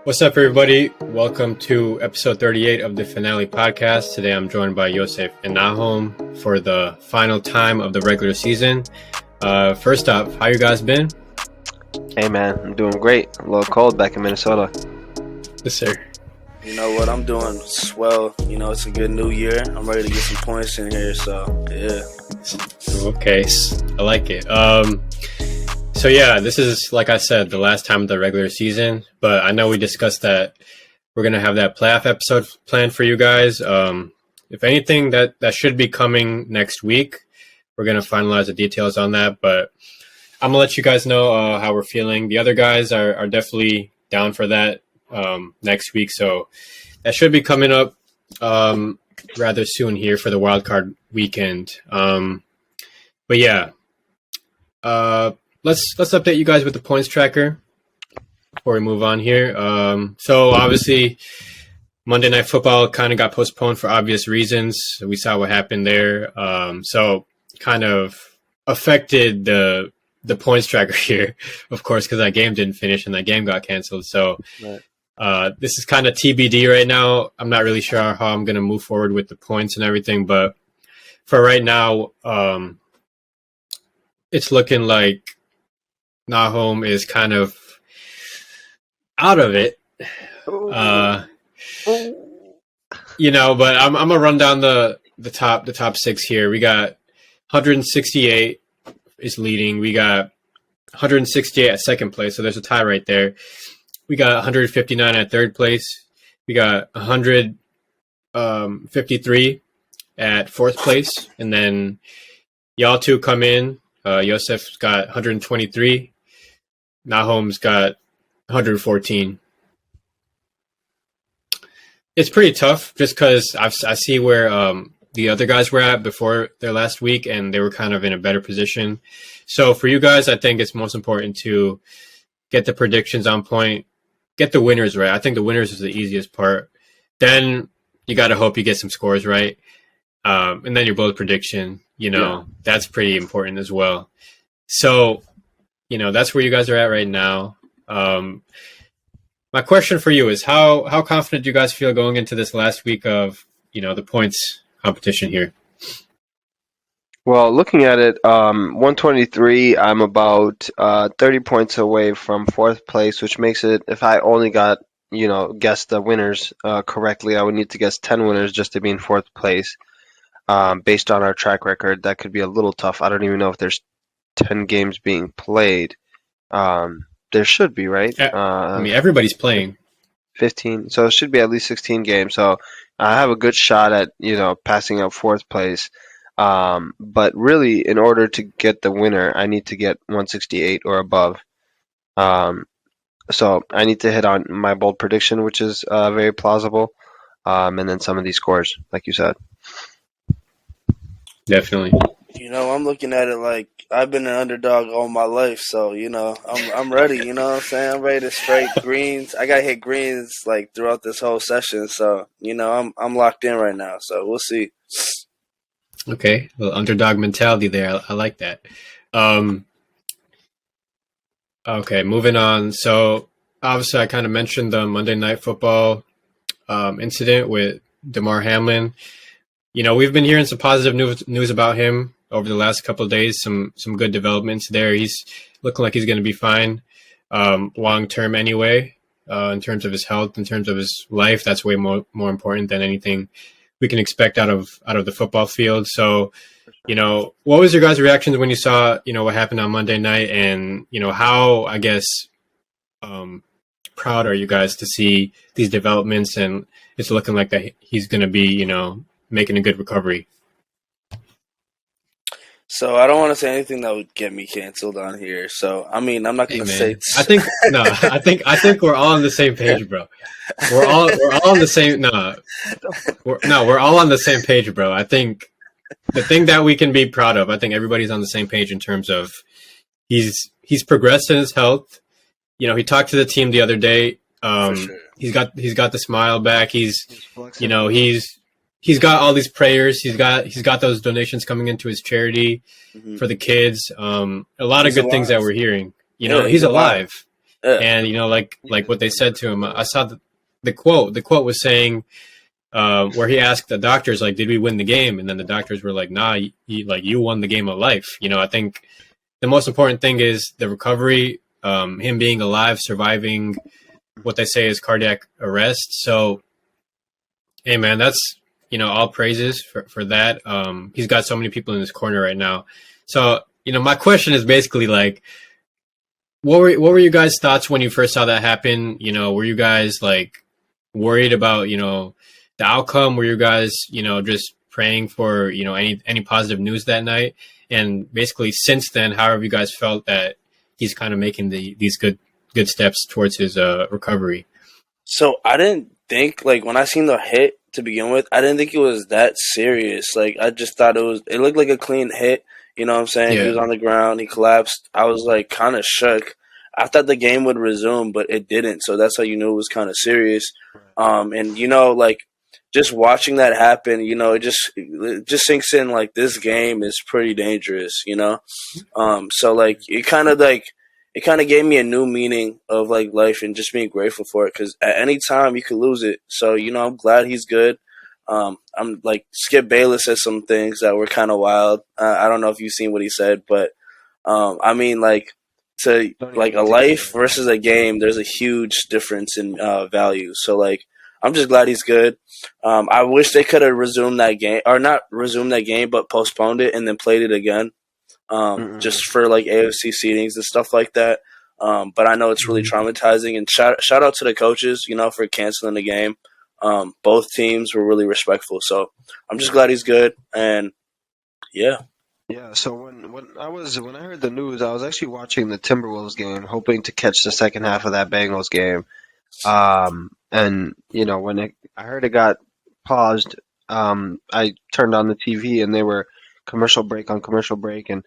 What's up, everybody? Welcome to episode 38 of the Finale Podcast. Today I'm joined by Yosef and Nahom for the final time of the regular season. First up, how you guys been? Hey man, I'm doing great. A little cold back in Minnesota. Yes, sir. You know what? I'm doing swell. You know, it's a good new year. I'm ready to get some points in here, so yeah. Okay, I like it. So yeah, this is, like I said, the last time of the regular season, but I know we discussed that we're going to have that playoff episode planned for you guys. If anything, that should be coming next week. We're going to finalize the details on that, but I'm going to let you guys know how we're feeling. The other guys are definitely down for that next week, so that should be coming up rather soon here for the wildcard weekend. But yeah, let's update you guys with the points tracker before we move on here. So obviously Monday Night Football kind of got postponed for obvious reasons. We saw what happened there. So kind of affected the points tracker here, of course, because that game didn't finish and that game got canceled. So this is kind of TBD right now. I'm not really sure how I'm going to move forward with the points and everything, but for right now, it's looking like Nahom is kind of out of it. But I'm gonna run down the top six here. We got 168 is leading. We got 168 at second place, so there's a tie right there. We got 159 at third place. We got 153 at fourth place, and then y'all two come in. Yosef's got 123. Nahom's got 114. It's pretty tough just because I see where the other guys were at before their last week, and they were kind of in a better position. So for you guys, I think it's most important to get the predictions on point, get the winners right. I think the winners is the easiest part. Then you got to hope you get some scores right. And then your bold prediction, that's pretty important as well. So, that's where you guys are at right now. My question for you is how confident do you guys feel going into this last week of, the points competition here? Well, looking at it, 123, I'm about 30 points away from fourth place, which makes it, if I only got, guessed the winners correctly, I would need to guess 10 winners just to be in fourth place. Based on our track record, that could be a little tough. I don't even know if there's 10 games being played. There should be, right? Everybody's playing. 15. So it should be at least 16 games. So I have a good shot at, passing up fourth place. But really, in order to get the winner, I need to get 168 or above. So I need to hit on my bold prediction, which is very plausible. And then some of these scores, like you said. Definitely. I'm looking at it like I've been an underdog all my life, so I'm ready. You know what I'm saying? I'm ready to strike greens. I gotta hit greens like throughout this whole session, so I'm locked in right now. So we'll see. Okay, well, underdog mentality there. I like that. Okay, moving on. So obviously, I kind of mentioned the Monday Night Football incident with Damar Hamlin. We've been hearing some positive news about him over the last couple of days. Some good developments there. He's looking like he's going to be fine long term anyway. In terms of his health, in terms of his life, that's way more important than anything we can expect out of the football field. So, what was your guys' reactions when you saw what happened on Monday night, and how, I guess, proud are you guys to see these developments, and it's looking like that he's going to be making a good recovery? So I don't want to say anything that would get me canceled on here. So I'm not going to say. I think we're all on the same page, bro. We're all on the same. We're all on the same page, bro. I think the thing that we can be proud of, I think everybody's on the same page in terms of he's progressed in his health. He talked to the team the other day. For sure. He's got the smile back. He's got all these prayers. He's got those donations coming into his charity for the kids. A lot of good things that we're hearing. He's alive. And like what they said to him, I saw the quote. The quote was saying, where he asked the doctors, like, did we win the game? And then the doctors were like, nah, you won the game of life. I think the most important thing is the recovery, him being alive, surviving what they say is cardiac arrest. So, hey, man, that's, all praises for that. He's got so many people in his corner right now. So, my question is basically like, what were you guys' thoughts when you first saw that happen? Were you guys like worried about, the outcome? Were you guys, just praying for, any positive news that night? And basically since then, how have you guys felt that he's kind of making these good steps towards his recovery? So I didn't think, like, when I seen the hit to begin with, I didn't think it was that serious. Like, I just thought it looked like a clean hit. You know what I'm saying? Yeah. He was on the ground. He collapsed. I was, like, kind of shook. I thought the game would resume, but it didn't. So that's how you knew it was kind of serious. And, like, just watching that happen, it just sinks in, like, this game is pretty dangerous, So, like, it kind of gave me a new meaning of, like, life and just being grateful for it, because at any time you could lose it. So, I'm glad he's good. I'm like, Skip Bayless said some things that were kind of wild. I don't know if you've seen what he said, but I mean, like, to like a life versus a game, there's a huge difference in value. So, like, I'm just glad he's good. I wish they could have resumed that game, or not resumed that game, but postponed it and then played it again, just for, like, AFC seedings and stuff like that. But I know it's really traumatizing. And shout out to the coaches, for canceling the game. Both teams were really respectful. So I'm just glad he's good. And yeah. Yeah, so when I heard the news, I was actually watching the Timberwolves game, hoping to catch the second half of that Bengals game. And when I heard it got paused, I turned on the TV and they were commercial break on commercial break, and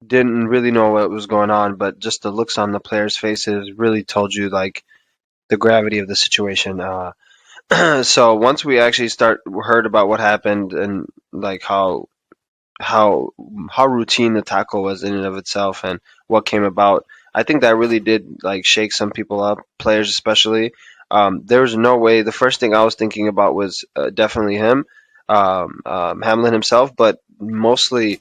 didn't really know what was going on, but just the looks on the players' faces really told you, like, the gravity of the situation. So once we actually heard about what happened, and, like, how routine the tackle was in and of itself and what came about, I think that really did, like, shake some people up, players especially. There was no way. The first thing I was thinking about was definitely him, Hamlin himself, but mostly,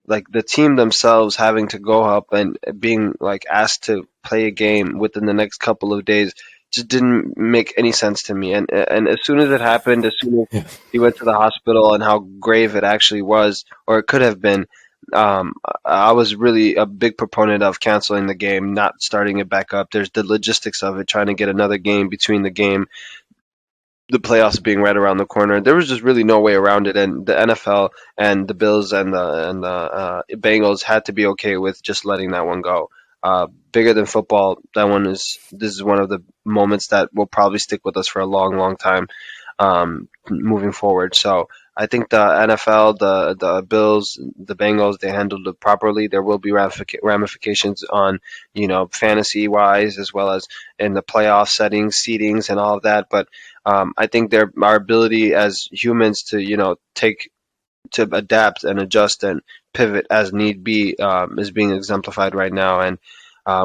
like, the team themselves having to go up and being, like, asked to play a game within the next couple of days just didn't make any sense to me. And as soon as it happened, as soon as he went to the hospital and how grave it actually was, or it could have been, I was really a big proponent of canceling the game, not starting it back up. There's the logistics of it, trying to get another game between the playoffs being right around the corner. There was just really no way around it, and the NFL and the Bills and the Bengals had to be okay with just letting that one go. Bigger than football, this is one of the moments that will probably stick with us for a long, long time, moving forward. So I think the NFL, the Bills, the Bengals, they handled it properly. There will be ramifications on, fantasy wise, as well as in the playoff settings, seedings, and all of that. But I think our ability as humans to, to adapt and adjust and pivot as need be, is being exemplified right now. And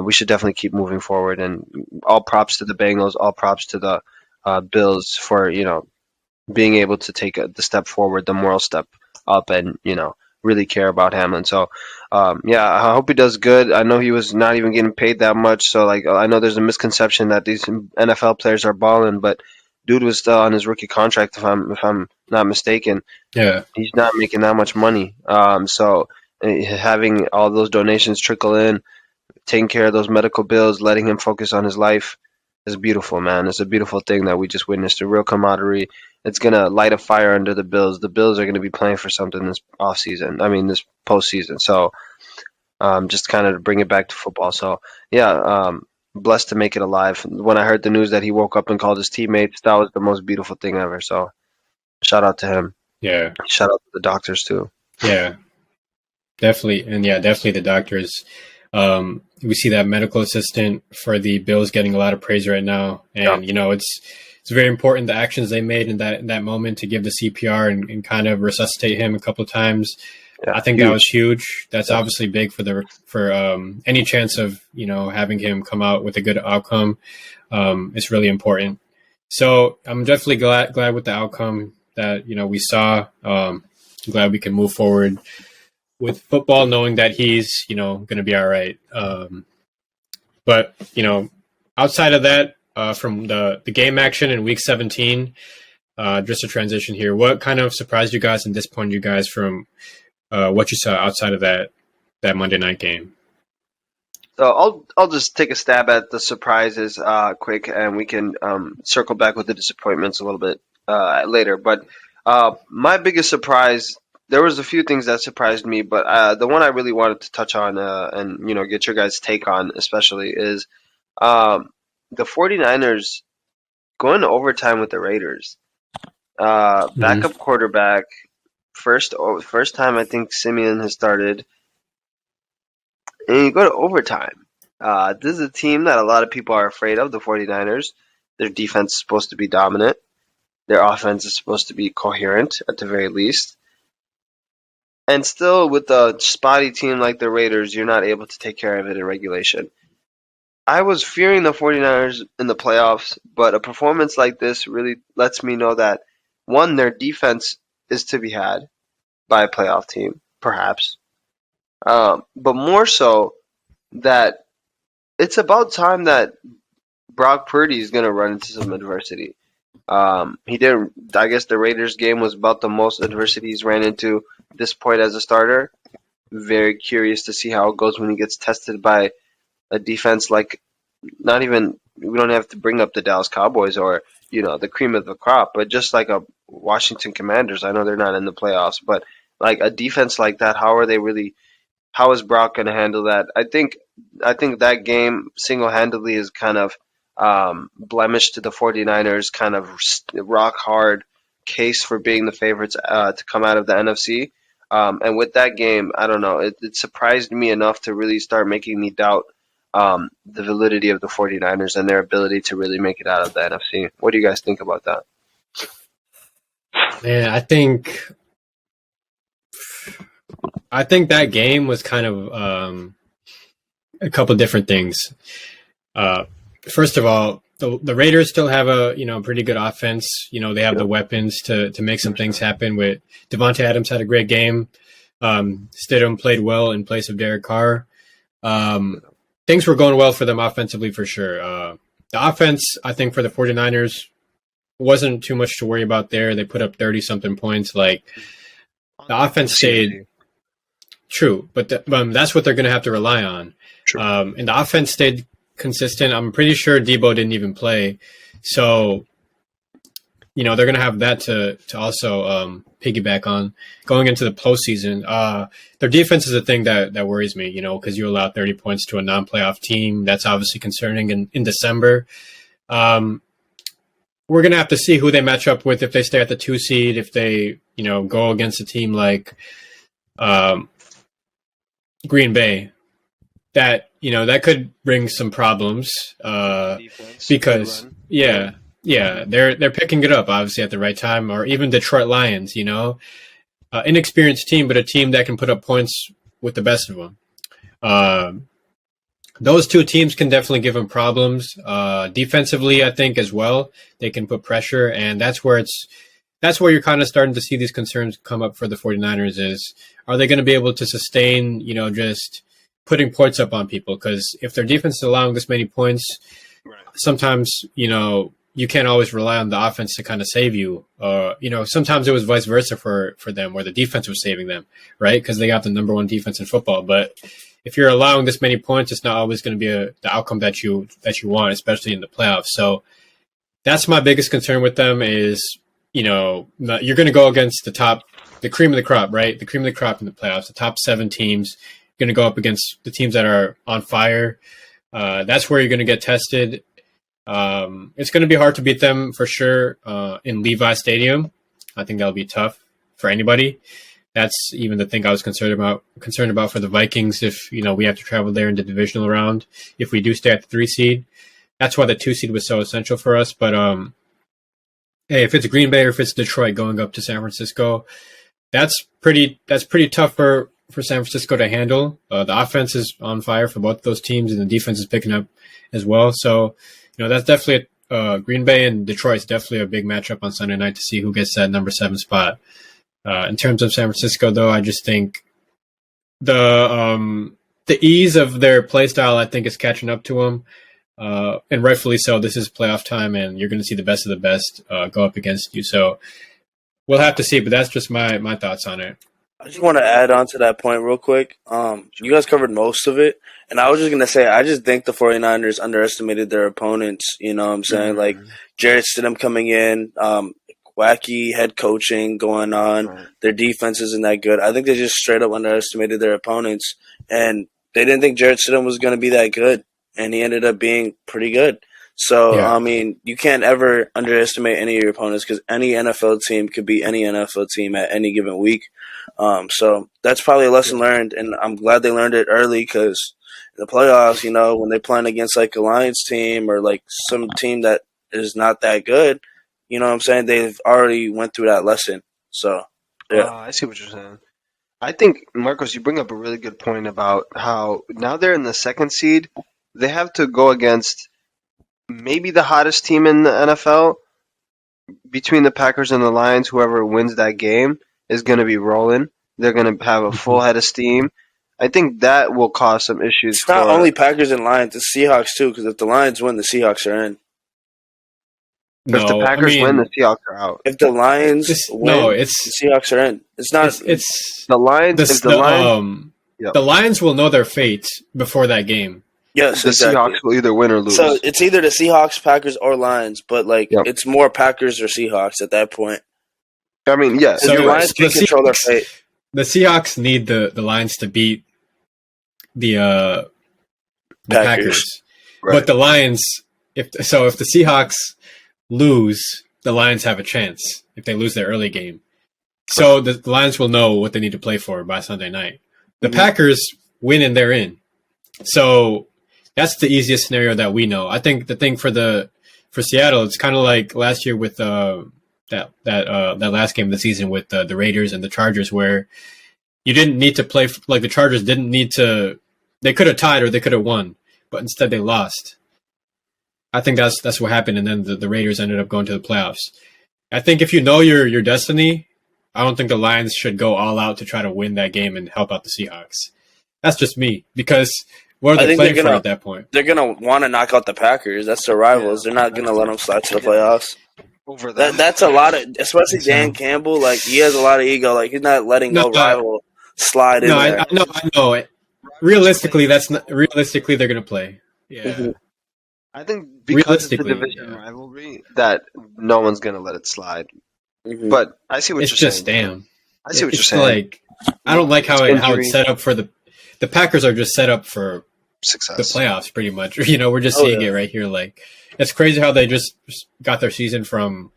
we should definitely keep moving forward. And all props to the Bengals, all props to the Bills for, being able to take the step forward, the moral step up, and, really care about Hamlin. So, I hope he does good. I know he was not even getting paid that much. So, like, I know there's a misconception that these NFL players are balling, but dude was still on his rookie contract, if I'm not mistaken. Yeah, he's not making that much money. So having all those donations trickle in, taking care of those medical bills, letting him focus on his life is beautiful, man. It's a beautiful thing that we just witnessed, a real camaraderie. It's going to light a fire under the Bills. The Bills are going to be playing for something this this postseason. So just kind of to bring it back to football. So, blessed to make it alive. When I heard the news that he woke up and called his teammates, that was the most beautiful thing ever. So shout out to him. Yeah. Shout out to the doctors too. Yeah, definitely. And definitely the doctors. We see that medical assistant for the Bills getting a lot of praise right now. And, it's very important, the actions they made in that moment to give the CPR and kind of resuscitate him a couple of times. I think that was huge. That's obviously big for any chance of having him come out with a good outcome. It's really important. So I'm definitely glad with the outcome that we saw. I'm glad we can move forward with football, knowing that he's going to be all right. But outside of that, from the game action in Week 17, just a transition here. What kind of surprised you guys and disappointed you guys from what you saw outside of that Monday night game? So I'll just take a stab at the surprises quick, and we can circle back with the disappointments a little bit later. But my biggest surprise, there was a few things that surprised me, but the one I really wanted to touch on and get your guys' take on especially is the 49ers going to overtime with the Raiders. Backup quarterback, first time I think Simeon has started. And you go to overtime. This is a team that a lot of people are afraid of, the 49ers. Their defense is supposed to be dominant. Their offense is supposed to be coherent, at the very least. And still, with a spotty team like the Raiders, you're not able to take care of it in regulation. I was fearing the 49ers in the playoffs, but a performance like this really lets me know that, one, their defense is to be had by a playoff team, perhaps. But more so that it's about time that Brock Purdy is going to run into some adversity. He didn't. I guess the Raiders game was about the most adversity he's ran into this point as a starter. Very curious to see how it goes when he gets tested by a defense like not even. We don't have to bring up the Dallas Cowboys or the cream of the crop, but just like a Washington Commanders. I know they're not in the playoffs, but like a defense like that, how is Brock going to handle that? I think that game single-handedly is kind of blemish to the 49ers, kind of rock-hard case for being the favorites to come out of the NFC. And with that game, I don't know, it surprised me enough to really start making me doubt the validity of the 49ers and their ability to really make it out of the NFC. What do you guys think about that? Man, I think that game was kind of a couple different things. First of all, the Raiders still have a pretty good offense. They have the weapons to make some things happen. With Devontae Adams had a great game. Stidham played well in place of Derek Carr. Things were going well for them offensively for sure. The offense, I think, for the 49ers wasn't too much to worry about there. They put up 30-something points. Like the offense stayed. True, but that's what they're going to have to rely on. And the offense stayed consistent. I'm pretty sure Debo didn't even play. So, they're going to have that to also piggyback on going into the postseason. Their defense is a thing that worries me, because you allow 30 points to a non-playoff team. That's obviously concerning in December. We're going to have to see who they match up with if they stay at the 2 seed, if they, go against a team like Green Bay, that that could bring some problems because they're picking it up obviously at the right time, or even Detroit Lions, inexperienced team, but a team that can put up points with the best of them. Those two teams can definitely give them problems defensively. I think as well they can put pressure, and that's where you're kind of starting to see these concerns come up for the 49ers is, are they going to be able to sustain, just putting points up on people? Because if their defense is allowing this many points, sometimes, you can't always rely on the offense to kind of save you. Sometimes it was vice versa for them, where the defense was saving them, right? Because they got the number one defense in football. But if you're allowing this many points, it's not always going to be the outcome that you want, especially in the playoffs. So that's my biggest concern with them is, you're going to go against the cream of the crop, right? The cream of the crop in the playoffs, the top 7 teams. You're going to go up against the teams that are on fire. That's where you're going to get tested. It's going to be hard to beat them for sure in Levi Stadium. I think that'll be tough for anybody. That's even the thing I was concerned about for the Vikings. If we have to travel there in the divisional round, if we do stay at the 3 seed, that's why the 2 seed was so essential for us. But hey, if it's Green Bay or if it's Detroit going up to San Francisco, that's pretty tough for San Francisco to handle. The offense is on fire for both those teams, and the defense is picking up as well. So, that's definitely Green Bay and Detroit is definitely a big matchup on Sunday night to see who gets that number 7 spot. In terms of San Francisco, though, I just think the ease of their play style, I think, is catching up to them, and rightfully so. This is playoff time, and you're going to see the best of the best go up against you. So we'll have to see, but that's just my thoughts on it. I just want to add on to that point real quick. You guys covered most of it, and I was just going to say I just think the 49ers underestimated their opponents. You know what I'm saying? Like Jarrett Stidham coming in, wacky head coaching going on. Right. Their defense isn't that good. I think they just straight up underestimated their opponents, and they didn't think Jarrett Stidham was going to be that good, and he ended up being pretty good. So, yeah. I mean, you can't ever underestimate any of your opponents because any NFL team could beat any NFL team at any given week. So that's probably a lesson learned, and I'm glad they learned it early because in the playoffs, when they're playing against like a Lions team or like some team that is not that good, you know what I'm saying? They've already went through that lesson. So, yeah. I see what you're saying. I think, Marcos, you bring up a really good point about how now they're in the 2nd seed. They have to go against maybe the hottest team in the NFL. Between the Packers and the Lions, whoever wins that game is going to be rolling. They're going to have a full head of steam. I think that will cause some issues. It's not only Packers and Lions, the Seahawks too, because if the Lions win, the Seahawks are in. No, if the Packers win, the Seahawks are out. If the Lions win, the Seahawks are in. It's not. It's the Lions. The Lions will know their fate before that game. Yes, the Seahawks will either win or lose. So it's either the Seahawks, Packers, or Lions, but it's more Packers or Seahawks at that point. I mean, yeah. So the Lions can control their fate. The Seahawks need the Lions to beat the Packers. Right. But the Lions, if the Seahawks lose, the Lions have a chance if they lose their early game. So the Lions will know what they need to play for by Sunday night. The Packers win and they're in. So that's the easiest scenario that we know. I think the thing for Seattle, it's kind of like last year with that last game of the season with the Raiders and the Chargers, where you didn't need to play like the Chargers didn't need to. They could have tied or they could have won, but instead they lost. I think that's what happened, and then the Raiders ended up going to the playoffs. I think if you know your destiny, I don't think the Lions should go all out to try to win that game and help out the Seahawks. That's just me, because what are they playing for at that point? They're going to want to knock out the Packers. That's their rivals. Yeah, they're not going to let them slide to the playoffs. Over that's a lot of, especially Dan Campbell. Like, he has a lot of ego. Like, he's not letting no rival slide in there. I know. Realistically, they're going to play. Yeah. Mm-hmm. I think because it's a division rivalry that no one's going to let it slide. Mm-hmm. But I see what you're saying. It's just damn. I see what you're saying. Like, I don't like how it's set up for the Packers are just set up for success. The playoffs, pretty much. We're just seeing it right here. Like, it's crazy how they just got their season from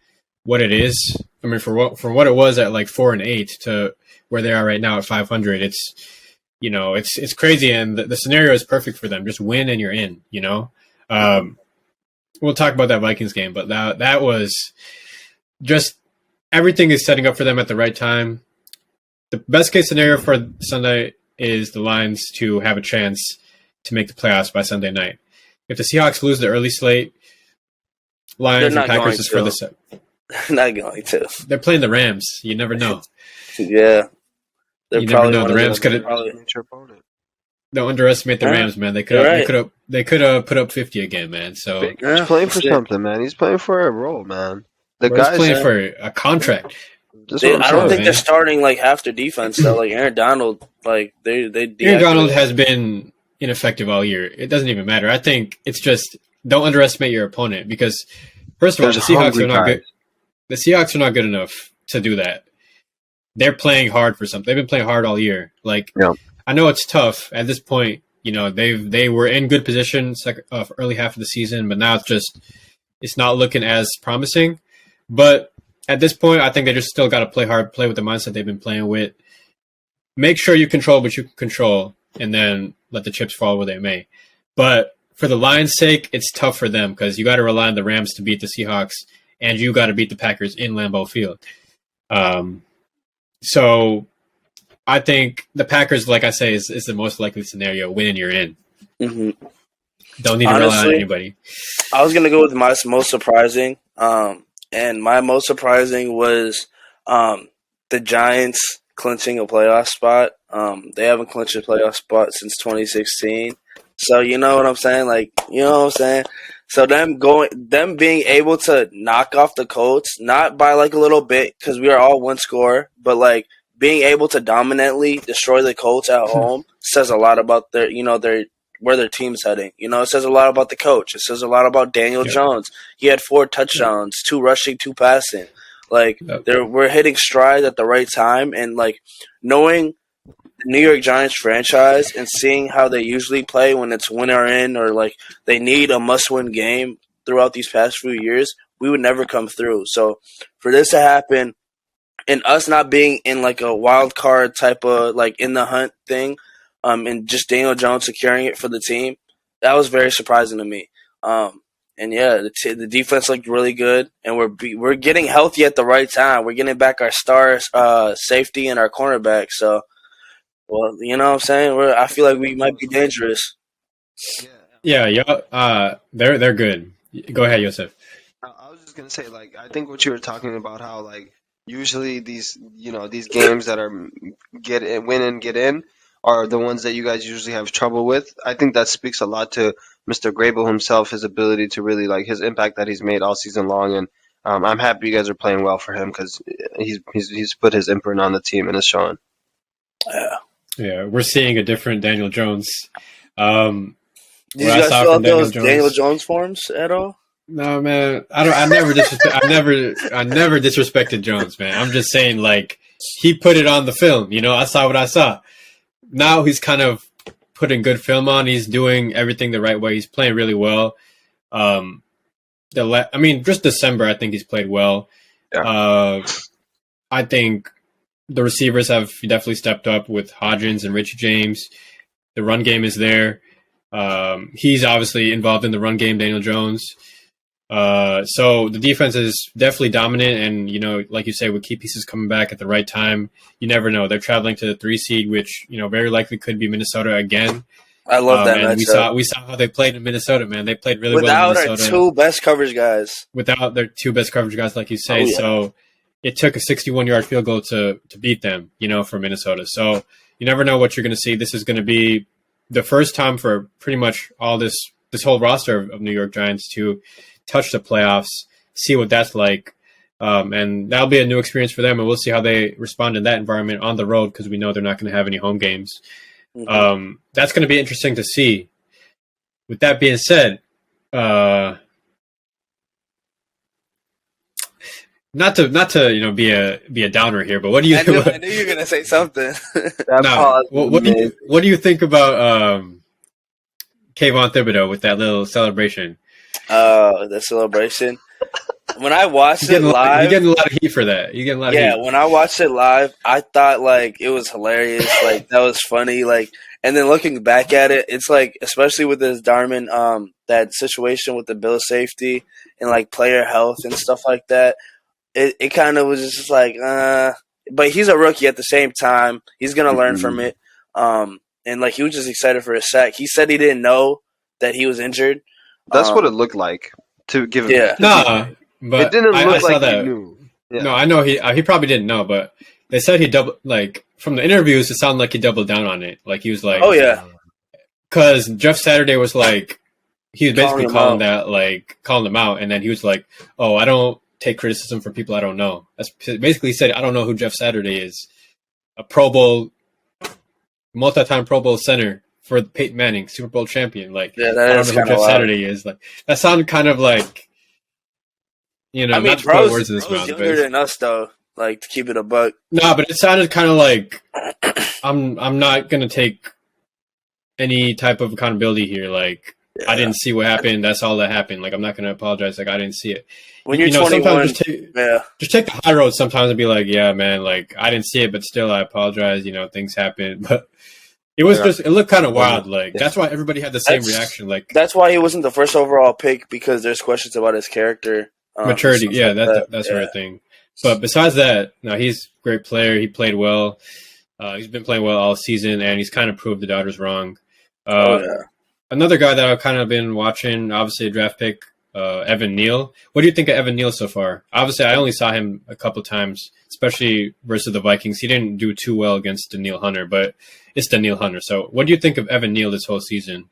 what it is. I mean, from what it was at like 4-8 to where they are right now at 500. It's it's crazy, and the scenario is perfect for them. Just win and you're in. We'll talk about that Vikings game, but that was just everything is setting up for them at the right time. The best case scenario for Sunday is the Lions to have a chance to make the playoffs by Sunday night. If the Seahawks lose the early slate, Lions and Packers is further set. They're not going to. They're playing the Rams. You never know. Yeah. You never know. The Rams could have. Don't underestimate the Rams, man. They could have put up 50 again, man. So he's playing for something, man. He's playing for a role, man. The guy's playing for a contract. I don't think they're starting like half their defense though. Like Aaron Donald, like they. Aaron Donald has been ineffective all year. It doesn't even matter. I think it's just don't underestimate your opponent because first of all, the Seahawks are not good. The Seahawks are not good enough to do that. They're playing hard for something. They've been playing hard all year. Like I know it's tough at this point. They were in good position early half of the season, but now it's not looking as promising. But at this point, I think they just still got to play hard, play with the mindset they've been playing with. Make sure you control what you can control, and then let the chips fall where they may. But for the Lions' sake, it's tough for them because you got to rely on the Rams to beat the Seahawks, and you got to beat the Packers in Lambeau Field. So I think the Packers, like I say, is the most likely scenario. Win and you're in. Hmm. Don't need to rely on Honestly, anybody. I was gonna go with my most surprising, and my most surprising was the Giants clinching a playoff spot. They haven't clinched a playoff spot since 2016. So you know what I'm saying? Like, you know what I'm saying? So them being able to knock off the Colts, not by like a little bit, because we are all one score, but like being able to dominantly destroy the Colts at home says a lot about their where their team's heading. You know, it says a lot about the coach. It says a lot about Daniel Yep. Jones. He had 4 touchdowns, 2 rushing, 2 passing. Like Yep. we're hitting stride at the right time, and like knowing the New York Giants franchise and seeing how they usually play when it's win or in, or like they need a must-win game throughout these past few years, we would never come through. So for this to happen, and us not being in like a wild card type of like in the hunt thing, and just Daniel Jones securing it for the team, that was very surprising to me. And yeah, the defense looked really good, and we're getting healthy at the right time. We're getting back our star safety and our cornerback. So, well, you know what I'm saying? I feel like we might be dangerous. Yeah. They're good. Go ahead, Yosef. I was just gonna say, like, I think what you were talking about, how like usually these games that are win and get in are the ones that you guys usually have trouble with. I think that speaks a lot to Mr. Grable himself, his ability to really like his impact that he's made all season long, and I'm happy you guys are playing well for him because he's put his imprint on the team and it's showing. Yeah. Yeah, we're seeing a different Daniel Jones. Did you What I guys saw fill from out those Daniel Daniel Jones. Jones forms at all? No, man. I never disrespected Jones, man. I'm just saying, like, he put it on the film. You know, I saw what I saw. Now he's kind of putting good film on. He's doing everything the right way. He's playing really well. Just December, I think he's played well. Yeah. I think the receivers have definitely stepped up with Hodgins and Richie James. The run game is there. He's obviously involved in the run game, Daniel Jones. So the defense is definitely dominant, and you know, like you say, with key pieces coming back at the right time, you never know. They're traveling to the 3 seed, which you know very likely could be Minnesota again. I love that And matchup. we saw how they played in Minnesota, man. They played really well Without in our Minnesota 2 best coverage guys. without their 2 best coverage guys, like you say. Oh, yeah. So it took a 61-yard field goal to beat them, you know, for Minnesota. So you never know what you're going to see. This is going to be the first time for pretty much all this whole roster of New York Giants to touch the playoffs, see what that's like. And that'll be a new experience for them, and we'll see how they respond in that environment on the road because we know they're not going to have any home games. Mm-hmm. That's going to be interesting to see. With that being said, not to you know be a downer here, but what do you? I knew you were gonna say something. What do you think about Kayvon Thibodeau with that little celebration? The celebration. When I watched it live, you're getting a lot of heat for that. You're getting a lot of heat. when I watched it live, I thought like it was hilarious. Like that was funny. Like, and then looking back at it, it's like, especially with this Darman, that situation with the bill of safety and like player health and stuff like that. It kind of was just like, but he's a rookie at the same time. He's gonna learn from it. And like he was just excited for his sack. He said he didn't know that he was injured. That's what it looked like to give him. Yeah. No, but It didn't look saw like that. he knew. Yeah. No, I know he probably didn't know, but they said he from the interviews. It sounded like he doubled down on it. Like he was like, Oh yeah, because Jeff Saturday was like, he was basically Calling him calling them out, and then he was like, "Oh, I don't take criticism from people I don't know." That's basically he said, "I don't know who Jeff Saturday is." A Pro Bowl, multi-time Pro Bowl center for Peyton Manning, Super Bowl champion. Like, yeah, I that don't is know who kind Jeff of Saturday is. Like, that sounded kind of like, you know, I mean, not to put bro's words in his mouth, younger but than us though. Like to keep it a buck. no, but it sounded kind of like I'm not gonna take any type of accountability here. Like, I didn't see what happened. That's all that happened. Like, I'm not gonna apologize. Like, I didn't see it. When you're Sometimes 21, just take the high road sometimes and be like, yeah, man, like I didn't see it, but still I apologize. You know, things happen, but it was it looked kind of wild. Like that's why everybody had the same reaction. Like that's why he wasn't the first overall pick because there's questions about his character, maturity. stuff Yeah, like that's the right thing. But besides that, no, he's a great player. He played well. He's been playing well all season, and he's kind of proved the Dodgers wrong. Oh yeah. Another guy that I've kind of been watching, obviously a draft pick, Evan Neal. What do you think of Evan Neal so far? Obviously, I only saw him a couple times, especially versus the Vikings. He didn't do too well against Daniil Hunter, but it's Daniil Hunter. So what do you think of Evan Neal this whole season?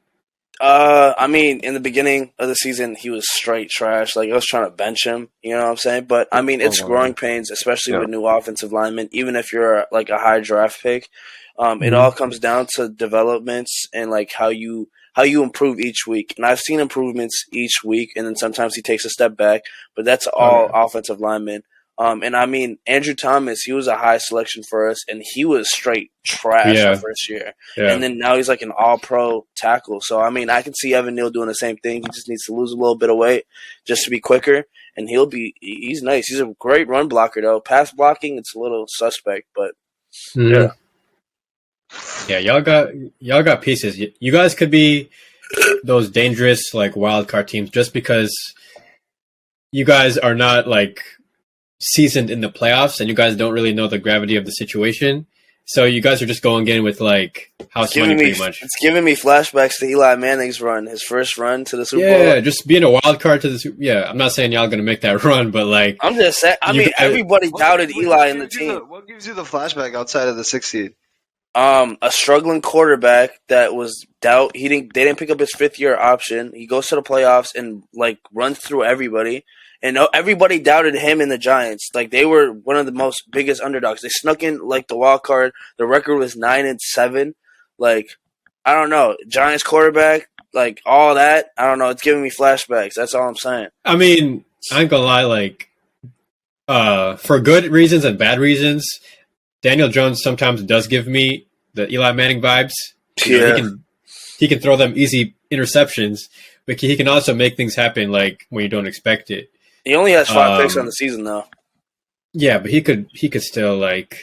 I mean, in the beginning of the season, he was straight trash. Like, I was trying to bench him, you know what I'm saying? But, I mean, it's growing pains, especially with new offensive linemen. Even if you're, like, a high draft pick, it all comes down to developments and, like, how you improve each week. And I've seen improvements each week, and then sometimes he takes a step back. But that's all offensive linemen. And I mean, Andrew Thomas, he was a high selection for us, and he was straight trash our first year. Yeah. And then now he's like an all-pro tackle. So, I mean, I can see Evan Neal doing the same thing. He just needs to lose a little bit of weight just to be quicker, and he's nice. He's a great run blocker, though. Pass blocking, it's a little suspect, but yeah. Yeah, y'all got pieces. You guys could be those dangerous, like, wild card teams just because you guys are not, like, seasoned in the playoffs and you guys don't really know the gravity of the situation. So you guys are just going in with like house money pretty much. It's giving me flashbacks to Eli Manning's run, his first run to the Super Bowl. Yeah, just being a wild card to the Super Bowl. Yeah, I'm not saying y'all going to make that run, but like. I'm just saying, everybody doubted Eli in the team. What gives you the flashback outside of the 6th seed? A struggling quarterback that was they didn't pick up his 5th-year option. He goes to the playoffs and like runs through everybody. And everybody doubted him and the Giants. Like, they were one of the most biggest underdogs. They snuck in, like, the wild card. The record was 9-7. Like, I don't know. Giants quarterback, like, all that. I don't know. It's giving me flashbacks. That's all I'm saying. I mean, I ain't gonna lie. Like, for good reasons and bad reasons, Daniel Jones sometimes does give me the Eli Manning vibes. Yeah. He can throw them easy interceptions, but he can also make things happen, like, when you don't expect it. He only has 5 picks on the season, though. Yeah, but he could still like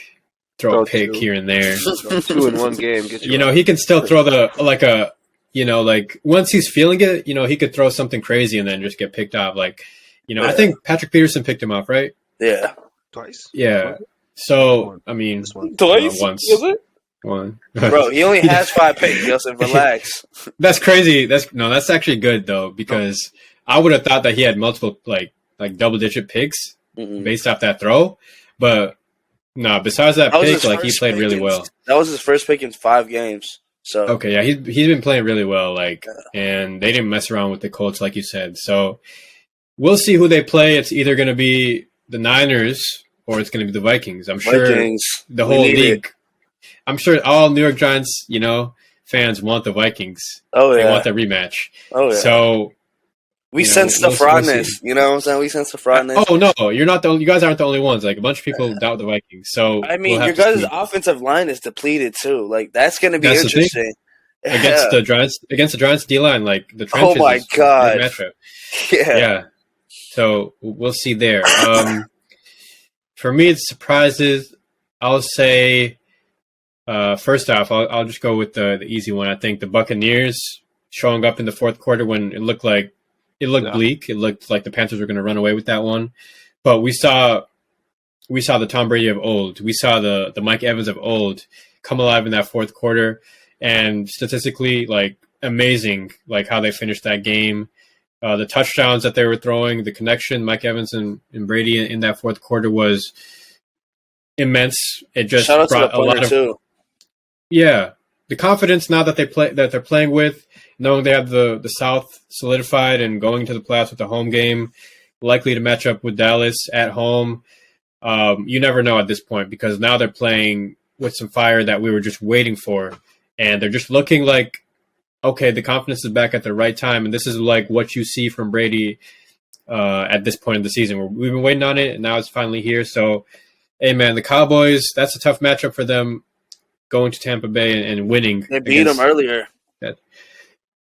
throw a pick here and there. 2 in one game. He can still throw like once he's feeling it, he could throw something crazy and then just get picked off. Like, I think Patrick Peterson picked him off, right? Yeah, twice. Yeah. So I mean, twice. Once. Was it? One. Bro, he only has 5 picks. Joseph, relax. That's crazy. That's actually good though, because I would have thought that he had multiple like double-digit picks based off that throw, but no. Besides that pick, like he played really well. That was his first pick in 5 games. So okay, yeah, he's been playing really well. Like, and they didn't mess around with the Colts, like you said. So we'll see who they play. It's either going to be the Niners or it's going to be the Vikings. I'm sure the whole league. I'm sure all New York Giants, fans want the Vikings. Oh yeah, they want that rematch. Oh yeah. So. We sense the fraudness. You know what I'm saying? We sense the fraudness. Oh, no. You're not you guys aren't the only ones. Like, a bunch of people doubt the Vikings. So, I mean, your guys' offensive line is depleted, too. Like, that's going to be interesting. Against the Giants D-line, like, the trenches. Oh, my God. Matchup. Yeah. So, we'll see there. For me, it's surprises. I'll say, first off, I'll just go with the easy one. I think the Buccaneers showing up in the fourth quarter when it looked bleak. It looked like the Panthers were going to run away with that one. But we saw the Tom Brady of old. We saw the Mike Evans of old come alive in that fourth quarter. And statistically, like, amazing, like, how they finished that game. The touchdowns that they were throwing, the connection, Mike Evans and Brady in that fourth quarter was immense. It just shout out brought to the punter, too. Yeah. The confidence now that they're playing with, knowing they have the South solidified and going to the playoffs with a home game, likely to match up with Dallas at home. You never know at this point because now they're playing with some fire that we were just waiting for. And they're just looking like, okay, the confidence is back at the right time. And this is like what you see from Brady at this point in the season. We've been waiting on it, and now it's finally here. So, hey, man, the Cowboys, that's a tough matchup for them going to Tampa Bay and winning. They beat them earlier.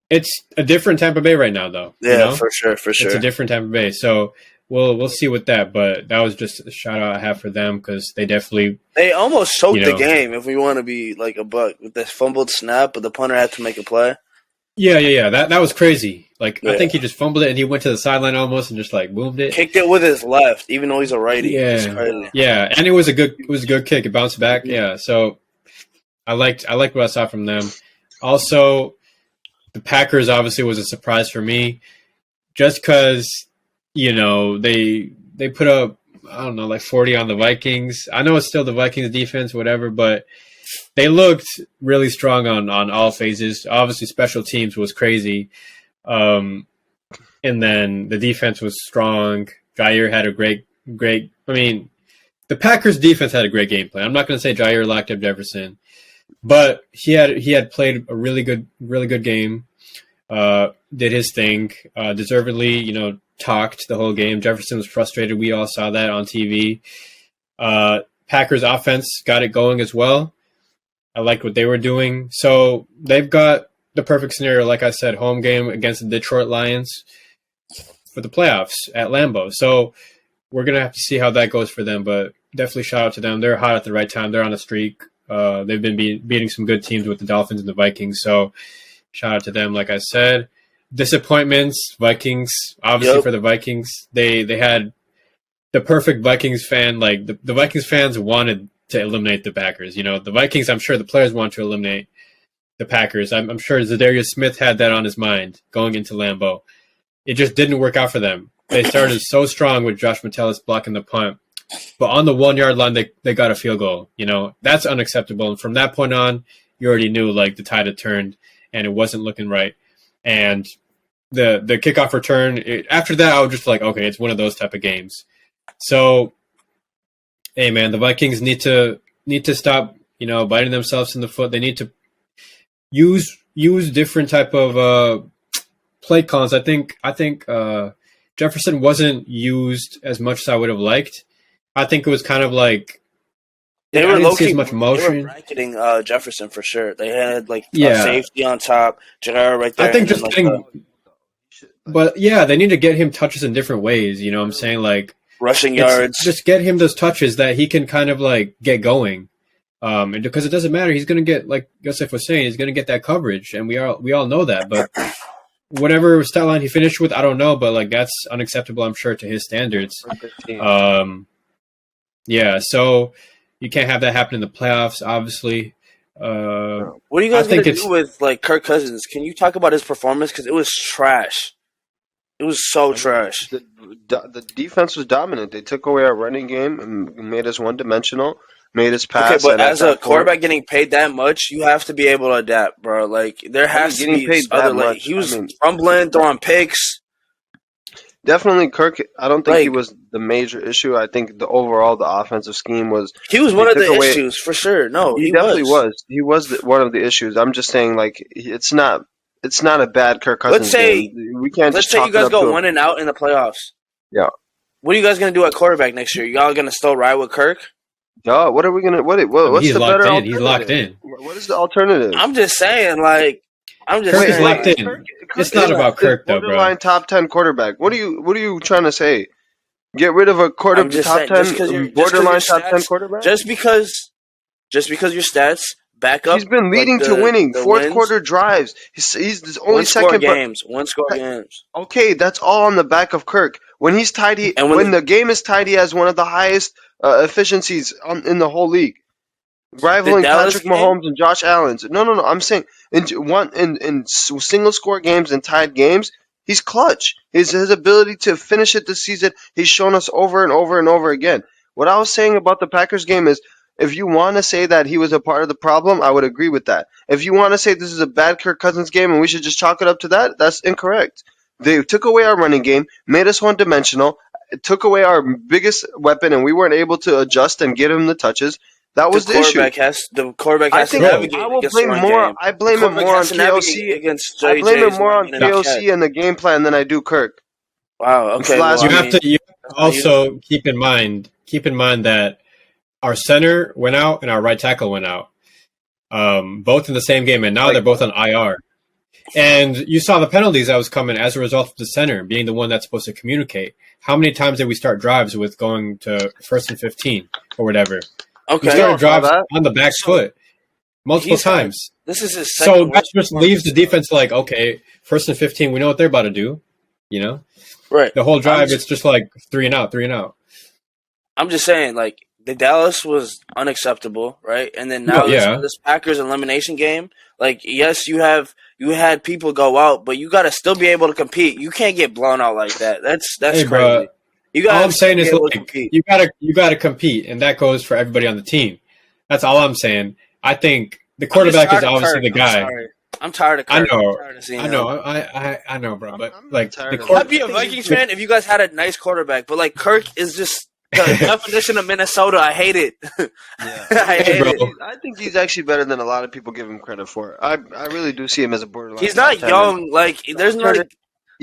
It's a different Tampa Bay right now, though. Yeah, for sure. It's a different Tampa Bay. So we'll see with that. But that was just a shout out I have for them because they almost choked the game. If we want to be like a buck with this fumbled snap, but the punter had to make a play. Yeah. That was crazy. Like I Yeah. think he just fumbled it and he went to the sideline almost and just like boomed it. Kicked it with his left, even though he's a righty. It's Yeah, crazy. yeah, and it was a good kick. It bounced back. Yeah, so I liked what I saw from them. Also, the Packers obviously was a surprise for me, just because they put up I don't know like 40 on the Vikings. I know it's still the Vikings defense, whatever, but they looked really strong on all phases. Obviously, special teams was crazy, um, and then the defense was strong. Jair had a great. I mean, the Packers defense had a great game plan. I'm not going to say Jair locked up Jefferson, but he had played a really good game. Did his thing, deservedly, talked the whole game. Jefferson was frustrated. We all saw that on TV. Packers offense got it going as well. I liked what they were doing. So they've got the perfect scenario, like I said, home game against the Detroit Lions for the playoffs at Lambeau. So we're going to have to see how that goes for them, but definitely shout out to them. They're hot at the right time. They're on a streak. They've been beating some good teams with the Dolphins and the Vikings. So shout out to them, like I said. Disappointments, Vikings, obviously. Yep. For the Vikings, they had the perfect Vikings fan. Like the Vikings fans wanted to eliminate the Packers. The Vikings, I'm sure the players want to eliminate the Packers. I'm sure Zadarius Smith had that on his mind going into Lambeau. It just didn't work out for them. They started so strong with Josh Metellus blocking the punt, but on the 1 yard line, they got a field goal. That's unacceptable. And from that point on, you already knew like the tide had turned and it wasn't looking right. And the kickoff return, after that, I was just like, okay, it's one of those type of games. So, hey man, the Vikings need to stop, biting themselves in the foot. They need to use different type of play calls. I think Jefferson wasn't used as much as I would have liked. I think it was kind of like They I were didn't see low-key, as much they were motion. bracketing Jefferson for sure. They had like a Yeah, safety on top, Jair right there. I think and then, just like, getting, but yeah, they need to get him touches in different ways. You know what I'm saying? Like rushing it's yards. just get him those touches that he can kind of like get going. And because it doesn't matter, he's going to get, like Yosef was saying, he's going to get that coverage, and we all know that. But whatever stat line he finished with, I don't know, but like that's unacceptable, I'm sure, to his standards. Yeah, so you can't have that happen in the playoffs, obviously. What are you I guys gonna think do with like Kirk Cousins? Can you talk about his performance? Because it was trash. It was so trash. The defense was dominant. They took away our running game and made us one-dimensional, made us Okay, pass. but And at as a that point, quarterback getting paid that much, you have to be able to adapt, bro. Like there has to getting be paid other. that Like much, he was I mean, fumbling, throwing picks. definitely Kirk. I don't think he Like was the major issue. I think the offensive scheme was he was they one of took the away. issues for sure. No, He he definitely was. was. He was one of the issues. I'm just saying, like it's not. It's not a bad Kirk Let's Cousins say game. We can't let's just say you chalk it guys up go to one and out in the playoffs. yeah. What are you guys gonna do at quarterback next year? Y'all gonna still ride with Kirk? What are we gonna? I mean, What's he's the locked better in. alternative? He's locked in. What is the alternative? I'm just saying, like, I'm just Kirk is saying, locked like, in. Kirk It's not is about Kirk though, bro. borderline top 10 quarterback. What are you trying to say? Get rid of a I'm just top saying, 10 borderline top 10 quarterback? just because your stats back up He's been like leading to winning the fourth wins, quarter drives. He's the only one score second. games, one score games, Okay, that's all on the back of Kirk. When he's tied, and when the game is tied, he has one of the highest efficiencies in the whole league, the rivaling Dallas Patrick game. Mahomes and Josh Allen's. No. I'm saying in single score games and tied games, he's clutch. His ability to finish it this season, he's shown us over and over and over again. What I was saying about the Packers game is, if you want to say that he was a part of the problem, I would agree with that. If you want to say this is a bad Kirk Cousins game and we should just chalk it up to that, that's incorrect. They took away our running game, made us one-dimensional, took away our biggest weapon, and we weren't able to adjust and get him the touches. That was the issue. The quarterback I has to think navigate I will against the blame run more. game. I The blame it quarterback more on has to navigate KOC. against I blame it JJ's more on running in the catch. KOC and the game plan than I do Kirk. Wow. Okay. Well, last You I have mean, to that's not also keep in mind that our center went out and our right tackle went out, both in the same game, and now Like they're both on IR. And you saw the penalties that was coming as a result of the center being the one that's supposed to communicate. How many times did we start drives with going to 1st and 15 or whatever? We okay. started drives that. on the back So foot. multiple He's had- times. This is his So second that worst just leaves the performance. defense like, okay, 1st and 15, we know what they're about to do. You know, Right. the whole drive, I'm it's just like 3 and out, 3 and out. I'm just saying, like, the Dallas was unacceptable, right? And then now No, yeah. this Packers elimination game, like, yes, you had people go out, but you got to still be able to compete. You can't get blown out like that. That's Hey, crazy. bro, You all got I'm to saying be is able to like compete. you gotta compete, and that goes for everybody on the team. That's all I'm saying. I think the I'm just quarterback tired is of obviously Kirk. the guy. Sorry. I'm tired of I Kirk. know, I'm tired of seeing I know, him. I know, bro. But I'm not like tired the of him. I'd be a Vikings fan if you guys had a nice quarterback, but like Kirk is just the definition of Minnesota. I hate it. Yeah. I Hey, hate bro. it. I think he's actually better than a lot of people give him credit for. I really do see him as a borderline. He's not top 10. young. Like there's no.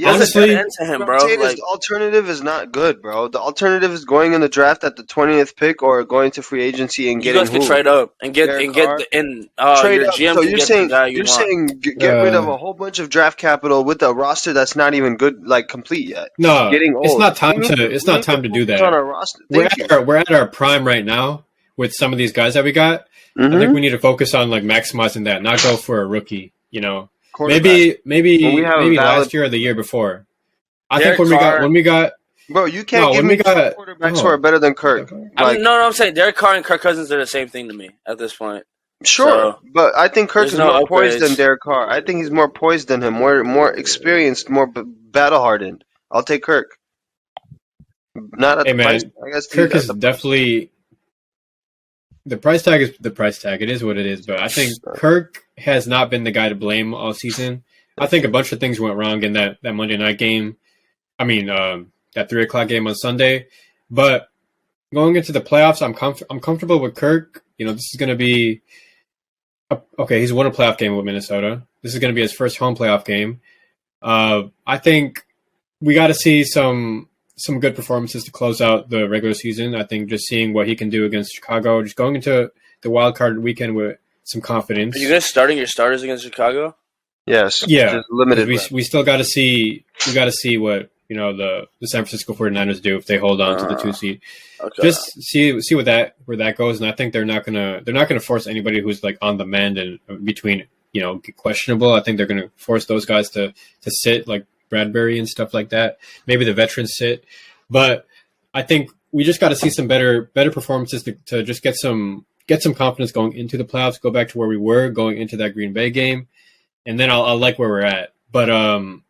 Yeah, There's a Honestly, dead end to him, what bro. I'm saying is Like the alternative is not good, bro. The alternative is going in the draft at the 20th pick or going to free agency and you getting guys can who? trade up and get Derek and get Carr? the, and Trade your up. GM So can you're get the saying guy you want. get rid of a whole bunch of draft capital with a roster that's not even good, like complete yet. no, Getting old. it's not time We need to. It's we not need time to do focus on that. our roster. We're Thank you. we're at our prime right now with some of these guys that we got. I think we need to focus on like maximizing that, not go for a rookie. You know, Quarterback. maybe When we have a maybe valid- last year or the year before. I Derek think when we got Bro, you No, can't give when me we got- two quarterbacks no. who are better than Kirk. Like, I'm saying Derek Carr and Kirk Cousins are the same thing to me at this point. sure, So, but I think Kirk there's is no more poised upgrades. than Derek Carr. I think he's more poised than him, more experienced, more battle hardened. I'll take Kirk. Not at Hey, the man, price. I guess Kirk he's is at the definitely the price tag is the price tag. It is what it is. But I think Kirk has not been the guy to blame all season. I think a bunch of things went wrong in that Monday night game. I mean, that 3 o'clock game on Sunday. But going into the playoffs, I'm comfortable with Kirk. You know, this is going to be okay. He's won a playoff game with Minnesota. This is going to be his first home playoff game. I think we got to see some good performances to close out the regular season. I think just seeing what he can do against Chicago, just going into the wild card weekend with some confidence. Are you guys starting your starters against Chicago? Yes. Yeah, Just limited. we still got to see what the San Francisco 49ers do if they hold on to the 2 seed. Okay. Just see where that goes, and I think they're not gonna force anybody who's like on the mend and between questionable. I think they're gonna force those guys to sit, like Bradbury and stuff like that. Maybe the veterans sit, but I think we just got to see some better performances to just get some confidence going into the playoffs. Go back to where we were going into that Green Bay game, and then I'll like where we're at. But I'm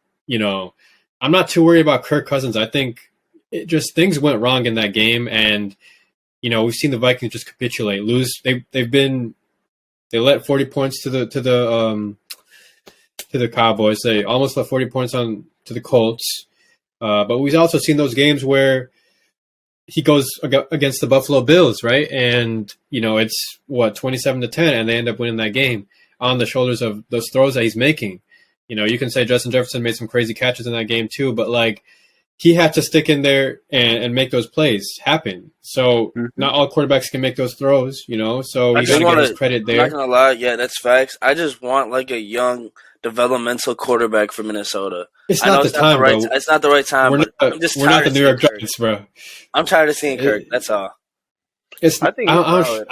not too worried about Kirk Cousins. I think things went wrong in that game, and we've seen the Vikings just capitulate, lose. They let 40 points to the Cowboys. They almost let 40 points to the Colts. But we've also seen those games where he goes against the Buffalo Bills, right? And it's 27-10, and they end up winning that game on the shoulders of those throws that he's making. You can say Justin Jefferson made some crazy catches in that game too, but like he had to stick in there and make those plays happen. So not all quarterbacks can make those throws, so you got to give his credit there. I'm not going to lie. Yeah, that's facts. I just want like a young developmental quarterback for Minnesota. It's not the time, bro. It's not the right time, We're not the New York Giants, bro. I'm tired of seeing Kirk. That's all. I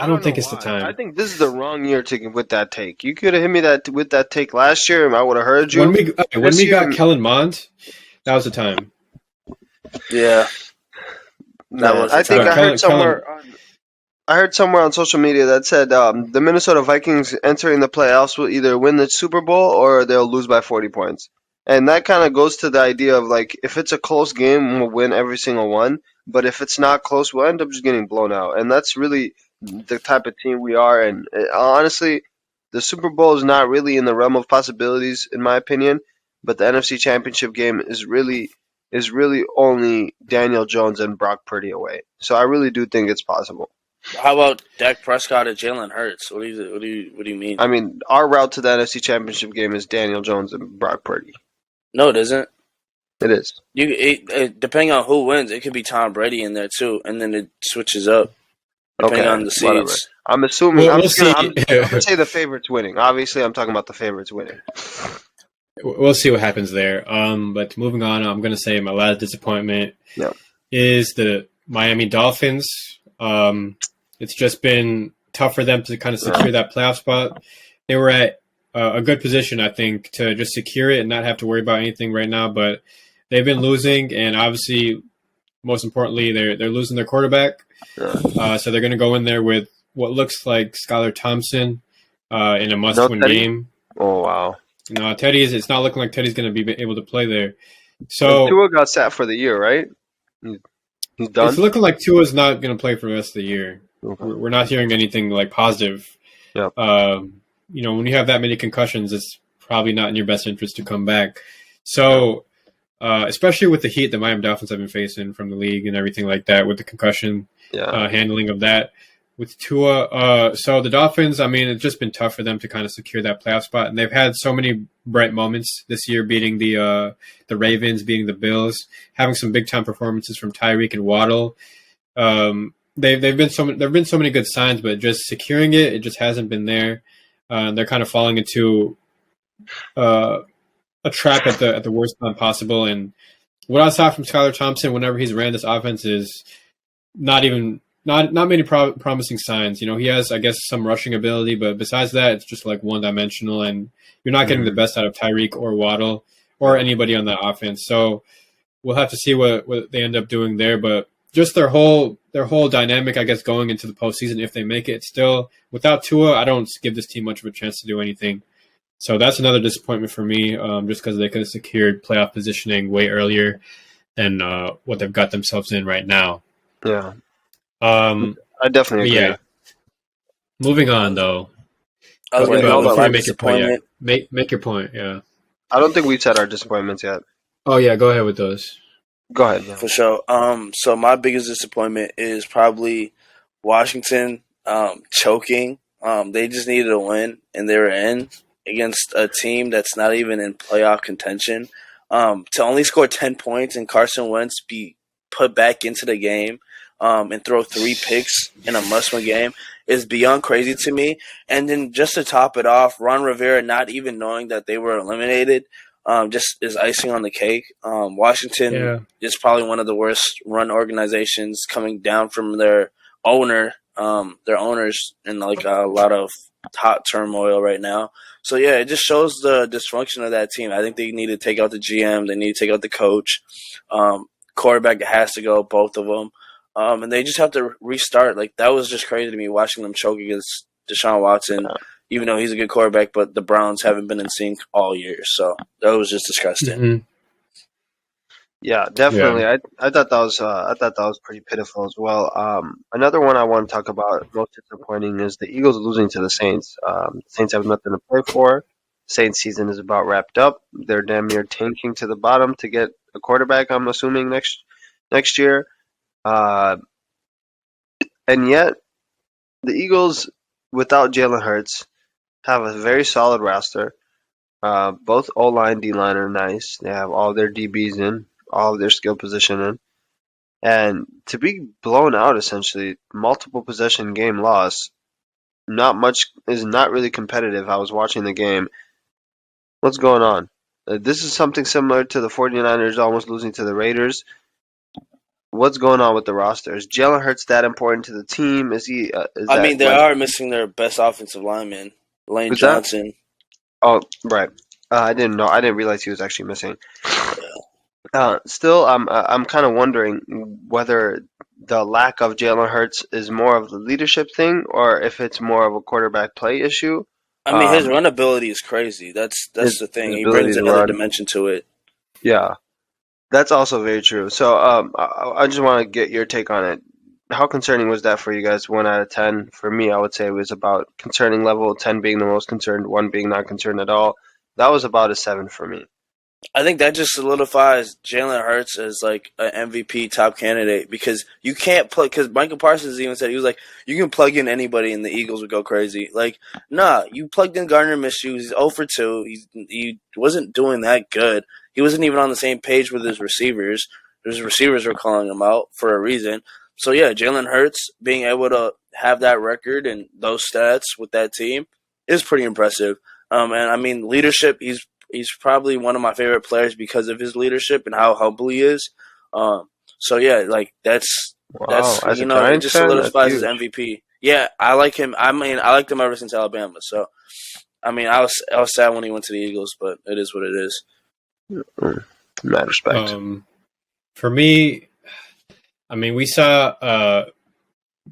don't think it's the time. I think this is the wrong year to with that take. You could have hit me with that take last year, and I would have heard you. When we got Kellen Mond, that was the time. Yeah, I think I heard somewhere. I heard somewhere on social media that said the Minnesota Vikings entering the playoffs will either win the Super Bowl or they'll lose by 40 points. And that kind of goes to the idea of like if it's a close game, we'll win every single one. But if it's not close, we'll end up just getting blown out. And that's really the type of team we are. And honestly, the Super Bowl is not really in the realm of possibilities, in my opinion. But the NFC Championship game is really only Daniel Jones and Brock Purdy away. So I really do think it's possible. How about Dak Prescott and Jalen Hurts? What do you mean? I mean, our route to the NFC Championship game is Daniel Jones and Brock Purdy. No, it isn't. It is. Depending on who wins, it could be Tom Brady in there too, and then it switches up depending on the seeds. Whatever. I'm assuming. I'm see. gonna say the favorites winning. Obviously, I'm talking about the favorites winning. We'll see what happens there. But moving on, I'm going to say my last disappointment is the Miami Dolphins. It's just been tough for them to kind of secure that playoff spot. They were at a good position, I think, to just secure it and not have to worry about anything right now. But they've been losing, and obviously, most importantly, they're losing their quarterback. So they're going to go in there with what looks like Skylar Thompson in a must-win game. Oh, wow. No, it's not looking like Teddy's going to be able to play there. So Tua got sat for the year, right? He's done? It's looking like Tua's not going to play for the rest of the year. Okay. We're not hearing anything like positive. Yep. When you have that many concussions, it's probably not in your best interest to come back. So, especially with the heat the Miami Dolphins have been facing from the league and everything like that, with the concussion handling of that. With Tua, so the Dolphins, I mean, it's just been tough for them to kind of secure that playoff spot, and they've had so many bright moments this year, beating the Ravens, beating the Bills, having some big time performances from Tyreek and Waddle. There've been so many good signs, but just securing it just hasn't been there. They're kind of falling into a trap at the worst time possible. And what I saw from Skylar Thompson whenever he's ran this offense is not many promising signs. He has, I guess, some rushing ability, but besides that, it's just like one-dimensional, and you're not getting the best out of Tyreek or Waddle or anybody on that offense. So we'll have to see what they end up doing there. But just their whole dynamic, I guess, going into the postseason, if they make it, still without Tua, I don't give this team much of a chance to do anything. So that's another disappointment for me, just because they could have secured playoff positioning way earlier than what they've got themselves in right now. Yeah. I definitely agree. Yeah. Moving on, though. I was going to before go you make your point, yeah. Make your point, yeah. I don't think we've said our disappointments yet. Oh, yeah, go ahead with those. Go ahead. Yeah. For sure. So my biggest disappointment is probably Washington choking. They just needed a win, and they were in against a team that's not even in playoff contention. To only score 10 points and Carson Wentz be put back into the game and throw 3 picks in a must-win game is beyond crazy to me. And then just to top it off, Ron Rivera not even knowing that they were eliminated just is icing on the cake. Washington is probably one of the worst run organizations coming down from their owners in like a lot of hot turmoil right now. So, yeah, it just shows the dysfunction of that team. I think they need to take out the GM. They need to take out the coach. Quarterback has to go, both of them. And they just have to restart. Like, that was just crazy to me, watching them choke against Deshaun Watson, even though he's a good quarterback, but the Browns haven't been in sync all year. So that was just disgusting. Mm-hmm. Yeah, definitely. Yeah. I thought that was pretty pitiful as well. Another one I want to talk about, most disappointing, is the Eagles losing to the Saints. The Saints have nothing to play for. Saints season is about wrapped up. They're damn near tanking to the bottom to get a quarterback, I'm assuming, next year. And yet, the Eagles, without Jalen Hurts, have a very solid roster. Both O-line, D-line are nice. They have all their DBs in, all of their skill position in. And to be blown out, essentially, multiple possession game loss, is not really competitive. I was watching the game. What's going on? This is something similar to the 49ers almost losing to the Raiders. What's going on with the roster? Is Jalen Hurts that important to the team? Is he? They are missing their best offensive lineman, Lane Johnson. Oh, right. I didn't know. I didn't realize he was actually missing. Still, I'm kind of wondering whether the lack of Jalen Hurts is more of the leadership thing, or if it's more of a quarterback play issue. I mean, his run ability is crazy. That's the thing. He brings another dimension to it. Yeah. That's also very true. So I just want to get your take on it. How concerning was that for you guys? 1 out of 10. For me, I would say it was about concerning level, 10 being the most concerned, 1 being not concerned at all. That was about a 7 for me. I think that just solidifies Jalen Hurts as like an MVP top candidate, because you can't plug. Because Michael Parsons even said, he was like, you can plug in anybody and the Eagles would go crazy. Like, nah, you plugged in Gardner Minshew. He's 0 for 2. He wasn't doing that good. He wasn't even on the same page with his receivers. His receivers were calling him out for a reason. So yeah, Jalen Hurts being able to have that record and those stats with that team is pretty impressive. And I mean, leadership. He's probably one of my favorite players because of his leadership and how humble he is. So yeah, like that's As it just solidifies his MVP. Yeah, I like him. I mean, I liked him ever since Alabama. So, I mean, I was sad when he went to the Eagles, but it is what it is. In that respect. For me, I mean, we saw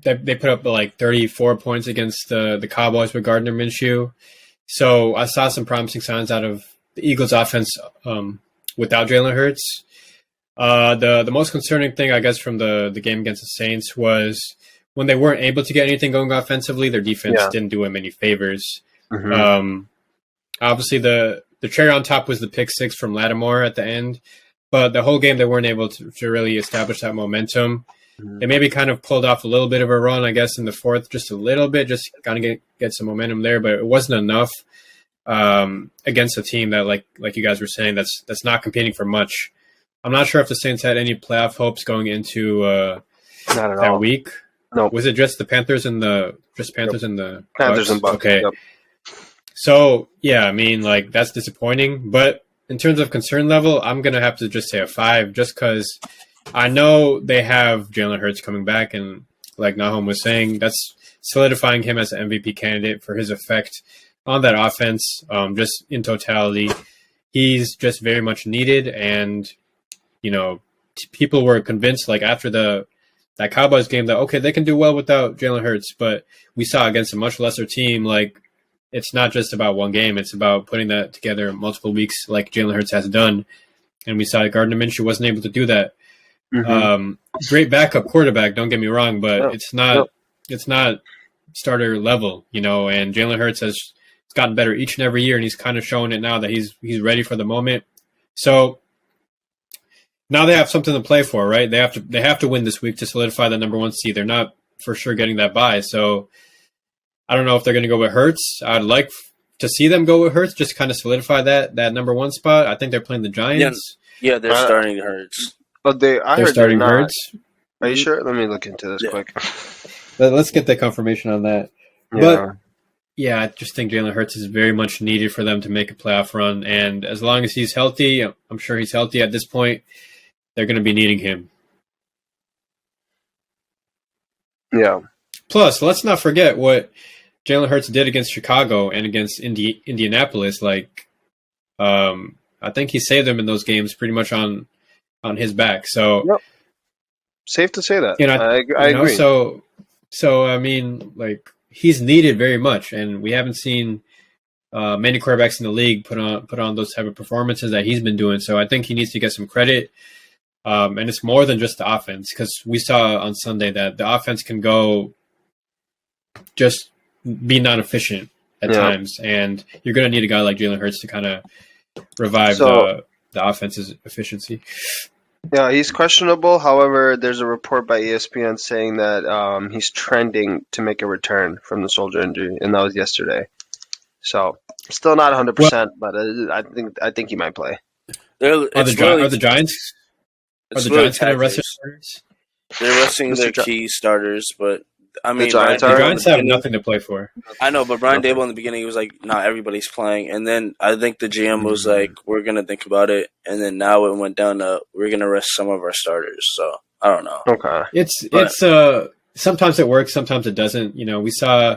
they put up like 34 points against the Cowboys with Gardner Minshew. So I saw some promising signs out of the Eagles' offense without Jalen Hurts. The most concerning thing, I guess, from the game against the Saints was when they weren't able to get anything going offensively, their defense didn't do them any favors. Obviously, the cherry on top was the pick six from Lattimore at the end, but the whole game they weren't able to really establish that momentum. They maybe kind of pulled off a little bit of a run, I guess, in the fourth, just a little bit, just kind of get some momentum there, but it wasn't enough against a team that, like you guys were saying, that's not competing for much. I'm not sure if the Saints had any playoff hopes going into Not at that all. week. No. Was it just the Panthers and the Panthers Bucks? and Bucks. Okay. Yep. So yeah, I mean, like that's disappointing. But in terms of concern level, I'm gonna have to just say a 5, just because I know they have Jalen Hurts coming back, and like Nahum was saying, that's solidifying him as an MVP candidate for his effect on that offense. Just in totality, he's just very much needed, and people were convinced, like after that Cowboys game, that okay, they can do well without Jalen Hurts, but we saw against a much lesser team, like it's not just about one game; it's about putting that together multiple weeks, like Jalen Hurts has done, and we saw Gardner Minshew wasn't able to do that. Great backup quarterback, don't get me wrong, but it's not starter level, and Jalen Hurts has gotten better each and every year, and he's kind of showing it now that he's ready for the moment. So now they have something to play for, right? They have to win this week to solidify the number 1 seed. They're not for sure getting that bye. So I don't know if they're going to go with Hurts. I'd like to see them go with Hurts, just kind of solidify that number 1 spot. I think they're playing the Giants. Yeah, they're starting Hurts. But they're heard starting they're not. Hurts. Are you sure? Let me look into this quick. Let's get the confirmation on that. Yeah. But yeah, I just think Jalen Hurts is very much needed for them to make a playoff run. And as long as he's healthy, I'm sure he's healthy at this point, they're going to be needing him. Yeah. Plus, let's not forget what Jalen Hurts did against Chicago and against Indianapolis. Like, I think he saved them in those games pretty much on his back. So, Safe to say that. I agree. So I mean, like he's needed very much, and we haven't seen many quarterbacks in the league put on those type of performances that he's been doing. So I think he needs to get some credit. And it's more than just the offense, because we saw on Sunday that the offense can go just be non-efficient at times, and you're going to need a guy like Jalen Hurts to kind of revive the offense's efficiency. Yeah, he's questionable. However, there's a report by ESPN saying that he's trending to make a return from the shoulder injury, and that was yesterday. So still not 100%, but I think he might play. Are the Giants? Are the Giants going to rest their starters? They're resting their key starters, but I mean, the Giants have nothing to play for. I know, but Brian Daboll in the beginning, he was like, "Not everybody's playing," and then I think the GM was like, "We're going to think about it," and then now it went down to we're going to rest some of our starters. So I don't know. Okay, it's sometimes it works, sometimes it doesn't. We saw,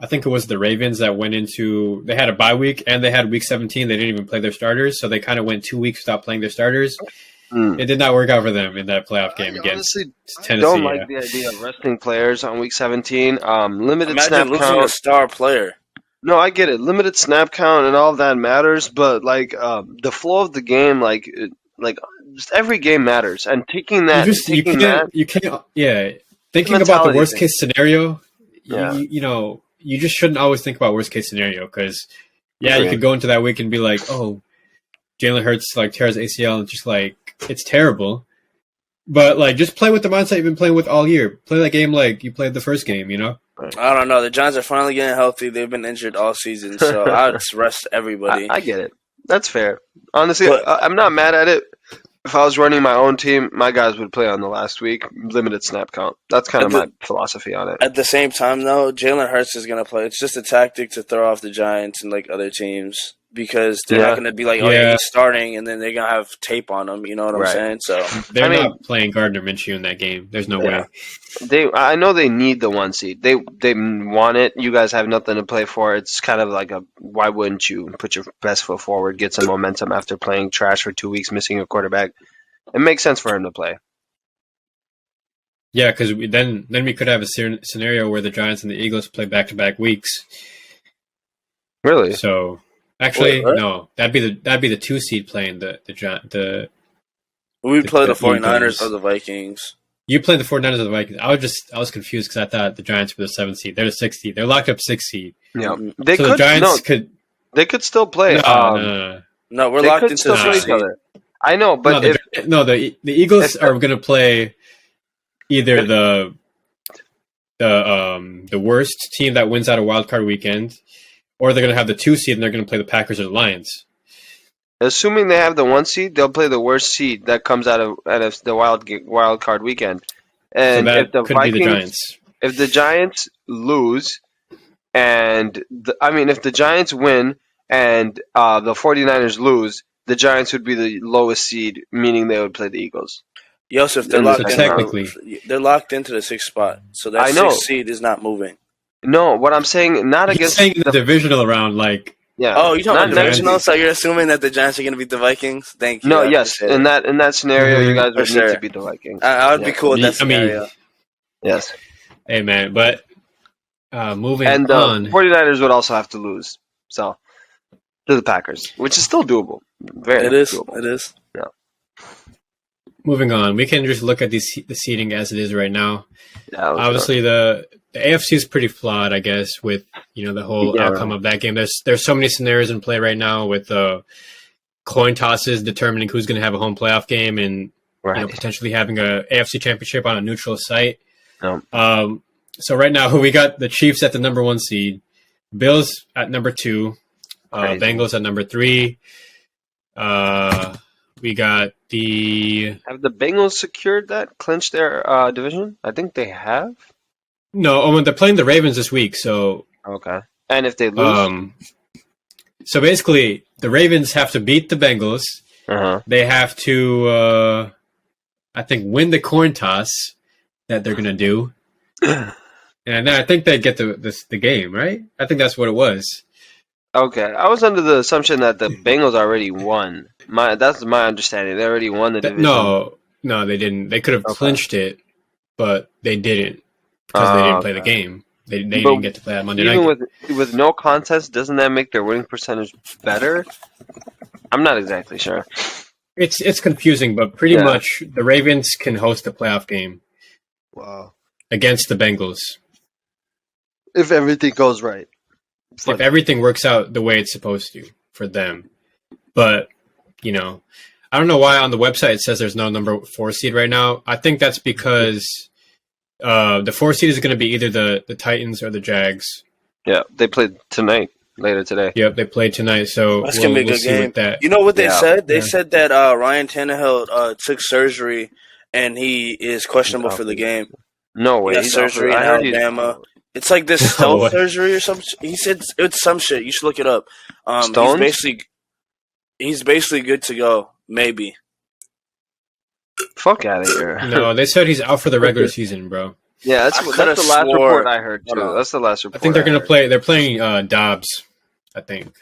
I think it was the Ravens that went into, they had a bye week and they had week 17. They didn't even play their starters, so they kind of went 2 weeks without playing their starters. It did not work out for them in that playoff game against Tennessee. I don't like the idea of resting players on week 17. Limited Imagine snap losing count. a star player. No, I get it. Limited snap count and all of that matters, but like the flow of the game, like just every game matters. And taking that, you can't. Thinking about the worst case scenario, you just shouldn't always think about worst case scenario, because you could go into that week and be like, oh, Jalen Hurts like tears ACL and just like it's terrible. But like just play with the mindset you've been playing with all year. Play that game like you played the first game, I don't know. The Giants are finally getting healthy. They've been injured all season, so I'd just rest everybody. I get it. That's fair. Honestly, I'm not mad at it. If I was running my own team, my guys would play on the last week, limited snap count. That's kind of my philosophy on it. At the same time, though, Jalen Hurts is going to play. It's just a tactic to throw off the Giants and like other teams. because they're not going to be like, oh yeah, Yeah. he's starting, and then they're going to have tape on him. You know what I'm Right. saying? So They're I mean- not playing Gardner Minshew in that game. There's no Yeah. way. I know they need the 1 seed. They want it. You guys have nothing to play for. It's kind of like why wouldn't you put your best foot forward, get some momentum after playing trash for 2 weeks, missing a quarterback? It makes sense for him to play. Yeah, because then we could have a scenario where the Giants and the Eagles play back-to-back weeks. Really? So actually, Wait, what? no, that'd be the 2 seed playing the we play the the 49ers Eagles. or the Vikings. You played the 49ers or the Vikings. I was confused because I thought the Giants were the 7th seed. They're the 6th seed. They're locked up 6th seed. Yeah. Mhm. They so could the Giants could. they could still play. No. No, we're They locked could into still the play sixth each seed. other. I know, but The Eagles are going to play either the worst team that wins out of wild card weekend, or they're going to have the 2 seed and they're going to play the Packers or the Lions. assuming they have the 1 seed, they'll play the worst seed that comes out of the wild card weekend. And so that if the could Vikings, be the Giants. if the Giants lose, if the Giants win and the 49ers lose, the Giants would be the lowest seed, meaning they would play the Eagles. Yosef, they're So locked technically- they're locked into the 6th spot. So that I know. 6th seed is not moving. No, what I'm saying, not He's against saying the divisional round, like yeah. Oh, you're talking Not about Giants. divisional? So you're assuming that the Giants are going to beat the Vikings? Thank you. No, I yes, appreciate it. in that scenario, you guys For would need sure. to beat the Vikings. I would be Yeah. cool with that I mean, scenario. Yes, hey man, but moving and the on. 49ers would also have to lose, so to the Packers, which is still doable. Very It is. doable. It is. Moving on, we can just look at the seeding as it is right now. Yeah, let's go. Obviously, the AFC is pretty flawed, I guess, with the whole Yeah. outcome of that game. There's so many scenarios in play right now with coin tosses determining who's going to have a home playoff game and right. potentially having a AFC championship on a neutral site. Yeah. So right now, we got the Chiefs at the number 1 seed, Bills at number 2, Crazy. Bengals at number 3. We got the Have the Bengals secured that, clinched their division? I think they have. they're playing the Ravens this week, so Okay. And if they lose, so basically the Ravens have to beat the Bengals. They have to, I think, win the coin toss that they're gonna do, and then I think they get the game, right? I think that's what it was. okay. I was under the assumption that the Bengals already won. That's my understanding. They already won the division. No, they didn't. They could have Okay. clinched it, but they didn't because they didn't play the Okay. game. They But didn't get to play that Monday Even night. with no contest, doesn't that make their winning percentage better? I'm not exactly sure. It's confusing, but pretty Yeah. much the Ravens can host a playoff game Wow. against the Bengals If everything goes right. if everything works out the way it's supposed to for them. But I don't know why on the website it says there's no number 4 seed right now. I think that's because the 4 seed is going to be either the Titans or the Jags. Yeah, they played tonight, later today. Yep, they played tonight, so That's gonna be a good see game. with that. You know what they Yeah. said? They Yeah. said that Ryan Tannehill took surgery and he is questionable for the game. No way. He got he's surgery out in for- I heard he's- Alabama. It's like this No stealth way. surgery or something. He said it's some shit. You should look it up. Stones? He's basically good to go. Maybe. Fuck out of here. No, they said he's out for the regular season, bro. Yeah, I that's coulda the last swore- report I heard too. Hold on. That's the last report. I think they're going to heard. play. They're playing Dobbs, I think.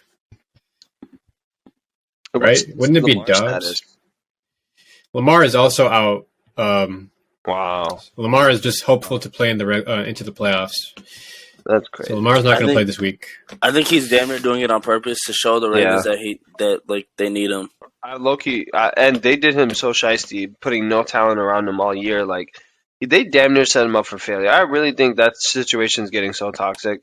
Right? What's Wouldn't it be Lamar's Dobbs? status? Lamar is also out. Wow, Lamar is just hopeful to play into the playoffs. that's crazy. So Lamar's not I going to think- play this week. I think he's damn near doing it on purpose to show the Ravens that they need him. Low-key, and they did him so shiesty, putting no talent around him all year. Like they damn near set him up for failure. I really think that situation's getting so toxic.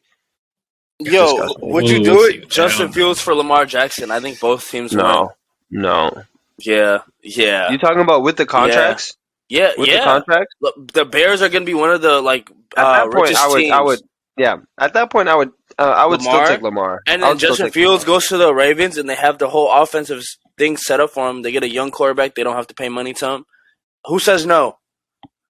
Yo, disgusting. would you Ooh, do let's see it? what's Justin down. Fields for Lamar Jackson. I think both teams win. No. Yeah. You talking about with the contracts? Yeah, With the yeah. contracts? Look, the Bears are going to be one of the At that point, richest I teams. would. Yeah. At that point, I would still Lamar? take Lamar. And I then would still Justin take Fields Lamar. goes to the Ravens, and they have the whole offensive thing set up for him. They get a young quarterback. They don't have to pay money to him. Who says no?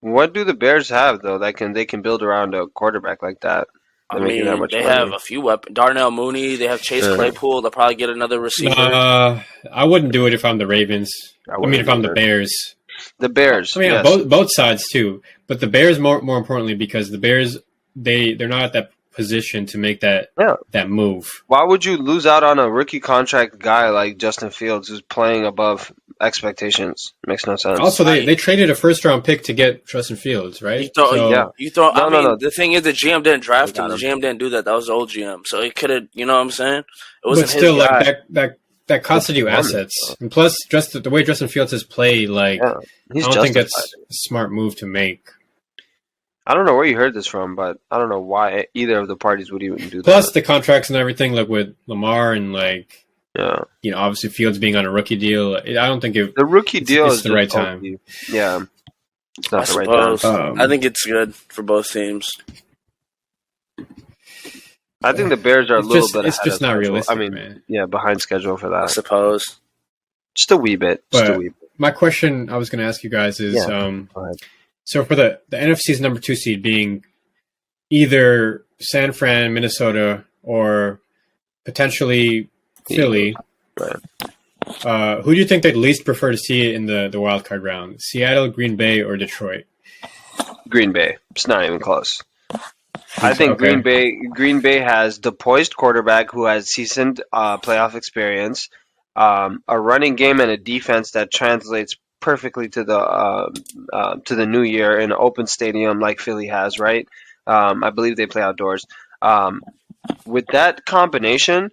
What do the Bears have though that they can build around a quarterback like that? I making that mean, much they money. have a few weapons. Darnell Mooney. They have Chase Claypool. They'll probably get another receiver. I wouldn't do it if I'm the Ravens. I mean, if I'm the Bears. The Bears. I mean, yes. both sides too, but the Bears more importantly because the Bears they're not at that position to make that move. Why would you lose out on a rookie contract guy like Justin Fields who's playing above expectations? Makes no sense. Also, they traded a first round pick to get Justin Fields, right? The thing is, the GM didn't draft him. The GM didn't do that. That was the old GM. So it could have, you know what I'm saying? It wasn't but still, his guy. like that costed you assets, and plus, just the way Justin Fields has played, like I don't think that's a smart move to make. I don't know where you heard this from, but I don't know why either of the parties would even do that. Plus the contracts and everything, like with Lamar and obviously Fields being on a rookie deal. I don't think the rookie deal is the right time. Yeah, it's not the right time. I think it's good for both teams. I think the Bears are a little bit. It's just not realistic. I mean, man. Behind schedule for that. I suppose. Just a wee bit. My question I was going to ask you guys is. So for the NFC's number 2 seed being either San Fran, Minnesota, or potentially Philly, who do you think they'd least prefer to see in the wild card round? Seattle, Green Bay, or Detroit? Green Bay. It's not even close. I think Green Bay has the poised quarterback who has seasoned playoff experience, a running game and a defense that translates perfectly to the new year in an open stadium like Philly has, right? I believe they play outdoors. With that combination,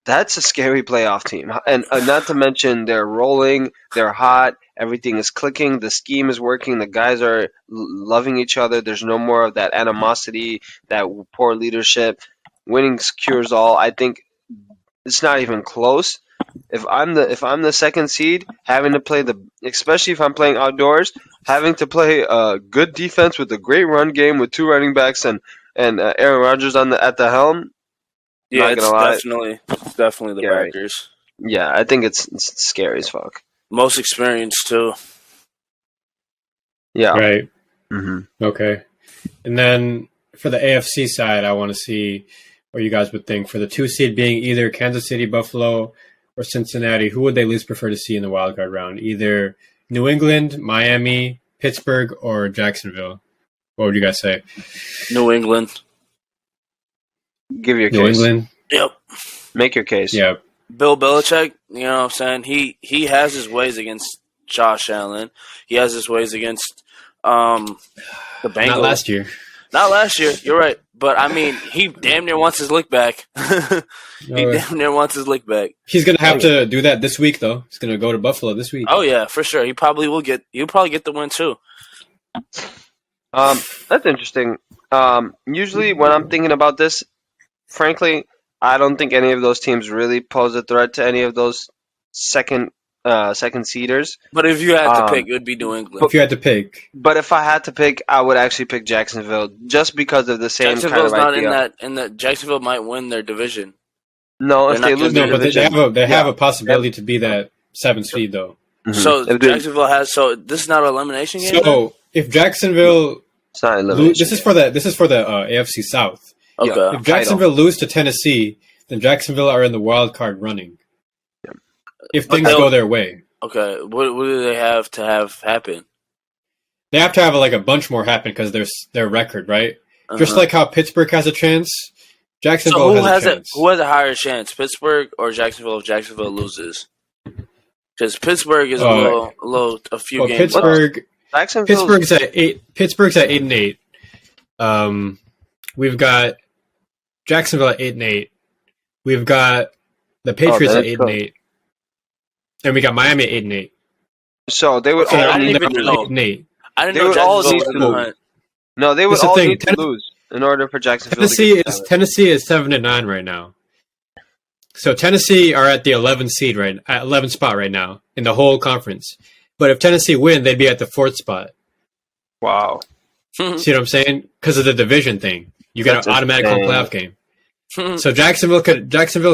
that's a scary playoff team. And not to mention they're rolling, they're hot, everything is clicking, the scheme is working, the guys are loving each other. There's no more of that animosity, that poor leadership. Winning cures all. I think it's not even close. If I'm the second seed, having to play especially if I'm playing outdoors, having to play a good defense with a great run game with 2 running backs and Aaron Rodgers at the helm. Yeah, it's definitely the Packers. Yeah, I think it's scary as fuck. Most experienced too. Yeah. Right. Mm-hmm. Okay. And then for the AFC side, I want to see what you guys would think for the 2 seed being either Kansas City, Buffalo, or Cincinnati. Who would they least prefer to see in the wildcard round? Either New England, Miami, Pittsburgh, or Jacksonville? What would you guys say? New England. Give your case. New England? Yep. Make your case. Yeah. Bill Belichick, you know what I'm saying? He has his ways against Josh Allen. He has his ways against the Bengals. Not last year. Not last year. You're right. But, I mean, he damn near wants his lick back. Damn near wants his lick back. He's going to have to do that this week, though. He's going to go to Buffalo this week. Oh, yeah, for sure. He'll probably get the win, too. That's interesting. Usually when I'm thinking about this, frankly, I don't think any of those teams really pose a threat to any of those second seeders. But if you had to pick, it would be New England. If you had to pick. But if I had to pick, I would actually pick Jacksonville just because of the same kind of idea. Jacksonville's not in that. Jacksonville might win their division. No, if they lose their division. But they have a possibility to be that 7th seed, though. Mm-hmm. So Jacksonville has. So this is not an elimination game. So if Jacksonville, it's not elimination. This is for the AFC South. Okay. If Jacksonville lose to Tennessee, then Jacksonville are in the wild card running. Yeah. If things go their way. Okay. What do they have to have happen? They have to have a bunch more happen because their record, right? Uh-huh. Just like how Pittsburgh has a chance, Jacksonville has a chance. Who has a higher chance, Pittsburgh or Jacksonville if Jacksonville loses? Because Pittsburgh is a few games. Pittsburgh's at 8. Pittsburgh's at 8-8. We've got Jacksonville at 8-8. We've got the Patriots at 8-8, and we got Miami at 8-8. So they would all need to 8-8. I didn't know Jacksonville was No, they would all need to lose in order for Jacksonville. Tennessee is 7-9 right now. So Tennessee are at the 11th seed at 11th spot right now in the whole conference. But if Tennessee win, they'd be at the 4th spot. Wow. See what I'm saying? Because of the division thing. You got an automatic home playoff game. So Jacksonville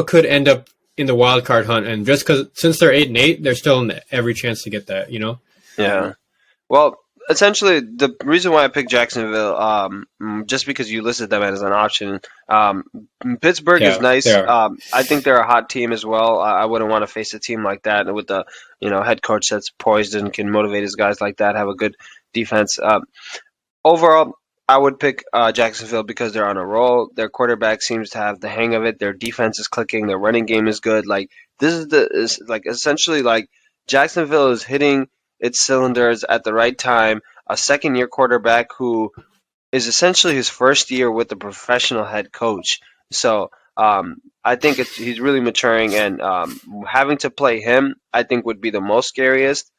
could end up in the wild card hunt, and just since they're 8-8, they're still in every chance to get that. You know? Yeah. Well, essentially, the reason why I picked Jacksonville, just because you listed them as an option. Pittsburgh is Yeah, they nice. are. I think they're a hot team as well. I wouldn't want to face a team like that with the head coach that's poised and can motivate his guys like that. Have a good defense. Overall, I would pick Jacksonville because they're on a roll. Their quarterback seems to have the hang of it. Their defense is clicking. Their running game is good. Like this is like essentially like Jacksonville is hitting its cylinders at the right time. A second-year quarterback who is essentially his first year with a professional head coach. So I think he's really maturing, and having to play him, I think, would be the most scariest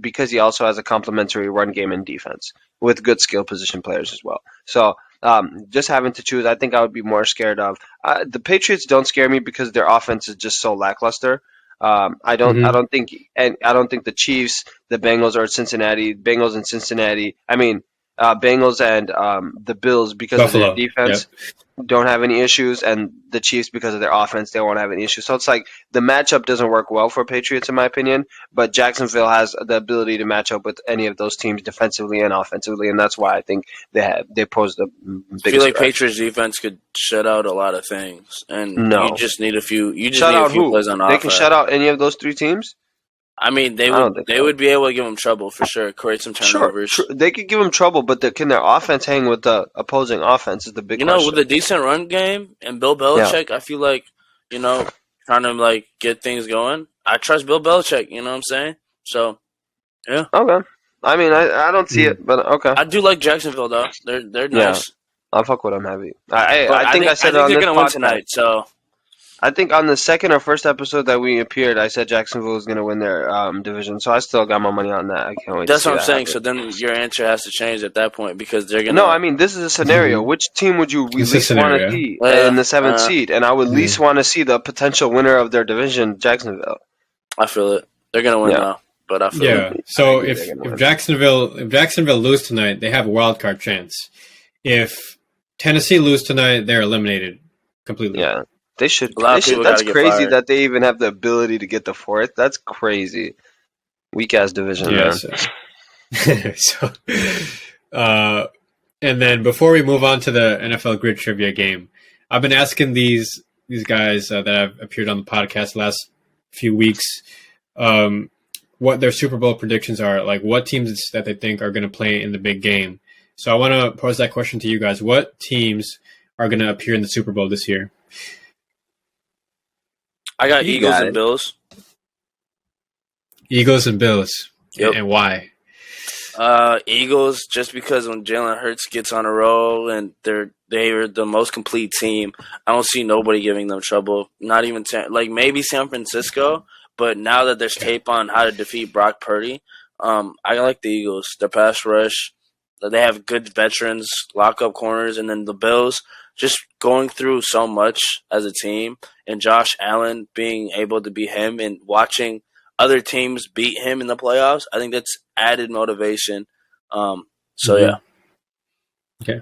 because he also has a complementary run game and defense with good skill position players as well. So just having to choose, I think I would be more scared of. The Patriots don't scare me because their offense is just so lackluster. I don't. I Hmm. don't think, and I don't think the Chiefs, the Bengals, or Cincinnati. Bengals and Cincinnati. I mean, Bengals and the Bills because of their Buffalo. Yep. defense don't have any issues, and the Chiefs because of their offense they won't have any issues. So it's like the matchup doesn't work well for Patriots in my opinion. But Jacksonville has the ability to match up with any of those teams defensively and offensively, and that's why I think they pose the I feel biggest like threat. Patriots defense could shut out a lot of things, and No. you just need a few. You just Shut need a out few who? plays on They offense. can shut out any of those three teams. I mean, they I don't would think they so. would be able to give them trouble for sure. Create some turnovers. They could give them trouble, but can their offense hang with the opposing offense? Is the big You know, question. with a decent run game and Bill Belichick, I feel like trying to like get things going. I trust Bill Belichick. You know what I'm saying? So Okay. I mean, I don't see it, but okay. I do like Jacksonville though. They're nice. I'll fuck with them heavy. I But think I said it I on think this they're gonna win podcast. tonight. So I think on the second or first episode that we appeared, I said Jacksonville was going to win their division. So I still got my money on that. I can't wait that's to see what I'm that saying. happen. So then your answer has to change at that point because they're gonna. No, I mean, this is a scenario. Which team would you It's a least want to scenario. see Yeah, in the seventh seed? And I would Mhm. least want to see the potential winner of their division, Jacksonville. I feel it. They're gonna win Yeah. now, but I feel Yeah. it. So agree if they're gonna win. Jacksonville lose tonight, they have a wild card chance. If Tennessee lose tonight, they're eliminated completely. Yeah, they should. A lot They of should. people That's gotta get crazy fired. that they even have the ability to get the fourth. That's crazy. Weak ass division, Yeah. man. So, and then before we move on to the NFL Grid Trivia game, I've been asking these guys that have appeared on the podcast the last few weeks what their Super Bowl predictions are, like what teams that they think are going to play in the big game. So I want to pose that question to you guys. What teams are going to appear in the Super Bowl this year? I got You Eagles got and it. Bills. Eagles and Bills. Yep. And why? Eagles, just because when Jalen Hurts gets on a roll and they're the most complete team, I don't see nobody giving them trouble. Not even maybe San Francisco, but now that there's tape on how to defeat Brock Purdy, I like the Eagles. Their pass rush, they have good veterans, lock up corners, and then the Bills just going through so much as a team, and Josh Allen being able to be him and watching other teams beat him in the playoffs, I think that's added motivation. So yeah. Okay.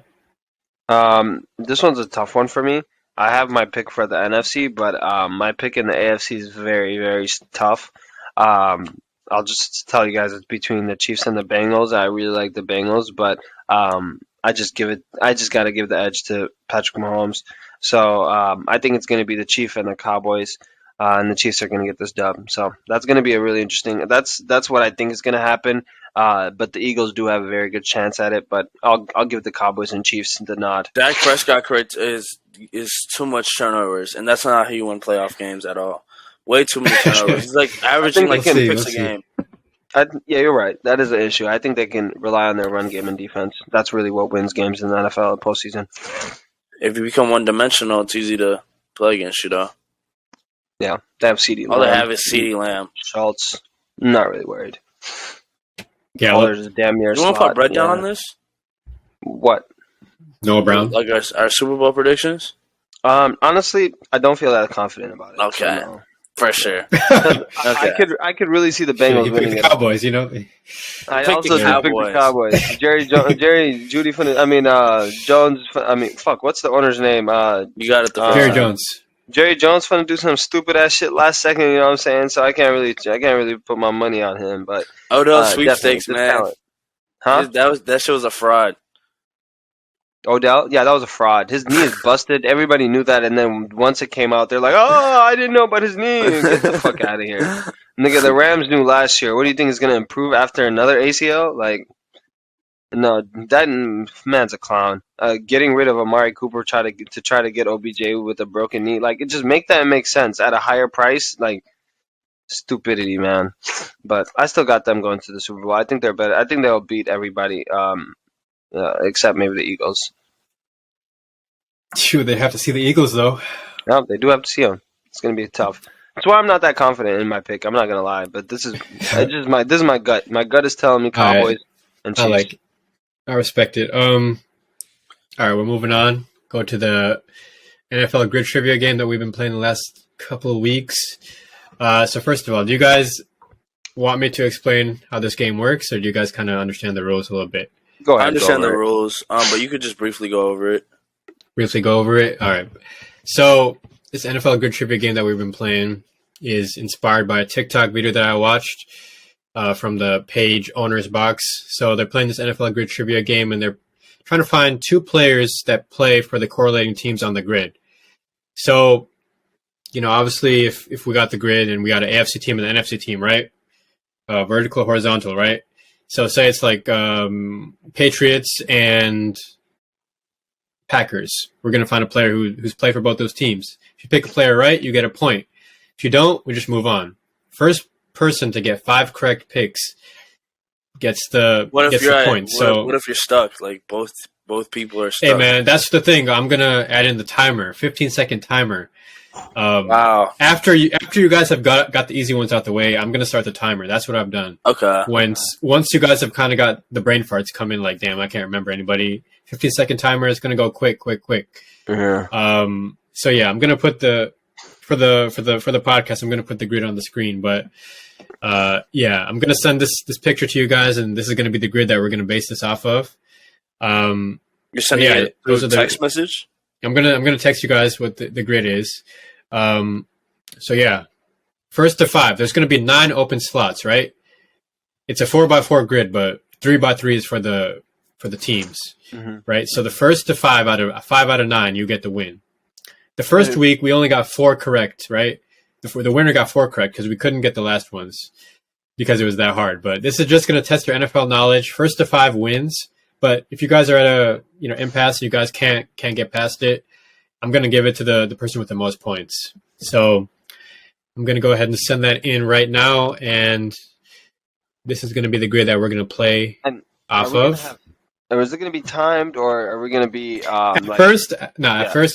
This one's a tough one for me. I have my pick for the NFC, but my pick in the AFC is very, very tough. I'll just tell you guys it's between the Chiefs and the Bengals. I really like the Bengals, but I just got to give the edge to Patrick Mahomes. So I think it's going to be the Chiefs and the Cowboys. And the Chiefs are going to get this dub. So that's going to be a really interesting. That's what I think is going to happen. But the Eagles do have a very good chance at it. But I'll give the Cowboys and Chiefs the nod. Dak Prescott is too much turnovers, and that's not how you win playoff games at all. Way too many turnovers. He's like averaging like Let's 10 see, picks a let's game. Yeah, you're right. That is an issue. I think they can rely on their run game and defense. That's really what wins games in the NFL postseason. If you become one dimensional, it's easy to play against you, though. Yeah, they have CeeDee All Lamb. they have is CeeDee Lamb. Schultz. Not really worried. Gallup, There's a damn near You want to slot. put bread down Yeah. on this? What? Noah Brown. Like our Super Bowl predictions? Honestly, I don't feel that confident about it. Okay. So no. For sure. I could really see the Bengals He picked winning the it. Cowboys, you know. I picked also the did pick the Cowboys. Cowboys. Jones. What's the owner's name? You got it the first Jerry time. Jones. Jerry Jones finna do some stupid ass shit last second. You know what I'm saying? So I can't really put my money on him. But Odell definitely, sweepstakes, the man. talent. Huh? That shit was a fraud. Odell? Yeah, that was a fraud. His knee is busted. Everybody knew that, and then once it came out, they're like, "Oh, I didn't know about his knee." Get the fuck out of here, nigga. The Rams knew last year. What do you think is gonna improve after another ACL? Like, no, that man's a clown. Getting rid of Amari Cooper to try to get OBJ with a broken knee, like, it just make that make sense at a higher price, like. Stupidity, man. But I still got them going to the Super Bowl. I think they're better. I think they'll beat everybody, except maybe the Eagles. Phew, they have to see the Eagles though. No, they do have to see them. It's gonna be tough. That's why I'm not that confident in my pick. I'm not gonna lie, but this is my gut. My gut is telling me Cowboys and Chiefs. I respect it. All right, we're moving on. Go to the NFL Grid Trivia game that we've been playing the last couple of weeks. So first of all, do you guys want me to explain how this game works, or do you guys kind of understand the rules a little bit? Go ahead. I understand the rules, but you could just briefly go over it. Briefly go over it? All right. So this NFL Grid Trivia game that we've been playing is inspired by a TikTok video that I watched from the page Owner's Box. So they're playing this NFL Grid Trivia game, and they're trying to find two players that play for the correlating teams on the grid. So, you know, obviously, if we got the grid and we got an AFC team and an NFC team, right? Vertical, horizontal, right? So say it's like Patriots and Packers. We're going to find a player who's played for both those teams. If you pick a player right, you get a point. If you don't, we just move on. First person to get 5 correct picks gets the point. So what if you're stuck? Like both people are stuck. Hey man, that's the thing. I'm gonna add in the timer, 15-second timer. Wow. After you guys have got the easy ones out the way, I'm gonna start the timer. That's what I've done. Okay. Once you guys have kind of got the brain farts come in, like, damn, I can't remember anybody. 15-second timer is gonna go quick. Yeah. So yeah, I'm gonna put for the podcast, I'm gonna put the grid on the screen. But yeah, I'm gonna send this picture to you guys, and this is gonna be the grid that we're gonna base this off of. You're sending it through a text message? I'm gonna text you guys what the grid is. So yeah, first to 5. There's gonna be 9 open slots, right? It's a 4x4 grid, but 3x3 is for the teams, right? So the first to 5 out of 9, you get the win. The first week we only got 4 correct, right? The winner got 4 correct because we couldn't get the last ones because it was that hard. But this is just gonna test your NFL knowledge. First to 5 wins. But if you guys are at a impasse, you guys can't get past it, I'm gonna give it to the person with the most points. So I'm gonna go ahead and send that in right now, and this is gonna be the grid that we're gonna play off of. Or is it gonna be timed, or are we gonna be at first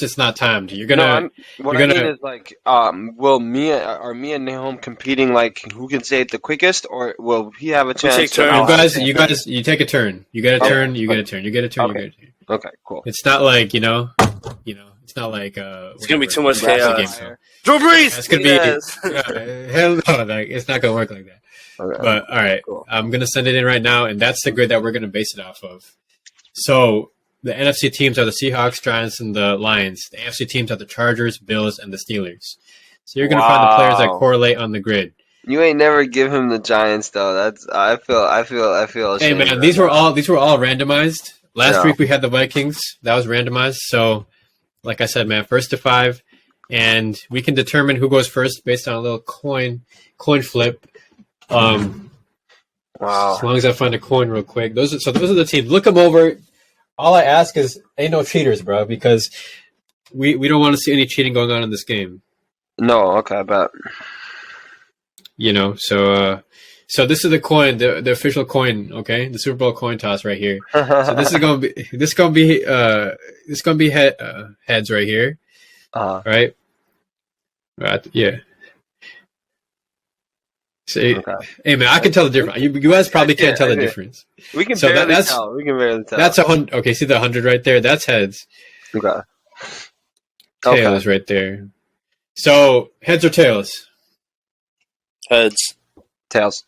it's not timed. You're gonna. I mean is like, will me and Nahom competing, like who can say it the quickest, or will he have a chance? Take turns. You guys, you take a turn. You get a turn. You get a turn. You get a turn. Okay. You get a turn. Okay, cool. It's not like it's not like it's gonna be too much chaos. Drew Brees. It's gonna be hell no. Like, it's not gonna work like that. Okay. But all right, cool. I'm gonna send it in right now, and that's the grid that we're gonna base it off of. So the NFC teams are the Seahawks, Giants, and the Lions. The AFC teams are the Chargers, Bills, and the Steelers. So you're gonna find the players that correlate on the grid. You ain't never give him the Giants though. That's I feel. Hey man, these were all randomized. Last week we had the Vikings. That was randomized. So, like I said, man, first to 5, and we can determine who goes first based on a little coin flip. Wow. As long as I find a coin real quick. Those are the teams. Look them over. All I ask is, ain't no cheaters, bro, because we don't want to see any cheating going on in this game. No, okay, I bet. So this is the coin, the official coin, okay? The Super Bowl coin toss right here. So this is gonna be heads right here, right? Yeah. So, okay. Hey man, I can tell the difference. You guys probably can't tell the difference. We can barely tell. We can barely tell. That's 100. Okay, see the 100 right there? That's heads. Okay. Tails right there. So heads or tails? Heads. Tails.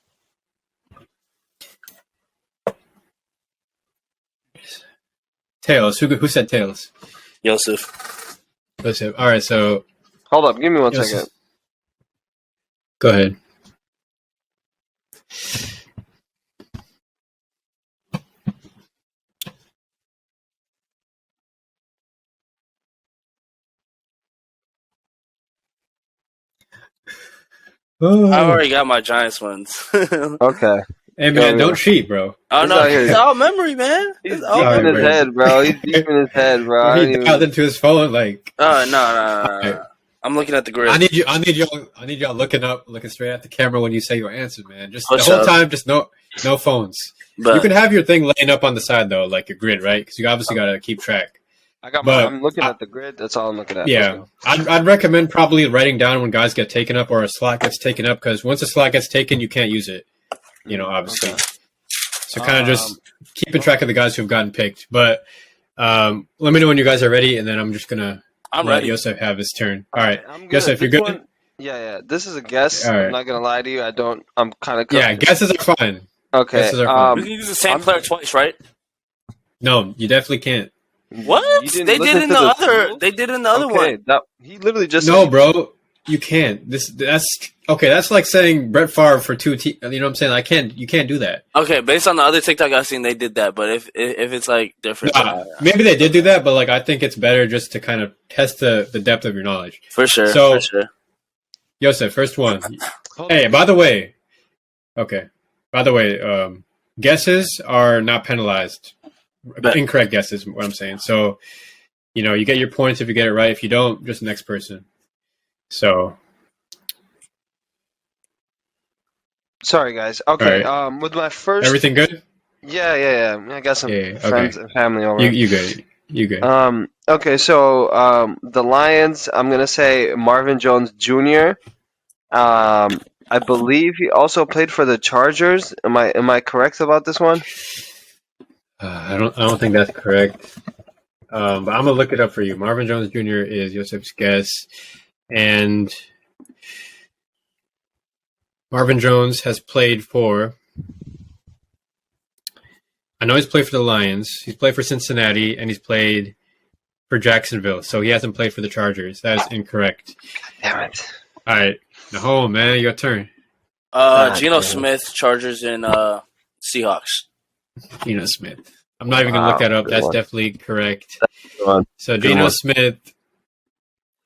Tails. Who said tails? Yosef. All right. So hold up. Give me 1 second. Go ahead. I already got my Giants ones. Okay. Hey man, don't cheat, bro. Oh He's no, out here. it's all memory, man. He's It's deep all in Alright, his bro. head, bro. He's deep in his head, bro. I He don't dialed even... into his phone like. No. I'm looking at the grid. I need y'all looking straight at the camera when you say your answer, man. Just What's the whole up? time, just no phones. But You can have your thing laying up on the side though, like your grid, right? Because you obviously gotta keep track. But I'm looking at the grid. That's all I'm looking at. yeah, I'd recommend probably writing down when guys get taken up or a slot gets taken up, because once a slot gets taken, you can't use it. You know, obviously. Okay. So kind of just keeping track of the guys who've gotten picked. But let me know when you guys are ready, and then I'm just gonna I'm let ready. Yosef have his turn. All right, I'm good. Yosef, you're This good. one- yeah. This is a guess. All right. I'm not gonna lie to you. I'm kind of Yeah, guesses are fine. Okay. guesses are fine. We can use the same I'm- player twice, right? No, you definitely can't. What? You didn't They did listen in to the the other. rules? They did in the other Okay. one. He literally just No, said- bro, you can't. That's okay. That's like saying Brett Favre for two. You know what I'm saying? You can't do that. Okay, based on the other TikTok I've seen, they did that. But if it's like different, Maybe they did do that, but like I think it's better just to kind of test the depth of your knowledge. for sure. So- for sure. Yosef, first one. Hey, by the way, guesses are not penalized. Bet. Incorrect guesses, what I'm saying. So, you get your points if you get it right. If you don't, just next person. So, Sorry, guys. Okay. All With my first. everything good? Yeah. I got some Yeah, friends okay. and family over. You good? You good? Okay, so the Lions, I'm gonna say Marvin Jones Jr. I believe he also played for the Chargers. Am I correct about this one? I don't think that's correct. But I'm gonna look it up for you. Marvin Jones Jr. is Yosef's guess, and Marvin Jones has played for. I know he's played for the Lions. He's played for Cincinnati, and he's played for Jacksonville. So he hasn't played for the Chargers. That is incorrect. Damn it. All right, no, man, your turn. Geno damn. Smith, Chargers, and Seahawks. Geno Smith. I'm not even gonna look that up. Good That's one. definitely correct. Good one. So Good Geno one. Smith.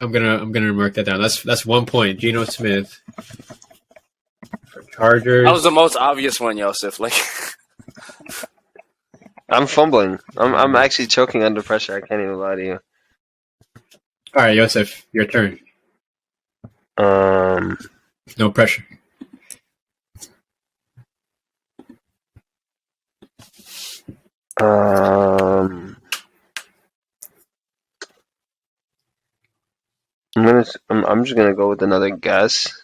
I'm gonna mark that down. That's 1 point. Geno Smith for Chargers. That was the most obvious one, Yosef. Like, I'm fumbling. I'm actually choking under pressure. I can't even lie to you. All right, Yosef, your turn. No pressure. I'm just gonna go with another guess.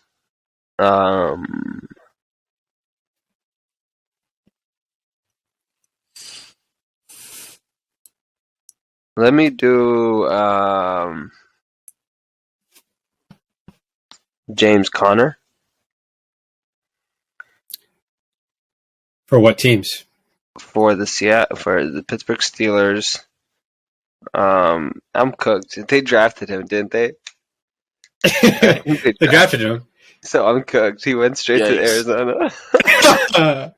Let me do James Conner. For what teams? For the Pittsburgh Steelers. I'm cooked. They drafted him, didn't they? They drafted him. So I'm cooked. He went straight to Yikes. Arizona.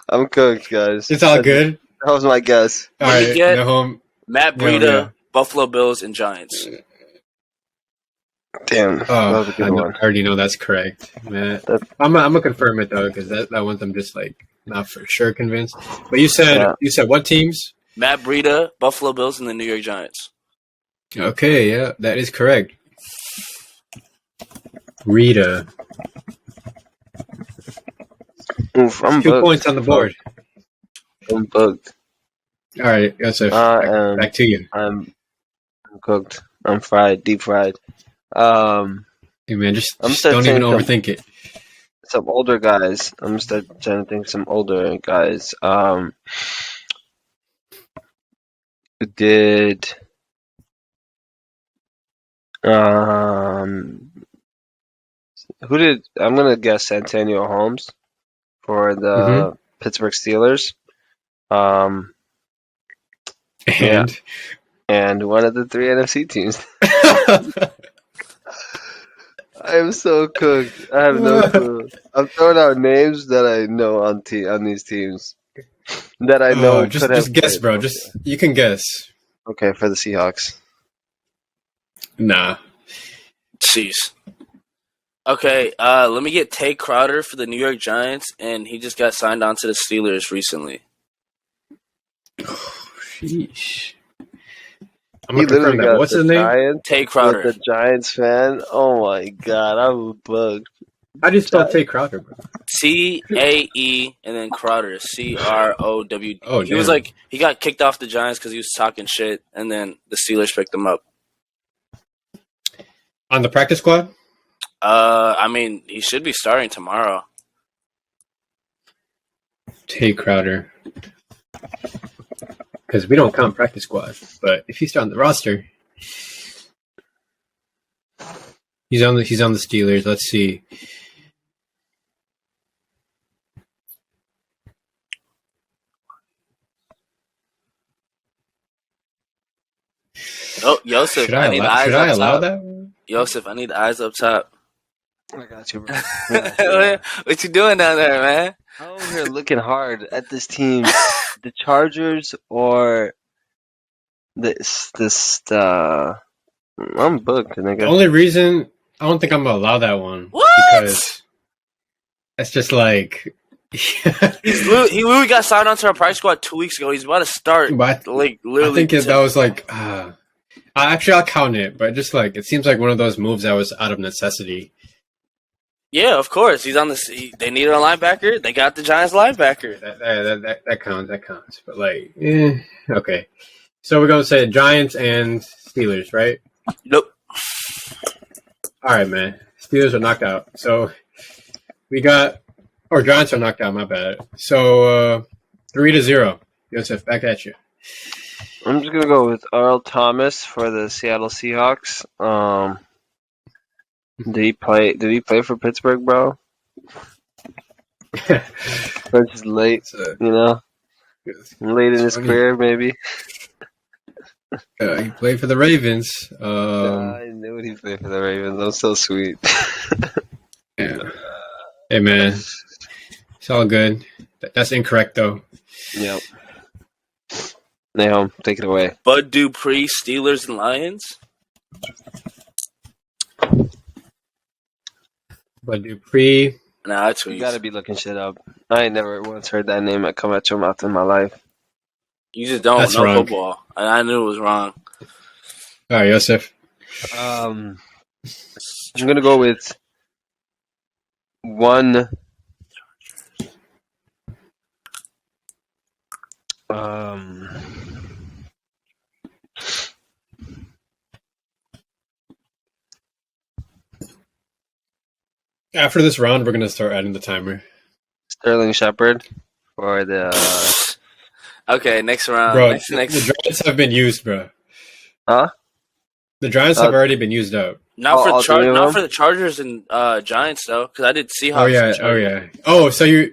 I'm cooked, guys. It's all good. That was my guess. All Let me right, get- no home. Matt Yeah, Breida, yeah. Buffalo Bills, and Giants. Damn, that Oh, was a good I one. already know that's correct, man. That's- I'm gonna confirm it though, because that one I'm just like not for sure convinced. But you said Yeah. what teams? Matt Breida, Buffalo Bills, and the New York Giants. Okay, yeah, that is correct. Rita, Oof, I'm 2 booked. points on the board. I'm booked. All right, Yosef, I back to you. I'm cooked. I'm fried, deep fried. Hey man, just I'm don't even starting to- overthink it. Some older guys. I'm trying to think some older guys. Did who did I'm gonna guess Santonio Holmes for the Pittsburgh Steelers. And And one of the 3 NFC teams. I am so cooked. I have no clue. I'm throwing out names that I know on these teams that I know. just guess, bro. Just you can guess. Okay, for the Seahawks. Nah, Jeez. Okay, let me get Tay Crowder for the New York Giants, and he just got signed on to the Steelers recently. Sheesh. I'm He gonna confirm literally that. got What's the his name? Giants Tay with Crowder. the Giants fan. Oh my god, I'm bugged. How do you spell Tay Crowder, bro? CAE and then Crowder, CROWD. Oh, He was damn. like he got kicked off the Giants because he was talking shit, and then the Steelers picked him up. On the practice squad? I mean, he should be starting tomorrow. Tay Crowder. Because we don't count practice squad. But if he's on the roster, he's on the Steelers. Let's see. Oh, Yosef, Should I need allow, eyes should up I allow top. that? Yosef, I need eyes up top. I got you, bro. What you doing down there, man? I'm over here looking hard at this team. The Chargers or I'm booked, The nigga. only reason I don't think I'm gonna allow that one What? because it's just like. He literally got signed onto our price squad 2 weeks ago. He's about to start. But Like I literally. think that was like. I'll count it, but just like it seems like one of those moves that was out of necessity. Yeah, of course. He's on the. They needed a linebacker. They got the Giants linebacker. That counts. That counts. But like, okay. So we're gonna say Giants and Steelers, right? Nope. All right, man. Steelers are knocked out. So we got, or Giants are knocked out. My bad. So 3-0. Joseph, back at you. I'm just gonna go with Earl Thomas for the Seattle Seahawks. Did he play? Did he play for Pittsburgh, bro? Or just late, So, you know, late in his funny. career, maybe. he played for the Ravens. I knew he played for the Ravens. I'm so sweet. Yeah. Hey, man. It's all good. That's incorrect, though. Yep. Nail, take it away. Bud Dupree, Steelers and Lions. But Dupree. Nah, that's what You gotta be looking shit up. I ain't never once heard that name come out your mouth in my life. You just don't That's know wrong. football. And I knew it was wrong. All right, Joseph. I'm gonna go with one. After this round, we're going to start adding the timer. Sterling Shepard for the. Okay, next round. Bro, next. the Giants have been used, bro. Huh? The Giants have already been used up. Not for all three of not them? for the Chargers and Giants though, because I did Seahawks. Oh, yeah. and Oh, Chargers. yeah. Oh, so you're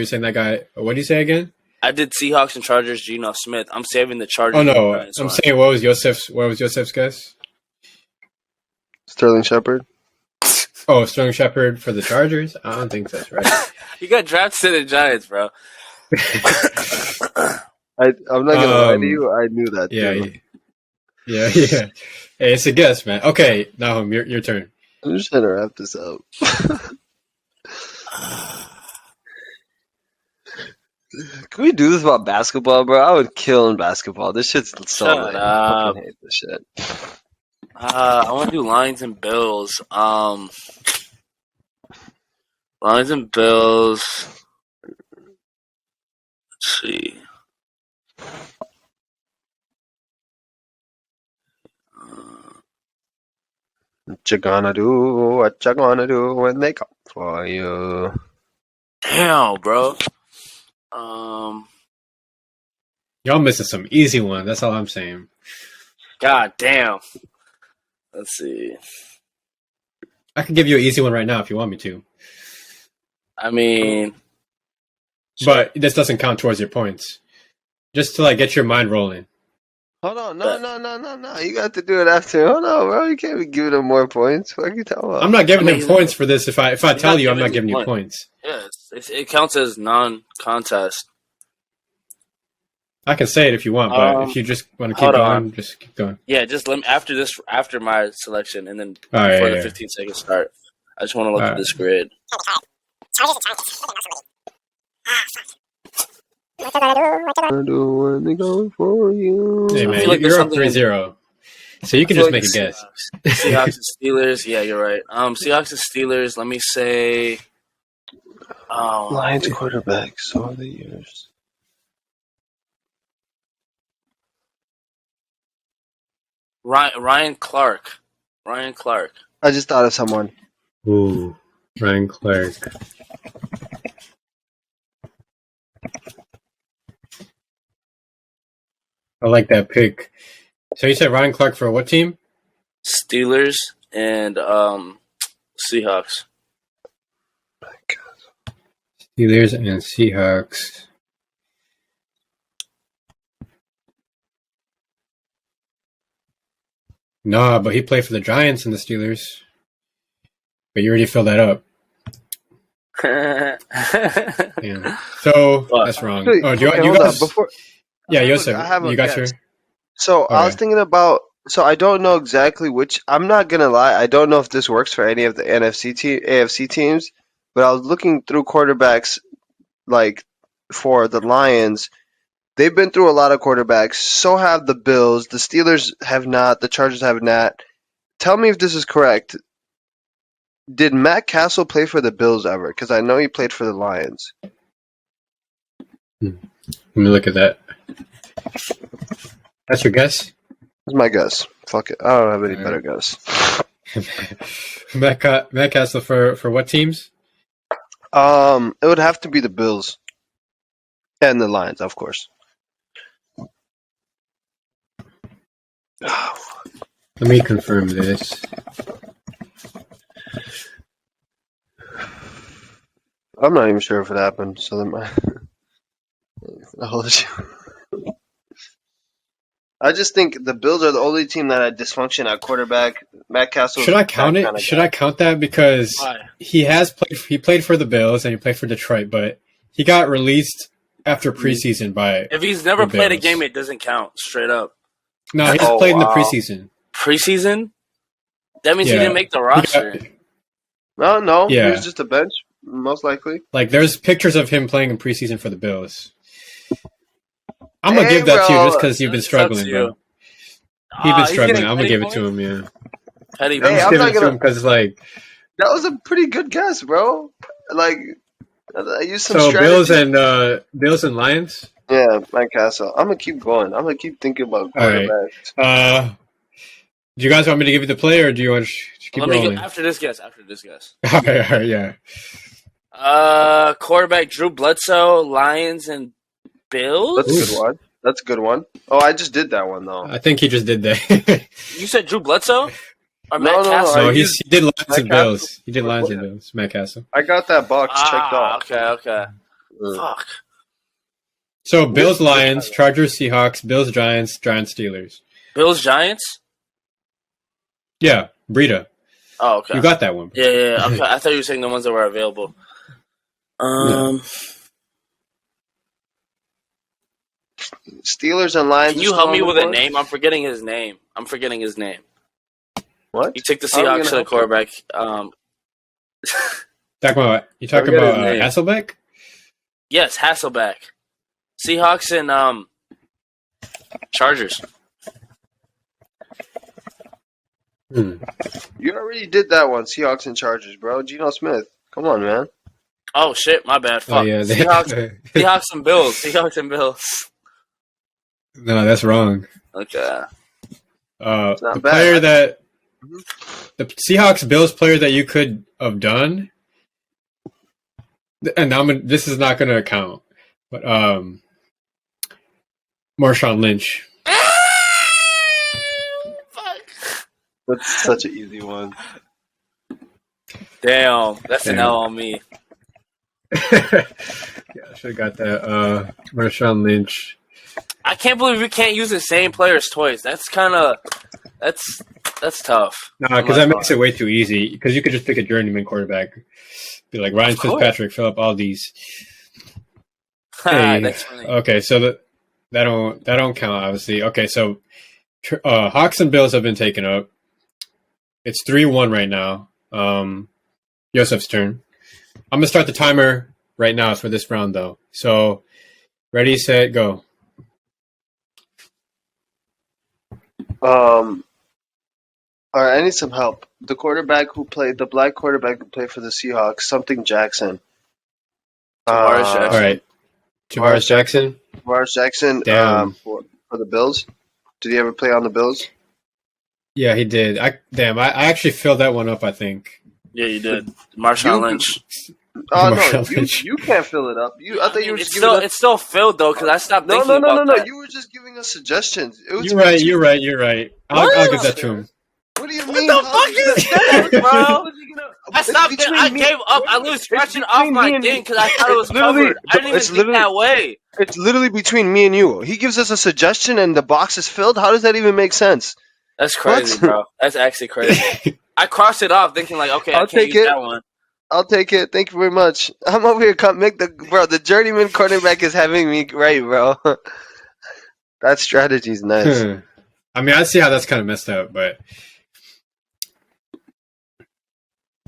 saying that guy. What did you say again? I did Seahawks and Chargers. Geno Smith. I'm saving the Chargers. Oh, no. and Giants I'm one. saying, what was Joseph's guess? Sterling Shepard. Oh, Sterling Shepard for the Chargers? I don't think that's right. You got drafted in the Giants, bro. I'm not gonna lie to you. I knew that. Yeah. Too. Yeah. Hey, it's a guess, man. Okay, Nahum, your turn. I'm just trying to wrap this up. Can we do this about basketball, bro? I would kill in basketball. This shit's so Shut lame. I up. fucking hate this shit. I want to do Lions and Bills. Lions and Bills. Let's see. What you gonna do? What you gonna do when they come for you? Damn, bro. Y'all missing some easy ones. That's all I'm saying. God damn. Let's see. I can give you an easy one right now if you want me to. I mean, But this doesn't count towards your points. Just to like get your mind rolling. Hold on, no. You got to do it after. Hold on, bro. You can't be giving them more points. What are you talking about? I'm not giving I mean, him points for this. If I tell not you, I'm not giving giving you you points. yeah, it counts as non-contest. I can say it if you want, but if you just want to keep hold going, on. just keep going. Yeah, just after my selection, and then All right, before yeah, the yeah. 15 seconds start, I just want to look at this grid. I do when they go for you. Hey I man, feel like there's you're up something in- 3-0. So you can I feel just like make a the guess. Seahawks and Steelers. Yeah, you're right. Seahawks and Steelers. Let me say. Lions quarterbacks over the years. Ryan Clark. Ryan Clark. I just thought of someone. Ooh, Ryan Clark. I like that pick. So you said Ryan Clark for what team? Steelers and Seahawks. Steelers and Seahawks. Nah, but he played for the Giants and the Steelers. But you already filled that up. Yeah. So What? that's wrong. Actually, Oh, do you, okay, you hold guys? up. Before, Yeah, I Yosef, have a you got your. guess. So I was Okay. thinking about. So I don't know exactly which. I'm not gonna lie. I don't know if this works for any of the AFC teams. But I was looking through quarterbacks, like for the Lions. They've been through a lot of quarterbacks. So have the Bills. The Steelers have not. The Chargers have not. Tell me if this is correct. Did Matt Castle play for the Bills ever? Because I know he played for the Lions. Let me look at that. That's your guess? That's my guess. Fuck it. I don't have any All better right. guess. Matt Castle for what teams? It would have to be the Bills and the Lions, of course. Let me confirm this. I'm not even sure if it happened. So then I'll let you. I just think the Bills are the only team that had dysfunction at quarterback. Matt Castle. Should I count it? Should I count that? Because Why? he played for the Bills and he played for Detroit, but he got released after preseason by If he's never the played a Bills. game, it doesn't count. Straight up. No, he's Oh, played in the wow. preseason. Preseason. That means he Yeah. didn't make the He roster. got- No, Yeah. he was just a bench, most likely. like there's pictures of him playing in preseason for the Bills. I'm gonna Hey, give that to you bro. just because you've been That's up to struggling, you. bro. He's been He's struggling. getting I'm gonna petty give it to points? him. Yeah, Petty I'm Hey, just I'm giving not it to gonna- him because it's like That was a pretty good guess, bro. Like, I used some so. strategy. Bills and Lions. Yeah, Matt Castle. I'm gonna keep going. I'm gonna keep thinking about All right. quarterbacks. Do you guys want me to give you the play, or do you want to keep Let me rolling? go after this guess. After this guess. All right, yeah. Quarterback Drew Bledsoe, Lions and Bills. That's a Oof. good one. That's a good one. Oh, I just did that one though. I think he just did that. You said Drew Bledsoe or No, Matt no, Castle? So I he did Lions Matt and Bills. Castle. He did Lions and Bills. Matt Castle. I got that box checked off. Okay. Mm. Fuck. So Bills, Lions, Chargers, Seahawks, Bills, Giants, Giants, Steelers. Bills, Giants. Yeah, Breida. Oh, okay. You got that one. Yeah. Okay. I thought you were saying the ones that were available. Steelers and Lions. Can are you still help on me the with a board? name? I'm forgetting his name. What? You took the How are we Seahawks gonna to the help you? quarterback. You talking Forget about his name. Hasselbeck? Yes, Hasselbeck. Seahawks and Chargers. You already did that one. Seahawks and Chargers, bro. Geno Smith. Come on, man. Oh shit, my bad. Fuck. Oh yeah, Seahawks and Bills. Seahawks and Bills. No, that's wrong. Okay. not The bad. player that the Seahawks Bills player that you could have done, and this is not going to count, but Marshawn Lynch. Fuck. That's such an easy one. Damn, that's an Damn. L on me. Yeah, I should have got that. Marshawn Lynch. I can't believe we can't use the same players twice. That's tough. No, because that makes it way too easy. Because you could just pick a journeyman quarterback, be like Ryan Of course. Fitzpatrick, fill up all these. Hey, That's funny. okay, so that don't count, obviously. Okay, so Hawks and Bills have been taken up. It's 3-1 right now. Yosef's turn. I'm gonna start the timer right now for this round, though. So, ready, set, go. All right, I need some help. The black quarterback who played for the Seahawks, something Jackson. Tavares All Jackson. right, Tavares Jackson. Tavares Jackson. Damn. For the Bills. Did he ever play on the Bills? Yeah, he did. I actually filled that one up. I think. Yeah, you did. Marshawn Lynch. Oh no, Marshawn Lynch. you can't fill it up. I thought you were It's just giving us. it's still filled though because I stopped No, thinking about that. You were just giving us suggestions. It was You're right. You're right. You're right. I'll give that to him. What do you What mean? the fuck is that, bro? I stopped. It's I between gave up. I was scratching off between my me and thing you. because I thought it was It's literally- covered. I didn't even it's think literally- that way. It's literally between me and you. He gives us a suggestion and the box is filled. How does that even make sense? That's crazy, What? bro. That's actually crazy. I crossed it off thinking like, okay, I I'll can't take use it. that one. I'll take it. Thank you very much. I'm over here. The journeyman cornerback is having me right, bro. That strategy's nice. I mean, I see how that's kind of messed up, but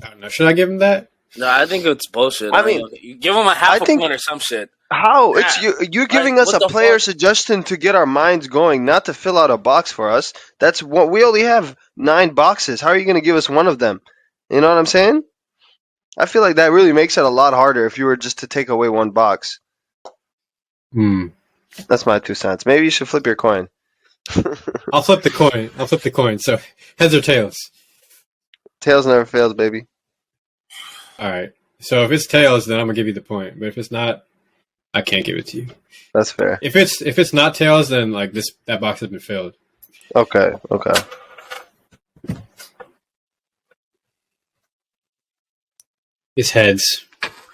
I don't know. Should I give him that? No, I think it's bullshit. I mean, you give him a half I a think- point or some shit. How? Yeah. It's you're giving us what a the player fuck? suggestion to get our minds going, not to fill out a box for us. That's what we only have 9 boxes. How are you going to give us one of them? You know what I'm saying? I feel like that really makes it a lot harder if you were just to take away one box. That's my 2 cents. Maybe you should flip your coin. I'll flip the coin. So heads or tails? Tails never fails, baby. All right. So if it's tails, then I'm gonna give you the point. But if it's not, I can't give it to you. That's fair. If it's not tails, then like that box has been filled. Okay. It's heads.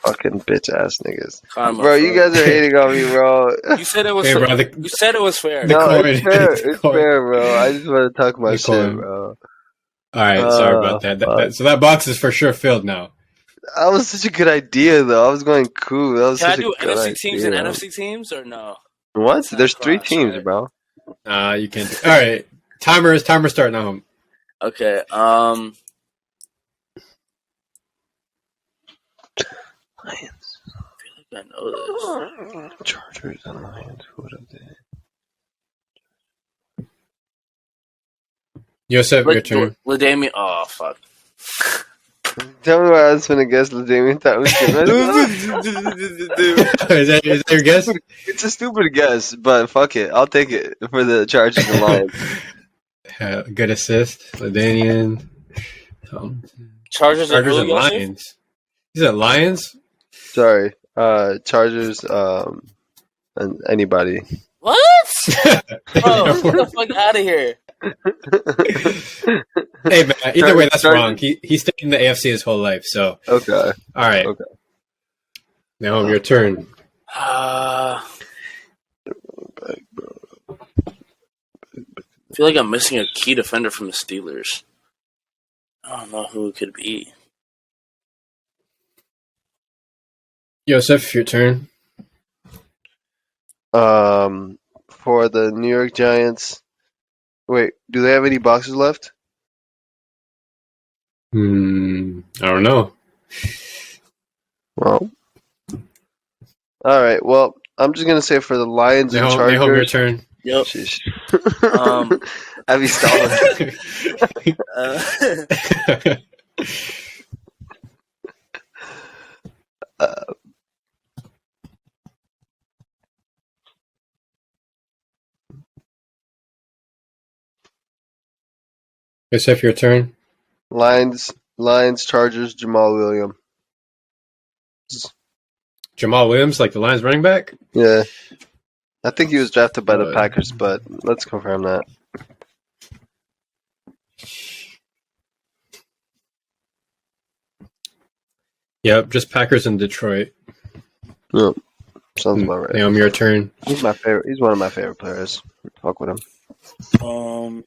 Fucking bitch ass niggas. Karma, Bro, you guys are hating on me, bro. You said it was. Hey, bro, You said it was fair. The No, coin. it's fair. The It's coin. fair, bro. I just want to talk my The shit, coin. bro. All right. Sorry about that. Fuck. So that box is for sure filled now. That was such a good idea, though. I was going cool. That was Can I such do a good NFC teams idea. and NFC teams or no? What? It's not There's 3 cross, teams, right? bro. You can't. All right. Timer start now. Okay. Lions. I feel like I know this. Chargers and Lions. What are they? Yosef, your turn. LaDainian. Oh fuck. Tell me why I was gonna guess LaDainian Tomlinson. is that your guess? It's a stupid guess, but fuck it. I'll take it for the Chargers and Lions. Good assist, Ladanian. Chargers and Chargers and who, Yosef? Lions. Is it Lions? Sorry. Chargers, and anybody. What? Bro, get the fuck out of here. Hey man, either way, that's Chargers. wrong. He stayed in the AFC his whole life. So Okay. all right. Okay. Now your turn. I feel like I'm missing a key defender from the Steelers. I don't know who it could be. Yosef, your turn. For the New York Giants. Wait, do they have any boxes left? I don't know. Well. All right. Well, I'm just gonna say for the Lions and Nahom, your Chargers. turn. Yep. Sheesh. Um, Abby Stalin. Yosef, your turn. Lions, Chargers, Jamal Williams. Jamal Williams, like the Lions running back. Yeah. I think he was drafted by the Uh, Packers, but let's confirm that. Yep, just Packers and Detroit. Yep. Sounds about right. Naomi, your turn. He's my favorite. He's one of my favorite players. Fuck with him.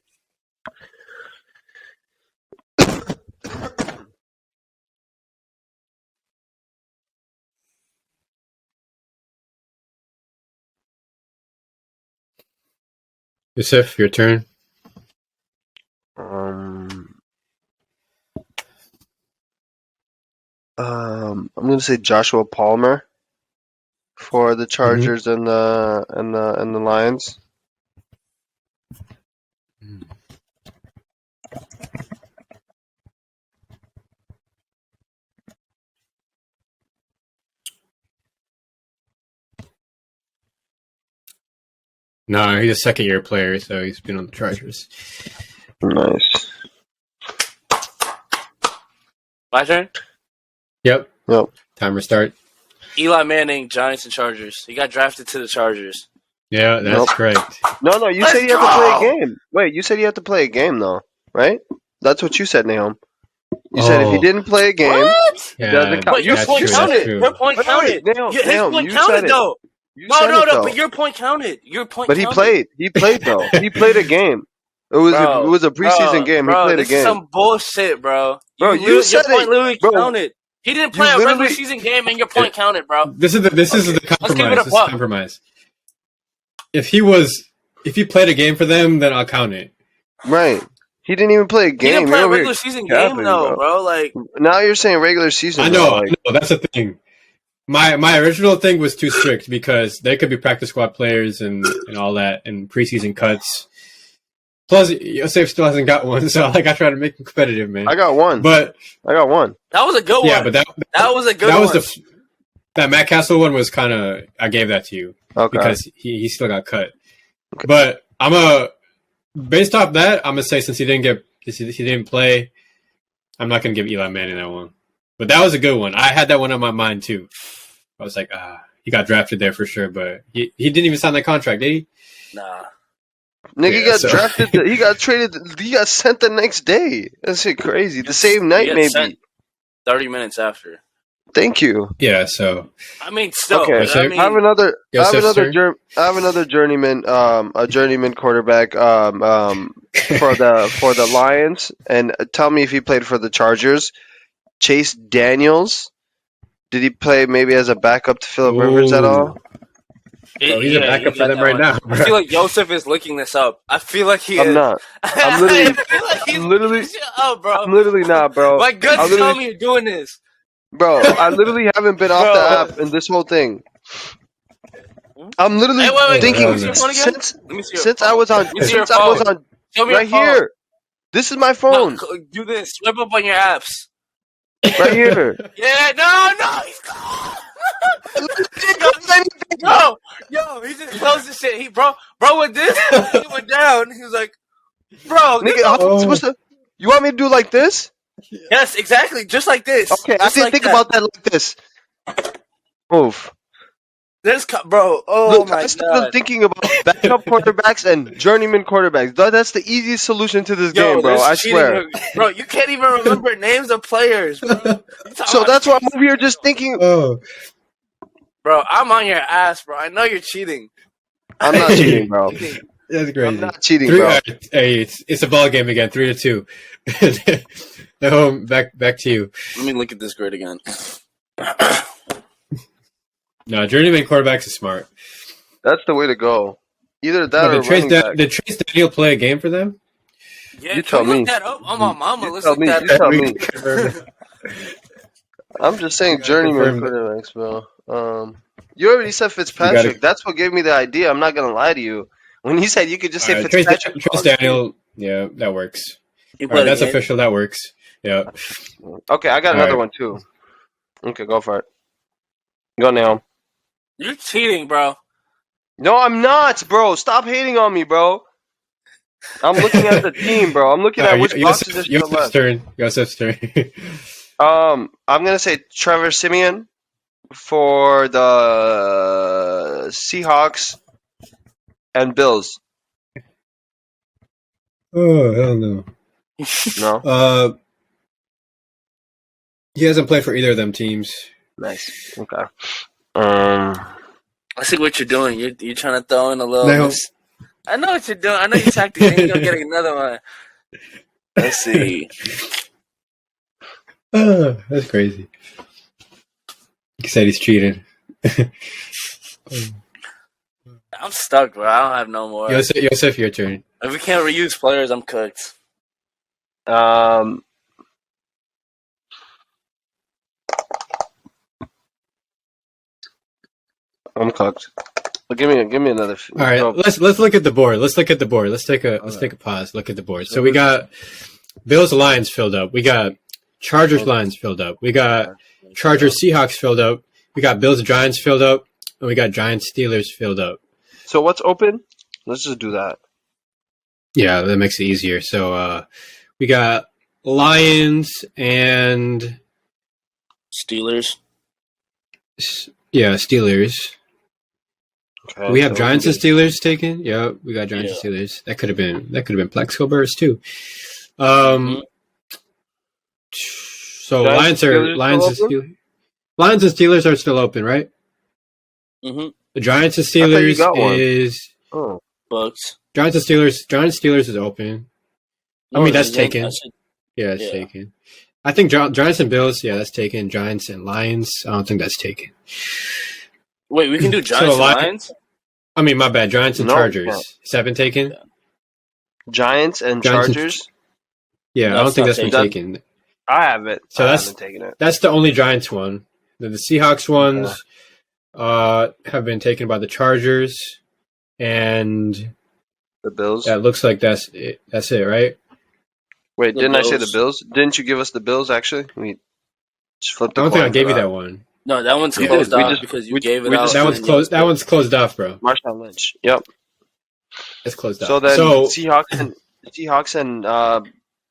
Yosef, your turn. I'm gonna say Joshua Palmer for the Chargers and the Lions. No, he's a second-year player, so he's been on the Chargers. Nice. My turn. Yep. Yep. Timer start. Eli Manning, Giants and Chargers. He got drafted to the Chargers. Yeah, that's Nope. correct. No, you Let's said you have to play go! a game. Wait, you said you have to play a game though, right? That's what you said, Nahum. You said if he Oh. didn't play a game, What? Yeah, doesn't count. But your that's point true, that's counted. true. Your point counted. Nahum, His Nahum, point you said counted it. though. You No, said no, it, no. though. But your point counted. Your point. But he counted. played. He played though. He played a game. It was a preseason game. He Bro, played a this is game. some bullshit, bro. Bro, you said your point it, literally bro. counted. He didn't You play a regular literally- season game, and your point counted, bro. This is the Let's give it compromise. a This is buck. compromise. If he played a game for them, then I'll count it. Right. He didn't even play a He game. didn't play You're a over regular here season capping, game, though, bro. Like, Now you're saying regular season. I know, bro. Like, that's the thing. My original thing was too strict because they could be practice squad players and all that and preseason cuts. Plus, Yosef still hasn't got one, so like I try to make him competitive, man. I got one. But I got one. that was a good yeah, one. but that was a good that one. was that Matt Castle one was kind of I gave that to you Okay. because he still got cut. But based off that, I'm gonna say since he didn't play, I'm not gonna give Eli Manning that one. But that was a good one. I had that one on my mind too. I was like, he got drafted there for sure, but he didn't even sign that contract, did he? Nah. Nigga Yeah, got so- drafted. He got traded. He got sent the next day. That's shit crazy. The same night, He got maybe. sent 30 minutes after. Thank you. Yeah, so I mean, still. Okay, so I mean, I have another. Yes, sir. I have another journeyman. A journeyman quarterback. For the Lions, and tell me if he played for the Chargers. Chase Daniels. Did he play maybe as a backup to Philip Rivers at all? Bro, he's a backup for them right now. I feel like Yosef is looking this up. I feel like he I'm is. not. I'm literally- I feel like he's I'm literally- looking shit up, bro. I'm literally not, bro. My gut I'm tell literally- me you're doing this. Bro, I literally haven't been off the app in this whole thing. I'm literally Hey, wait, thinking let me see your phone again. since Let me see your since phone. I was on Let me see your since I was phone. on Show me right your phone. here. This is my No, phone do this. Swipe up on your apps. right here. Yeah, no, he's gone. Yo, he just closed the shit. Bro, with this, he went down. He was like, bro, Nigga, how am I supposed to? You want me to do like this? yes, exactly, just like this. Okay, I Just didn't like think that. about that like this. Oof. Bro. Oh Look, my I started god. thinking about backup quarterbacks and journeyman quarterbacks. That's the easiest solution to this game, bro. there's I cheating. swear. Bro, you can't even remember names of players, bro. So that's why I'm over here just thinking. Oh, Bro, I'm on your ass, bro. I know you're cheating. I'm not cheating, bro. that's crazy. I'm not cheating, Three, bro. hey, it's a ball game again, 3-2. No, back to you. Let me look at this grid again. No, journeyman quarterbacks is smart. That's the way to go. Either that But or running back. did Trace Daniel play a game for them? Yeah, You can tell we me. look that up? Oh my mama, You let's tell look me. that You up. tell me. I'm just saying gotta journeyman confirm quarterbacks, bro. You already said Fitzpatrick. gotta- That's what gave me the idea. I'm not gonna lie to you. When you said you could just say All right, Trace Fitzpatrick. Daniel, yeah, that works. You All played right, a that's game? official. That works. Yeah. Okay, I got All another right. one too. Okay, go for it. Go now. You're cheating, bro. No, I'm not, bro. Stop hating on me, bro. I'm looking at the team, bro. I'm looking at which boxes are still left. Yosef's turn. I'm gonna say Trevor Simeon for the Seahawks and Bills. Oh, hell no. No, He hasn't played for either of them teams. nice. Okay. I see what you're doing. You're trying to throw in a little. No. I know what you're doing. I know you're tactically. You're gonna get another one. Let's see. Oh, that's crazy. He said he's cheated. I'm stuck, bro. I don't have no more. Yosef, your turn. If we can't reuse players, I'm cooked. I'm cooked. But give me another. All right, go. let's look at the board. Let's look at the board. Let's take a pause. Look at the board. So we got Bills Lions filled up. We got Chargers Lions filled up. We got Chargers Seahawks filled up. We got Bills Giants filled up, and we got Giants Steelers filled up. So what's open? Let's just do that. Yeah, that makes it easier. So we got Lions and Steelers. Steelers. Okay, We have so Giants we and Steelers taken. Yeah, we got Giants Yeah. and Steelers. That could have been Plexico Burst too. So Giants and Lions Steelers and Steelers. Lions and Steelers are still open, right? Mm-hmm. The Giants and thought you Steelers got one. is Oh, Bucks. Giants and Steelers is open. I mean, that's taken. I said- Yeah, it's Yeah. taken. I think Giants and Bills. Yeah, that's taken. Giants and Lions. I don't think that's taken. Wait, we can do Giants and Lion- Lions? I mean, my bad. Giants and No, Chargers. no. Seven taken. Giants and Giants and- Chargers. Yeah, I don't That's think not that's been taken. I have it. So I that's- haven't taken it. That's the only Giants one. The Seahawks ones have been taken by the Chargers, and The Bills. that looks like that's it. That's it, right? Wait, The didn't I say the Bills. Bills? Didn't you give us the Bills? Actually, we just flipped. I don't think I gave you that one. No, that one's Yeah. closed We off just- because you we- gave it we out. just- That and one's then closed. you- That one's closed off, bro. Marshawn Lynch. Yep. It's closed off. So then So Seahawks and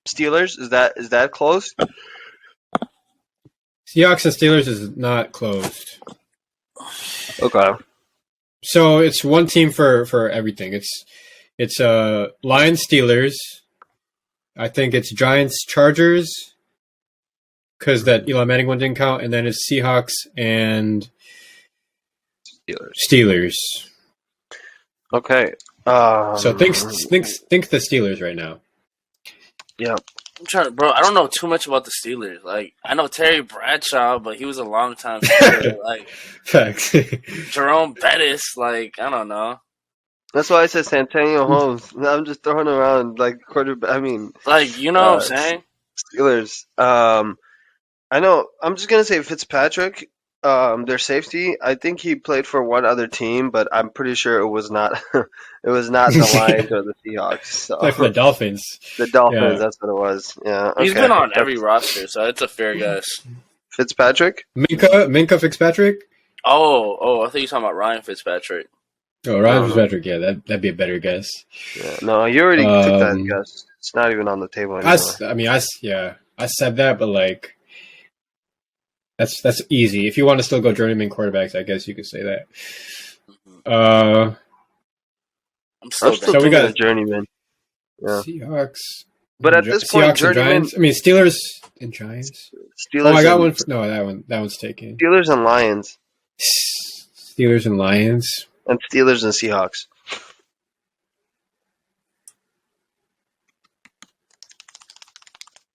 Steelers, is that closed? Seahawks and Steelers is not closed. Okay. So it's one team for everything. It's Lions Steelers. I think it's Giants Chargers because that Eli Manning one didn't count, and then it's Seahawks and Steelers. Steelers. Okay. So think the Steelers right now. Yeah. I'm trying to, bro. I don't know too much about the Steelers. Like, I know Terry Bradshaw, but he was a long time Steeler. Like Facts. Jerome Bettis. Like, I don't know. That's why I said Santonio Holmes. I'm just throwing around like quarterback. I mean, Like, you know what I'm saying? Steelers. I know. I'm just gonna say Fitzpatrick. Their safety. I think he played for one other team, but I'm pretty sure it was not. It was not the Lions or the Seahawks. So. Like for the Dolphins. The Dolphins. Yeah. That's what it was. Yeah. He's okay. been on every roster, so it's a fair guess. Fitzpatrick. Minka Fitzpatrick? Oh, I think you're talking about Ryan Fitzpatrick. Oh, Ryan Fitzpatrick, yeah, that'd be a better guess. Yeah. No, you already took that Um, guess. It's not even on the table anymore. I said that, but like that's easy. If you want to still go journeyman quarterbacks, I guess you could say that. I'm still I'm still So we thinking got- of journeyman. Yeah. Seahawks. But at this point, Seahawks and journeyman- Giants. I mean Steelers and Giants. Steelers. Oh, I got and, one. That one's taken. Steelers and Lions, Steelers and Lions. and Steelers and Seahawks.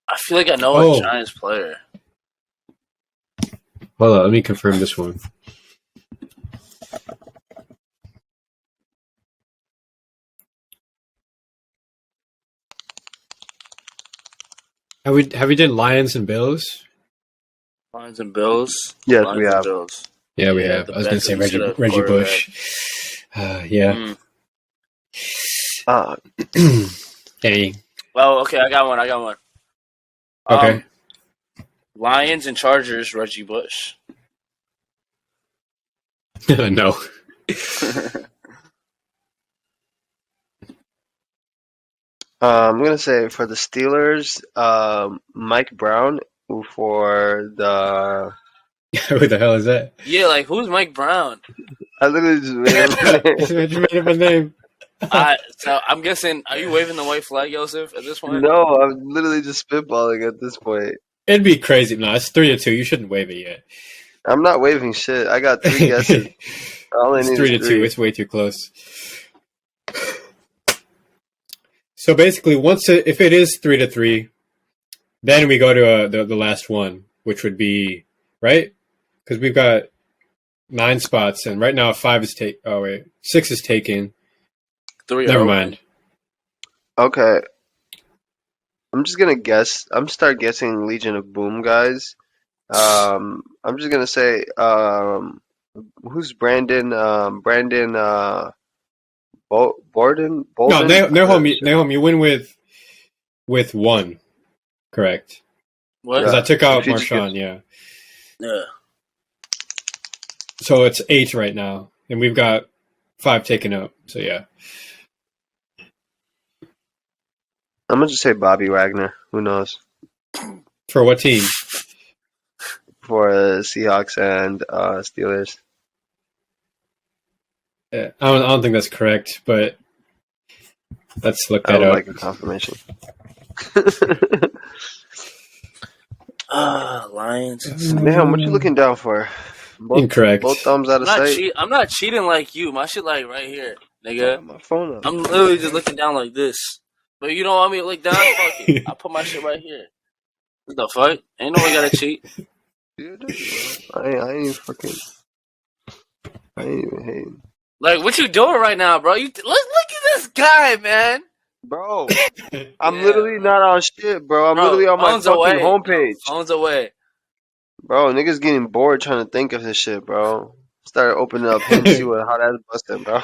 I feel like I know Oh. a Giants player. Hold on, let me confirm this one. Have we done Lions and Bills? Lions and Bills. Yes, Lions we and have. Bills. Yeah, we Yeah, have. the I was going to say Beckham set up Reggie quarterback. Bush. Yeah. Mm. Uh, Hey. Well, okay, I got one. Okay. Lions and Chargers. Reggie Bush. No. I'm gonna say for the Steelers, Mike Brown. For the, Who the hell is that? Yeah, like who's Mike Brown? I literally just made up a name. You made up a name. So I'm guessing. Are you waving the white flag, Joseph? At this point? No, I'm literally just spitballing at this point. It'd be crazy. No, it's 3-2. You shouldn't wave it yet. I'm not waving shit. I got 3 guesses. All I It's need 3-2. is 3. It's way too close. So basically, if it is 3-3, then we go to the last one, which would be right because we've got 9 spots, and right now 5 is 6 is taken. 3 Never are mind. Okay. I'm just gonna guess. I'm start guessing Legion of Boom guys. I'm just gonna say Who's Brandon? Brandon Borden? No, Bolden? Nahum, you win with 1, correct? What? Because I took out If you just Marshawn, yeah. Yeah. So it's 8 right now, and we've got 5 taken up. So yeah. I'm gonna just say Bobby Wagner. Who knows? For what team? For Seahawks and Steelers. Yeah, I don't think that's correct, but let's look I that would up. like a confirmation. Lions. Man, what you looking down for? Incorrect. Both thumbs out of sight. I'm not cheating like you. My shit like right here, nigga. My phone up. I'm literally just looking down like this. But you don't want me to look down? Fuck it. I put my shit right here. What the fuck? Ain't no one gotta cheat. Dude, I ain't fucking. I ain't even hating. Like, what you doing right now, bro? Look at this guy, man. Bro, I'm Yeah, literally not on shit, bro. I'm literally on my phone's fucking away. homepage. Phone's away. Bro, niggas getting bored trying to think of this shit, bro. Started opening up Hinge, see how that's busting, bro.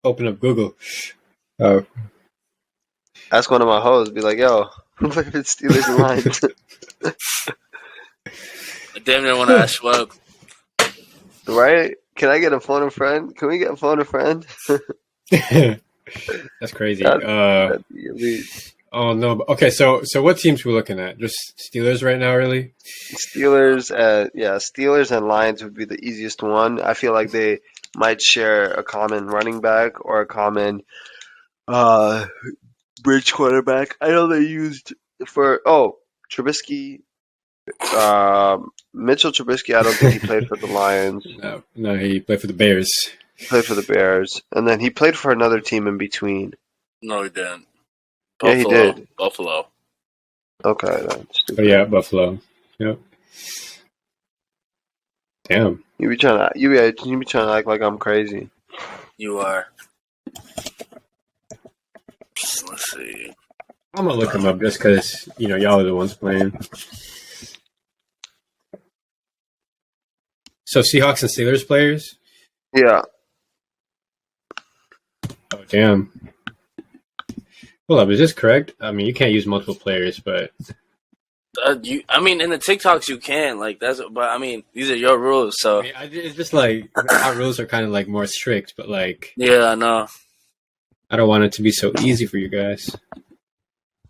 Open up Google. Oh, Ask one of my hoes, be like, yo, look at Steelers and Lions. I damn near want to ask Schwab. Right? Can I get a phone a friend? Can we get a phone a friend? that's crazy. That'd be elite. Oh no. Okay, so what teams we looking at? Just Steelers right now, really? Steelers, Steelers and Lions would be the easiest one. I feel like they might share a common running back or a common bridge quarterback. I know they used Trubisky, Mitchell Trubisky. I don't think he played for the Lions. No, he played for the Bears. He played for the Bears, and then he played for another team in between. No, he didn't. Yeah, he did. Buffalo. Okay, then. Oh yeah, Buffalo. Yep. Damn. You be trying to act like I'm crazy. You are. Let's see. I'm gonna look him up just because y'all are the ones playing. So Seahawks and Steelers players. Yeah. Oh damn. Hold up, is this correct? I mean, you can't use multiple players, but In the TikToks you can but I mean, these are your rules, so I mean, it's just like our rules are kind of like more strict, but like yeah, I know. I don't want it to be so easy for you guys.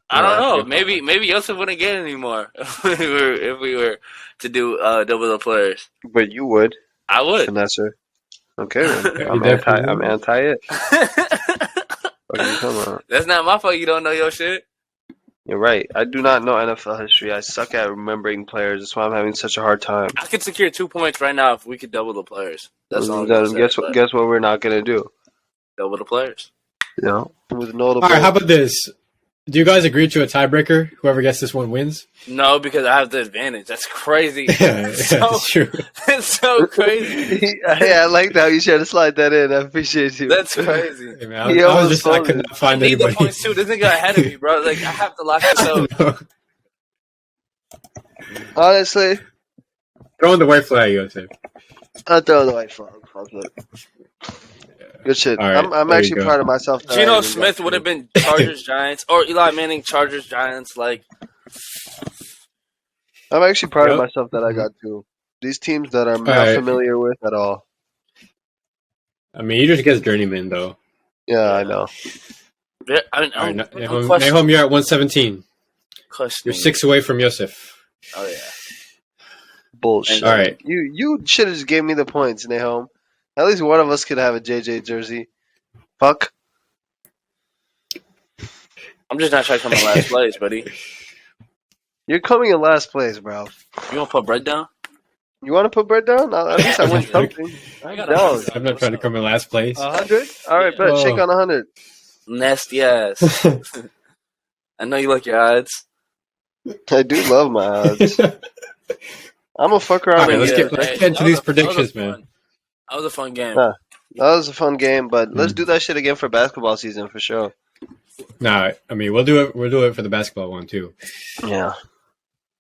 I don't know. Maybe Yosef wouldn't get any more if we were to do double the players. But you would. I would. Vanessa. Okay, then. You I'm definitely anti it. What are you talking about? That's not my fault. You don't know your shit. You're right. I do not know NFL history. I suck at remembering players. That's why I'm having such a hard time. I could secure 2 points right now if we could double the players. That's all. I'm gonna say, Guess what we're not gonna do? double the players. No. With notable. All right, how about this? Do you guys agree to a tiebreaker? Whoever gets this one wins. No, because I have the advantage. That's crazy. Yeah, that's true. That's so crazy. Yeah, I like that. You should to slide that in. I appreciate you. That's crazy. Hey, man, I could not I find need the anybody. points too. This nigga ahead of me, bro. Like I have to lock this up. Honestly, Throwing the white flag, Yosef. I'll throw the white flag. Fuck it. Good shit. All right, I'm there actually you go. proud of myself. that I Geno even Smith got would to- have been Chargers Giants or Eli Manning Chargers Giants. Like I'm actually proud of Yep. myself that I got to. These teams that I'm not right. familiar with at all. I mean, you just guess journeyman though. Yeah, I know. I mean, All right, I'm Nahum, you're at 117. questioning. You're 6 away from Yosef. Oh yeah. Bullshit. All right. You should have just gave me the points, Nahom. At least one of us could have a JJ jersey. Fuck. I'm just not trying to come in last place, buddy. You're coming in last place, bro. You want to put bread down? You want to put bread down? At least I win something. I I'm got down. I'm not trying to come in last place. 100? All right, bet. Oh. Shake on 100. Nasty ass. I know you like your odds. I do love my odds. I'm a fuck around. All right, and let's get- get into these predictions, man. That was a fun game. Huh. That was a fun game, but let's do that shit again for basketball season for sure. Nah, I mean we'll do it. We'll do it for the basketball one too. Yeah.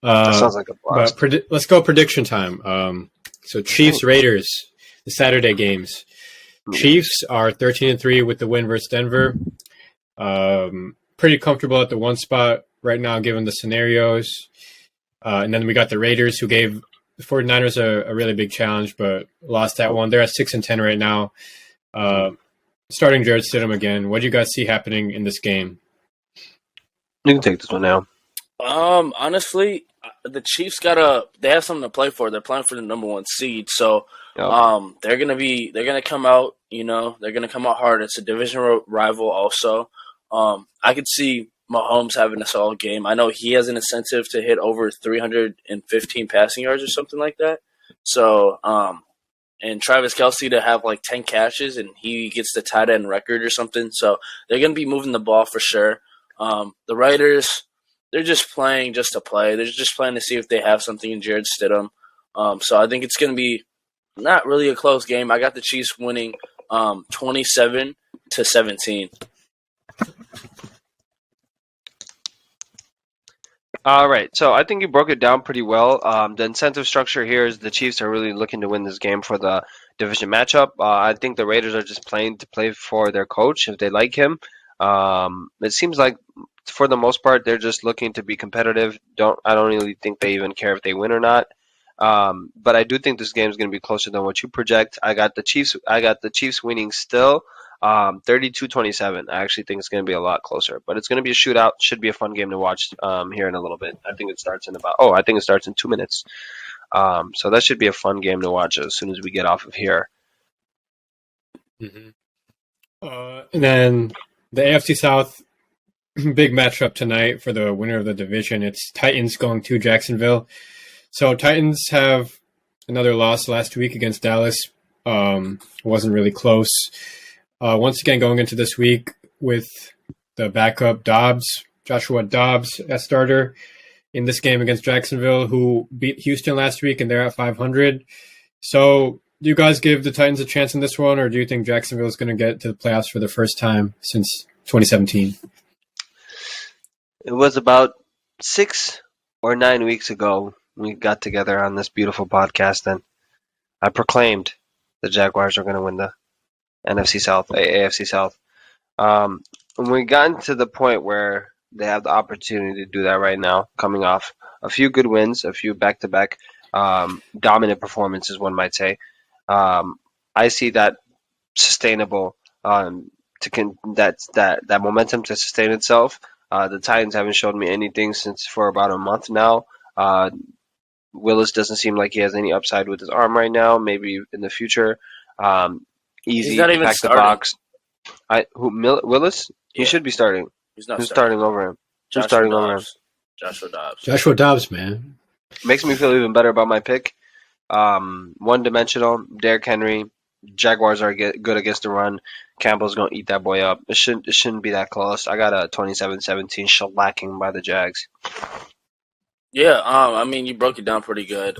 That sounds like a blast. But let's go prediction time. So Chiefs Raiders, the Saturday games. Chiefs are 13-3 with the win versus Denver. Pretty comfortable at the one spot right now, given the scenarios. And then we got the Raiders, who gave the 49ers a really big challenge, but lost that one. They're at 6-10 right now. Starting Jared Stidham again. What do you guys see happening in this game? You can take this one now. Honestly, the Chiefs they have something to play for. They're playing for the number 1 seed, so they're gonna come out. They're gonna come out hard. It's a division rival, also. I could see Mahomes having a solid game. I know he has an incentive to hit over 315 passing yards or something like that. So, and Travis Kelce to have like 10 catches, and he gets the tight end record or something. So they're gonna be moving the ball for sure. The Raiders, they're just playing just to play. They're just playing to see if they have something in Jared Stidham. So I think it's going to be not really a close game. I got the Chiefs winning 27-17. All right, so I think you broke it down pretty well. The incentive structure here is the Chiefs are really looking to win this game for the division matchup. I think the Raiders are just playing to play for their coach if they like him. It seems like for the most part they're just looking to be competitive. I don't really think they even care if they win or not. But I do think this game is going to be closer than what you project. I got the Chiefs winning still, 32-27. I actually think it's going to be a lot closer, but it's going to be a shootout. Should be a fun game to watch here in a little bit. I think it starts in 2 minutes. So that should be a fun game to watch as soon as we get off of here. Mm-hmm. And then the AFC South, big matchup tonight for the winner of the division. It's Titans going to Jacksonville. So Titans have another loss last week against Dallas. Wasn't really close. Once again, going into this week with the backup Joshua Dobbs as starter in this game against Jacksonville, who beat Houston last week, and they're at 500. So do you guys give the Titans a chance in this one, or do you think Jacksonville is going to get to the playoffs for the first time since 2017? It was about 6 or 9 weeks ago we got together on this beautiful podcast, and I proclaimed the Jaguars are going to win the AFC South. When we gotten to the point where they have the opportunity to do that right now, coming off a few good wins, a few back-to-back dominant performances, one might say, I see that sustainable that momentum to sustain itself. The Titans haven't shown me anything for about a month now. Willis doesn't seem like he has any upside with his arm right now. Maybe in the future. Easy. He's not even pack starting. The box. Willis? He should be starting. He's not Who's starting over him? Who's starting over him? Joshua Dobbs. Joshua Dobbs, man. Makes me feel even better about my pick. One-dimensional. Derrick Henry. Jaguars are good against the run. Campbell's going to eat that boy up. It shouldn't be that close. I got a 27-17 shellacking by the Jags. Yeah, I mean, you broke it down pretty good.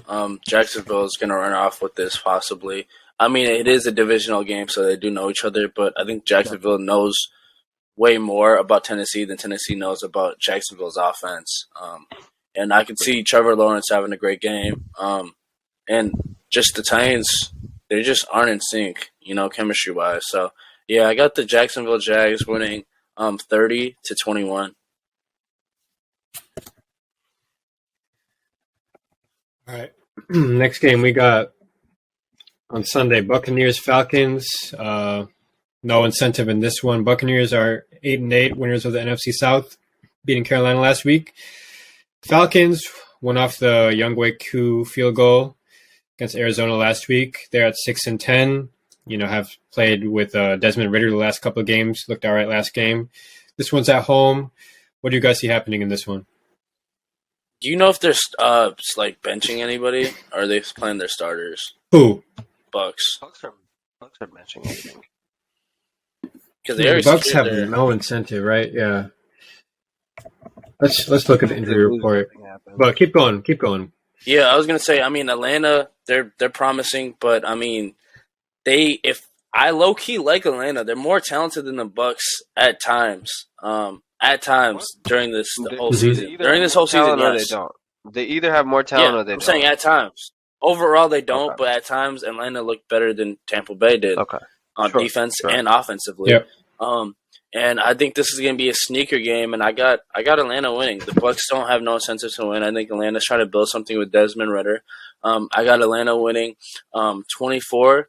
Jacksonville is going to run off with this possibly. I mean, it is a divisional game, so they do know each other, but I think Jacksonville knows way more about Tennessee than Tennessee knows about Jacksonville's offense. And I can see Trevor Lawrence having a great game. And just the Titans, they just aren't in sync, chemistry-wise. So, yeah, I got the Jacksonville Jags winning 30-21. All right. Next game we got on Sunday, Buccaneers-Falcons. No incentive in this one. Buccaneers are 8-8, winners of the NFC South, beating Carolina last week. Falcons won off the Younghoe Koo field goal against Arizona last week. They're at 6-10. Have played with Desmond Ridder the last couple of games. Looked all right last game. This one's at home. What do you guys see happening in this one? Do you know if they're benching anybody, or are they playing their starters? Who? Bucks. Bucks are benching, I think. Because the Bucks have no incentive, right? Yeah. Let's look at the injury report. But keep going. Yeah, I was gonna say. I mean, Atlanta, they're promising, but I mean, if I low key like Atlanta, they're more talented than the Bucks at times. During this whole season. During this whole season, yes. They don't. They either have more talent Yeah, or they I'm don't. saying at times. Overall, they don't, Okay. but at times Atlanta looked better than Tampa Bay did Okay. on Sure. defense Sure. and offensively. Yep. And I think this is going to be a sneaker game, and I got Atlanta winning. The Bucks don't have no incentive to win. I think Atlanta's trying to build something with Desmond Ritter. I got Atlanta winning 24-16.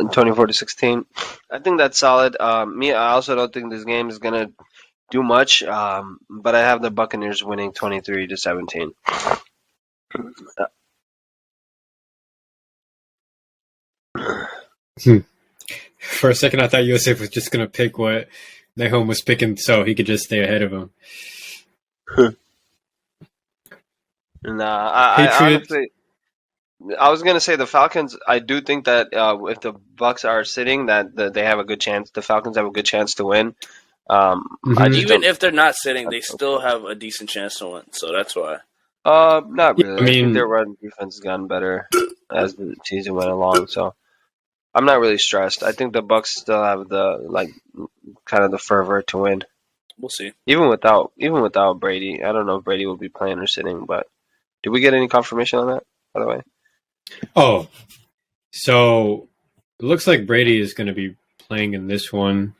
24-16. I think that's solid. I also don't think this game is gonna do much. But I have the Buccaneers winning 23-17. For a second, I thought Yosef was just going to pick what Nahum was picking so he could just stay ahead of him. Nah, I Patriots. honestly, I was gonna say the Falcons. I do think that if the Bucks are sitting, that they have a good chance. The Falcons have a good chance to win. I Mhm. just Even don't. if they're not sitting, they still have a decent chance to win. So that's why. Not Yeah, really. I I think their mean, run defense has gotten better as the season went along. So I'm not really stressed. I think the Bucks still have the kind of the fervor to win, We'll see. even without Brady. I don't know if Brady will be playing or sitting, but did we get any confirmation on that? By the way, oh, so it looks like Brady is going to be playing in this one.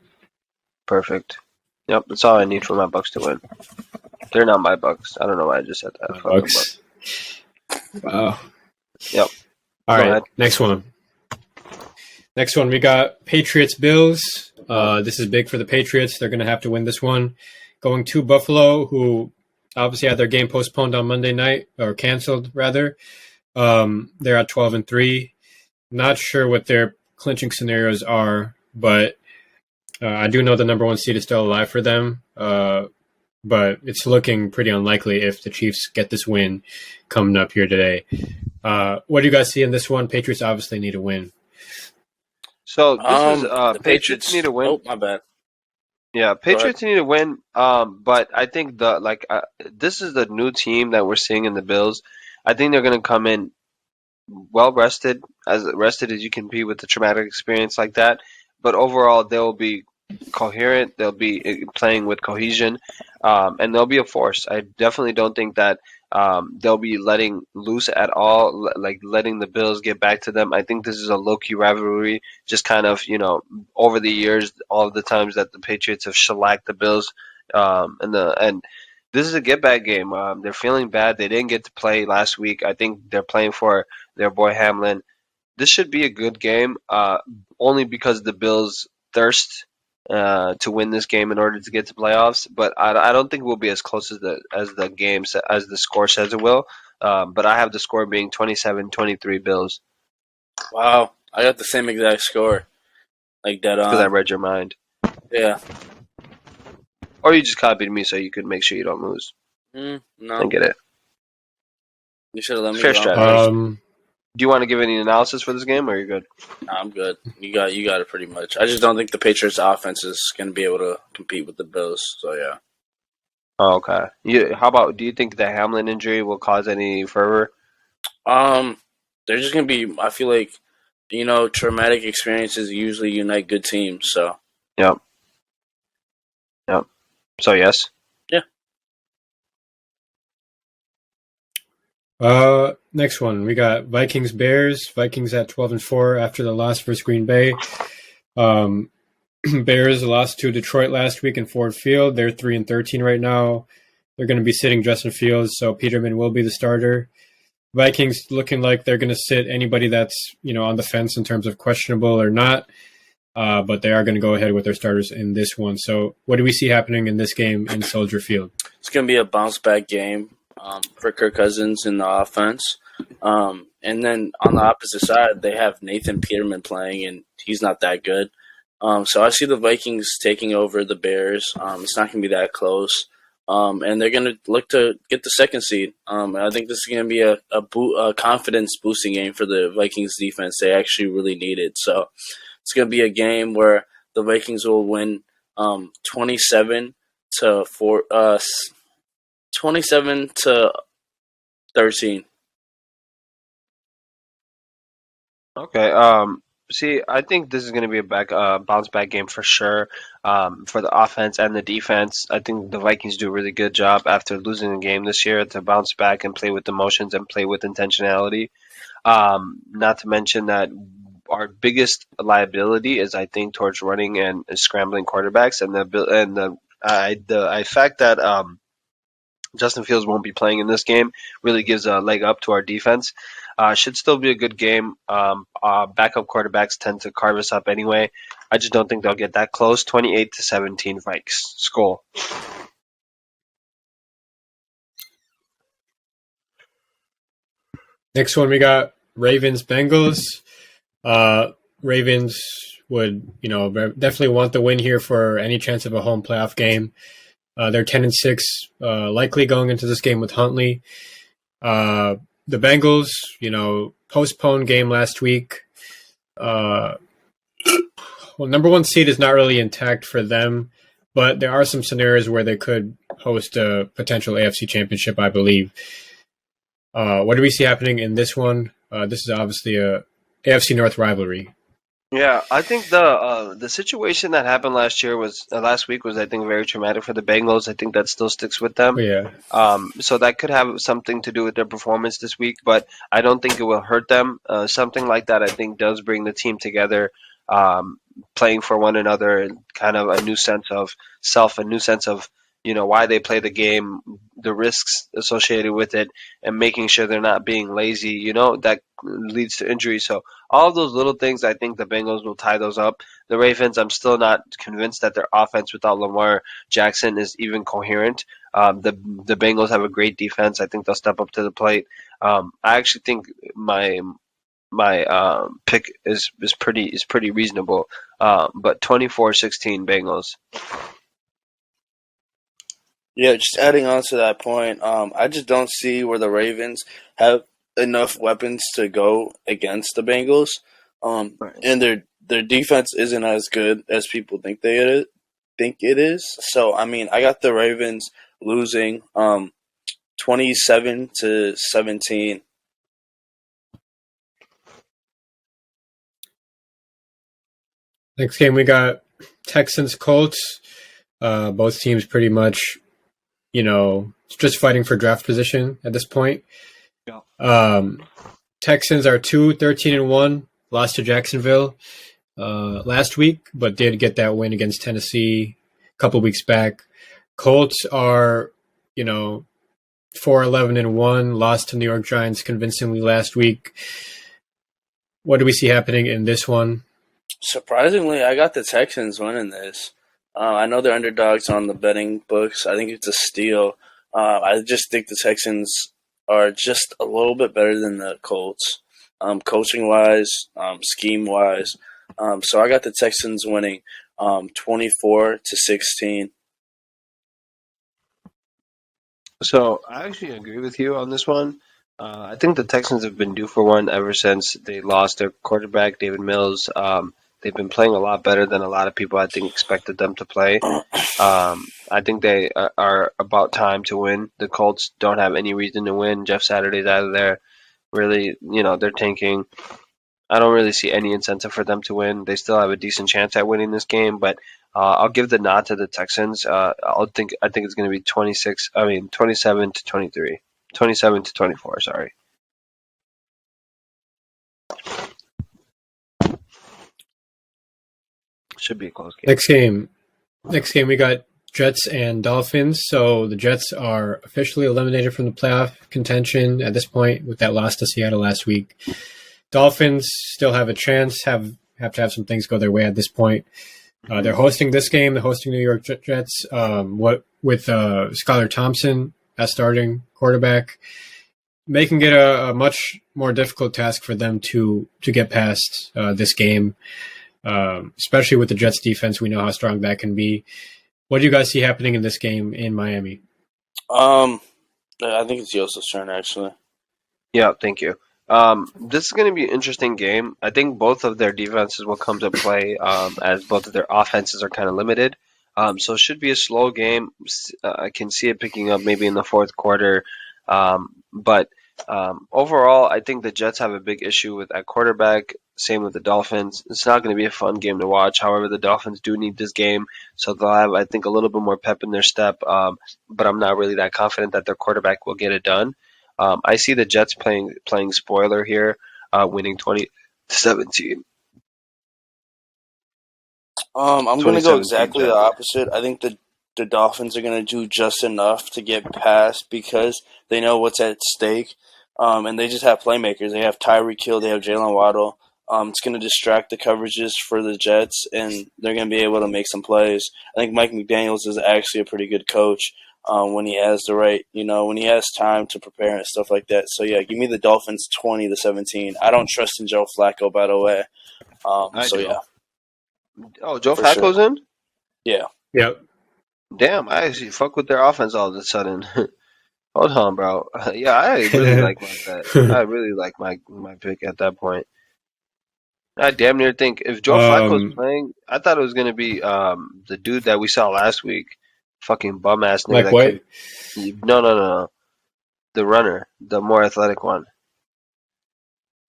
perfect. Yep, that's all I need for my Bucks to win. They're not my Bucks. I don't know why I just said that. Fuck them Bucks. Bucks. Wow. Yep. All Go right, ahead. next one. Next one, we got Patriots Bills. This is big for the Patriots. They're going to have to win this one. Going to Buffalo, who obviously had their game postponed on Monday night, or canceled rather. They're at 12-3. Not sure what their clinching scenarios are, but I do know the number one seed is still alive for them. But it's looking pretty unlikely if the Chiefs get this win coming up here today. What do you guys see in this one? Patriots obviously need a win. So this is The Patriots need to win. Oh, my bad. Yeah, Go ahead. Patriots need to win. But I think this is the new team that we're seeing in the Bills. I think they're going to come in well rested, as rested as you can be with a traumatic experience like that. But overall, they'll be coherent. They'll be playing with cohesion, and they'll be a force. I definitely don't think that they'll be letting loose at all, like letting the Bills get back to them. I think this is a low key rivalry. Just kind of, over the years, all of the times that the Patriots have shellacked the Bills, and this is a get back game. They're feeling bad. They didn't get to play last week. I think they're playing for their boy Hamlin. This should be a good game, only because the Bills thirst to win this game in order to get to playoffs. But I don't think we'll be as close as the score says it will. But I have the score being 27-23 Bills Wow, I got the same exact score. Like that because I on. read your mind, Yeah. or you just copied me so you could make sure you don't lose. No, I get it. you should have let me Fair go strategy. first. Do you want to give any analysis for this game, or are you good? Nah, I'm good. You got it pretty much. I just don't think the Patriots offense is going to be able to compete with the Bills. So yeah. Oh, okay. How about? Do you think the Hamlin injury will cause any fervor? They're just going to be. I feel like traumatic experiences usually unite good teams. So Yep. Yep. So yes. yeah. Next one, we got Vikings Bears. Vikings at 12-4 after the loss versus Green Bay. Bears lost to Detroit last week in Ford Field. They're 3-13 right now. They're going to be sitting Justin Fields, so Peterman will be the starter. Vikings looking like they're going to sit anybody that's on the fence in terms of questionable or not, but they are going to go ahead with their starters in this one. So, what do we see happening in this game in Soldier Field? It's going to be a bounce back game for Kirk Cousins in the offense. And then on the opposite side, they have Nathan Peterman playing, and he's not that good. So I see the Vikings taking over the Bears. It's not going to be that close. And they're going to look to get the second seed. I think this is going to be a confidence boosting game for the Vikings defense. They actually really need it. So it's going to be a game where the Vikings will win 27-4, 27-13. Okay. See, I think this is going to be a bounce back game for sure. For the offense and the defense, I think the Vikings do a really good job after losing a game this year to bounce back and play with emotions and play with intentionality. Not to mention that our biggest liability is, I think, towards running and scrambling quarterbacks, and the fact that Justin Fields won't be playing in this game really gives a leg up to our defense. Should still be a good game. Backup quarterbacks tend to carve us up anyway. I just don't think they'll get that close. 28-17 Vikes. Skol. Next one, we got Ravens Bengals. Ravens would, definitely want the win here for any chance of a home playoff game. They're 10-6, likely going into this game with Huntley. The Bengals, postponed game last week. Well, number one seed is not really intact for them, but there are some scenarios where they could host a potential AFC championship, I believe. What do we see happening in this one? This is obviously a AFC North rivalry. Yeah, I think the situation that happened last week was, I think, very traumatic for the Bengals. I think that still sticks with them. Yeah. So that could have something to do with their performance this week, but I don't think it will hurt them. Something like that, I think, does bring the team together, playing for one another, and kind of a new sense of self, a new sense of why they play the game, the risks associated with it, and making sure they're not being lazy. That leads to injury. So all of those little things, I think the Bengals will tie those up. The Ravens, I'm still not convinced that their offense without Lamar Jackson is even coherent. The Bengals have a great defense. I think they'll step up to the plate. I actually think my pick is pretty reasonable. But 24-16 Bengals. Yeah, just adding on to that point, I just don't see where the Ravens have enough weapons to go against the Bengals, Right. and their defense isn't as good as people think it is. So I mean, I got the Ravens losing 27-17. Next game, we got Texans Colts. Both teams pretty much, just fighting for draft position at this point. Yeah. Texans are 13-1, lost to Jacksonville last week, but did get that win against Tennessee a couple weeks back. Colts are, 4-11-1, lost to New York Giants convincingly last week. What do we see happening in this one? Surprisingly, I got the Texans winning this. I know they're underdogs on the betting books. I think it's a steal. I just think the Texans are just a little bit better than the Colts, coaching-wise, scheme-wise. So I got the Texans winning 24-16. So I actually agree with you on this one. I think the Texans have been due for one ever since they lost their quarterback, David Mills. They've been playing a lot better than a lot of people, I think, expected them to play. I think they are about time to win. The Colts don't have any reason to win. Jeff Saturday's out of there. Really, they're tanking. I don't really see any incentive for them to win. They still have a decent chance at winning this game, but I'll give the nod to the Texans. I think it's going to be 27-23. 27-24, sorry. Should be a close game. Next game, we got Jets and Dolphins. So the Jets are officially eliminated from the playoff contention at this point with that loss to Seattle last week. Dolphins still have a chance, have to have some things go their way at this point. They're hosting this game. They're hosting New York Jets. With Skylar Thompson as starting quarterback, making it a much more difficult task for them to get past this game. Especially with the Jets defense, we know how strong that can be. What do you guys see happening in this game in Miami? I think it's Joseph's turn, actually. Yeah, thank you. This is going to be an interesting game. I think both of their defenses will come to play as both of their offenses are kind of limited. So it should be a slow game. I can see it picking up maybe in the fourth quarter. But Overall, I think the Jets have a big issue with at quarterback. Same with the Dolphins. It's not going to be a fun game to watch. However, the Dolphins do need this game, so they'll have, I think, a little bit more pep in their step. But I'm not really that confident that their quarterback will get it done. I see the Jets playing spoiler here, winning 20-17. I'm gonna go 2017 exactly the Jets. opposite. I think the Dolphins are gonna do just enough to get past because they know what's at stake. And they just have playmakers. They have Tyreek Hill. They have Jalen Waddle. It's going to distract the coverages for the Jets, and they're going to be able to make some plays. I think Mike McDaniels is actually a pretty good coach when he has the right, when he has time to prepare and stuff like that. So yeah, give me the Dolphins 20-17. I don't trust in Joe Flacco, by the way. I So do. yeah, Oh, Joe for sure. Flacco's in? Yeah. Yep. Damn, I actually fuck with their offense all of a sudden. Hold on, bro. Yeah, I really like my bet. I really like my pick at that point. I damn near think if Joe Flacco's um, playing, I thought it was gonna be the dude that we saw last week, fucking bum ass nigga Mike that White. couldn't. No, the runner, the more athletic one,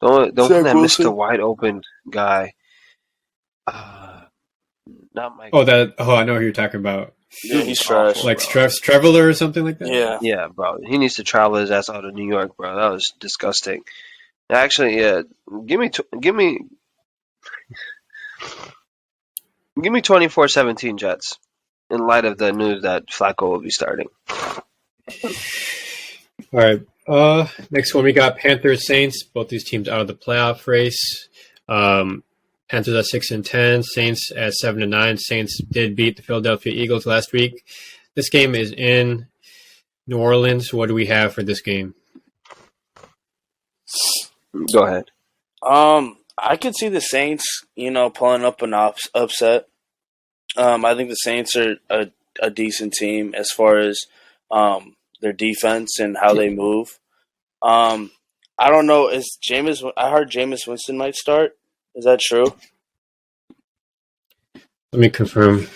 the one Zach that missed the Wilson. wide open guy. Uh, not Mike Oh, White. I know who you're talking about. Yeah, Dude he's is trash. awful, Like bro. Streveler or something like that. Yeah. Yeah, bro. He needs to travel his ass out of New York, bro. That was disgusting. Actually, yeah. Give me, give me, give me 24-17 Jets. In light of the news that Flacco will be starting. All right. Next one we got Panthers Saints. Both these teams out of the playoff race. Panthers at 6-10. Saints at 7-9. Saints did beat the Philadelphia Eagles last week. This game is in New Orleans. What do we have for this game? Go ahead. I could see the Saints, pulling up an upset. I think the Saints are a decent team as far as their defense and how they move. I don't know. Is Jameis? I heard Jameis Winston might start. Is that true? Let me confirm.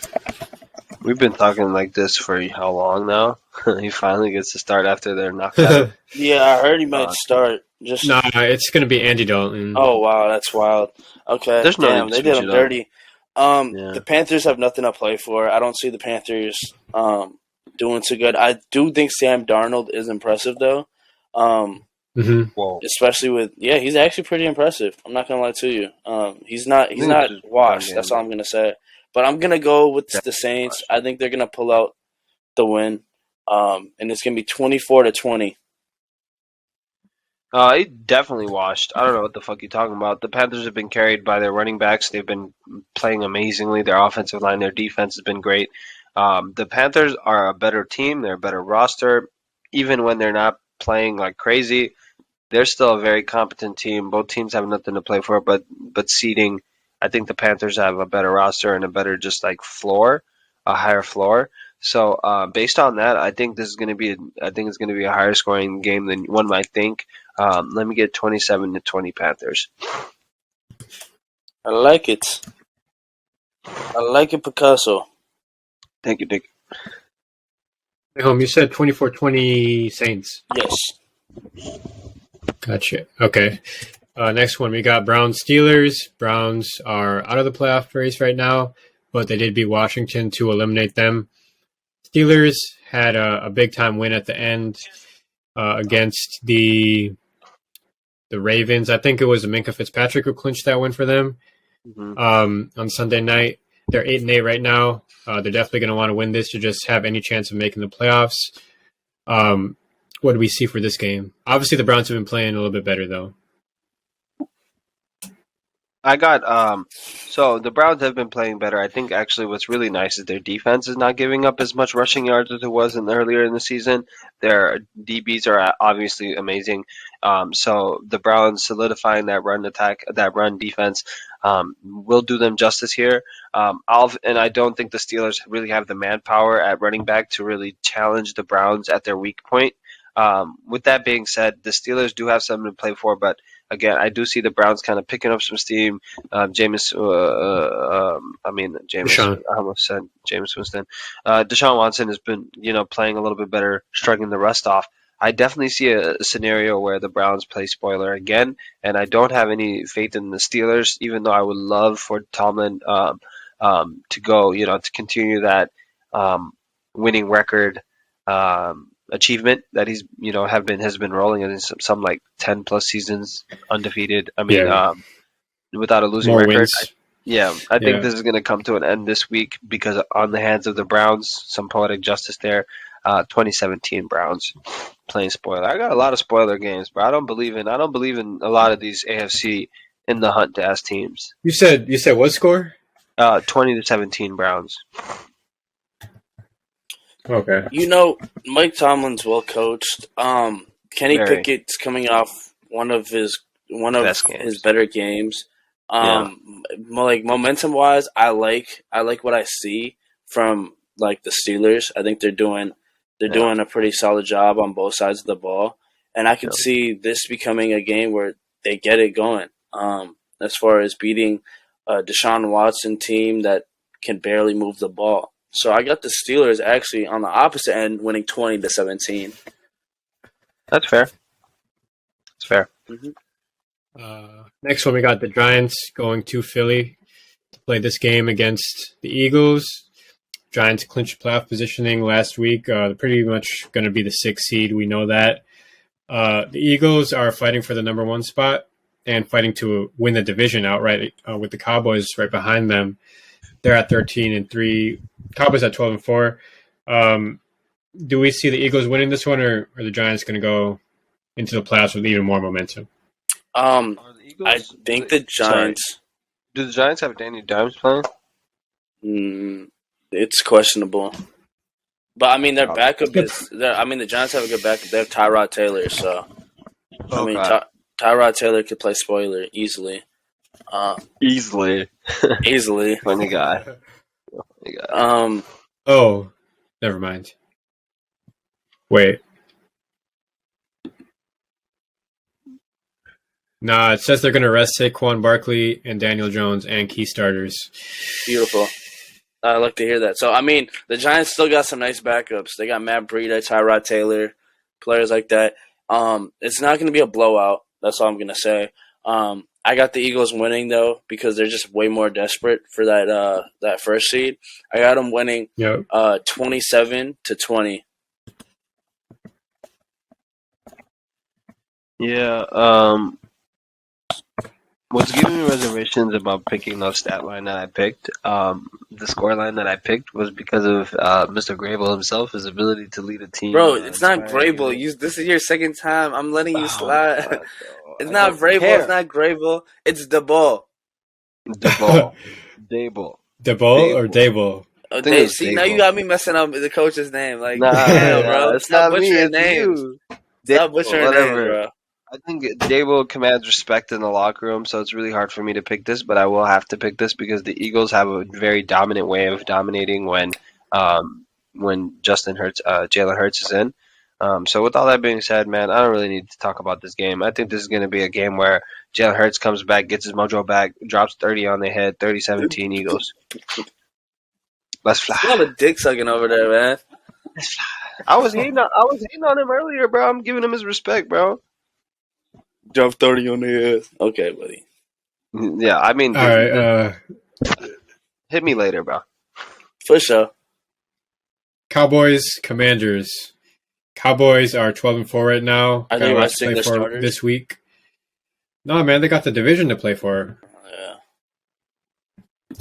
We've been talking like this for how long now? He finally gets to start after they're knocked out. Yeah, I heard he might Uh, start. Just Nah, it's going to be Andy Dalton. oh wow, that's wild. Okay, There's no need damn, to they did switch him it up. dirty. Yeah. The Panthers have nothing to play for. I don't see the Panthers doing too good. I do think Sam Darnold is impressive though. hmm Whoa. Especially with he's actually pretty impressive. I'm not gonna lie to you. He's not I think not it's just washed. run That's game. all I'm gonna say. But I'm gonna go with the Definitely Saints. washed. I think they're gonna pull out the win. And it's gonna be 24-20. He definitely washed. I don't know what the fuck you're talking about. The Panthers have been carried by their running backs. They've been playing amazingly. Their offensive line, their defense has been great. The Panthers are a better team. They're a better roster. Even when they're not playing like crazy, they're still a very competent team. Both teams have nothing to play for, but seeding, I think the Panthers have a better roster and a better just like floor, a higher floor. So based on that, I think this is going to be I think it's going to be a higher scoring game than one might think. Let me get 27-20 Panthers. I like it. I like it, Picasso. Thank you, Dick. Hey, home, you said 24-20 Saints. Yes. Gotcha. Okay. Next one, we got Browns Steelers. Browns are out of the playoff race right now, but they did beat Washington to eliminate them. Steelers had a big time win at the end against the Ravens. I think it was Minka Fitzpatrick who clinched that win for them Mm-hmm. on Sunday night. They're 8-8 right now. They're definitely going to want to win this to just have any chance of making the playoffs. What do we see for this game? Obviously, the Browns have been playing a little bit better, though. I got so the Browns have been playing better. I think actually what's really nice is their defense is not giving up as much rushing yards as it was earlier in the season. Their DBs are obviously amazing. So the Browns solidifying that run attack, that run defense, will do them justice here. And I don't think the Steelers really have the manpower at running back to really challenge the Browns at their weak point. With that being said, the Steelers do have something to play for, but again, I do see the Browns kind of picking up some steam. Jameis, Deshaun. I almost said Jameis Winston. Deshaun Watson has been, playing a little bit better, shrugging the rust off. I definitely see a scenario where the Browns play spoiler again, and I don't have any faith in the Steelers, even though I would love for Tomlin to go, to continue that winning record achievement that he's, has been rolling in some like 10 plus seasons undefeated. I mean, Yeah, without a losing more record. wins. Yeah, I think Yeah. this is going to come to an end this week because on the hands of the Browns, some poetic justice there. 2017 Browns playing spoiler. I got a lot of spoiler games, but I don't believe in a lot of these AFC in the hunt to ass teams. You said what score? 20-17 Browns. Okay. Mike Tomlin's well coached. Kenny Very. Pickett's coming off one of his Best games. his better games. Yeah. Like momentum wise, I like what I see from like the Steelers. I think they're doing a pretty solid job on both sides of the ball, and I could see this becoming a game where they get it going. As far as beating a Deshaun Watson team that can barely move the ball. So I got the Steelers actually on the opposite end, winning 20-17. That's fair. That's fair. Next one, we got the Giants going to Philly to play this game against the Eagles. Giants clinched playoff positioning last week. They're pretty much going to be the 6th seed. We know that. The Eagles are fighting for the number 1 spot and fighting to win the division outright with the Cowboys right behind them. They're at 13-3. Cowboys at 12-4. Do we see the Eagles winning this one, or are the Giants going to go into the playoffs with even more momentum? I think the Giants. Do the Giants have Danny Dimes playing? It's questionable, but I mean their backup is. The Giants have a good backup. They have Tyrod Taylor, so Tyrod Taylor could play spoiler easily. Easily. Easily. Funny guy. Oh, never mind. Wait. Nah, it says they're going to rest Saquon Barkley and Daniel Jones and key starters. Beautiful. I like to hear that. So, I mean, the Giants still got some nice backups. They got Matt Breida, Tyrod Taylor, players like that. It's not going to be a blowout. That's all I'm going to say. I got the Eagles winning, though, because they're just way more desperate for that first seed. I got them winning 27-20. Yeah, what's giving me reservations about picking the stat line that I picked, the score line that I picked, was because of Mr. Grable himself, his ability to lead a team. Bro, it's not Grable. This is your second time. I'm letting you slide. It's not Vrabel. It's not Grable. It's DeBall. DeBall. Dable. DeBall or Dable? Oh, see, now you got me messing up the coach's name. Like, nah, bro. It's Stop not me. butchering It's names. you. Stop butchering names, bro. I think Dable commands respect in the locker room, so it's really hard for me to pick this, but I will have to pick this because the Eagles have a very dominant way of dominating when Jalen Hurts is in. So with all that being said, man, I don't really need to talk about this game. I think this is going to be a game where Jalen Hurts comes back, gets his mojo back, drops 30 on the head, 30-17 Eagles. Let's fly. You have a dick sucking over there, man. Let's fly. I was hating on him earlier, bro. I'm giving him his respect, bro. Drop 30 on the ass. Okay, buddy. Yeah, I mean, all right. Hit me later, bro. For sure. Cowboys, Commanders. Cowboys are 12-4 right now. Are they resting their starters this week? No, man, they got the division to play for. Yeah.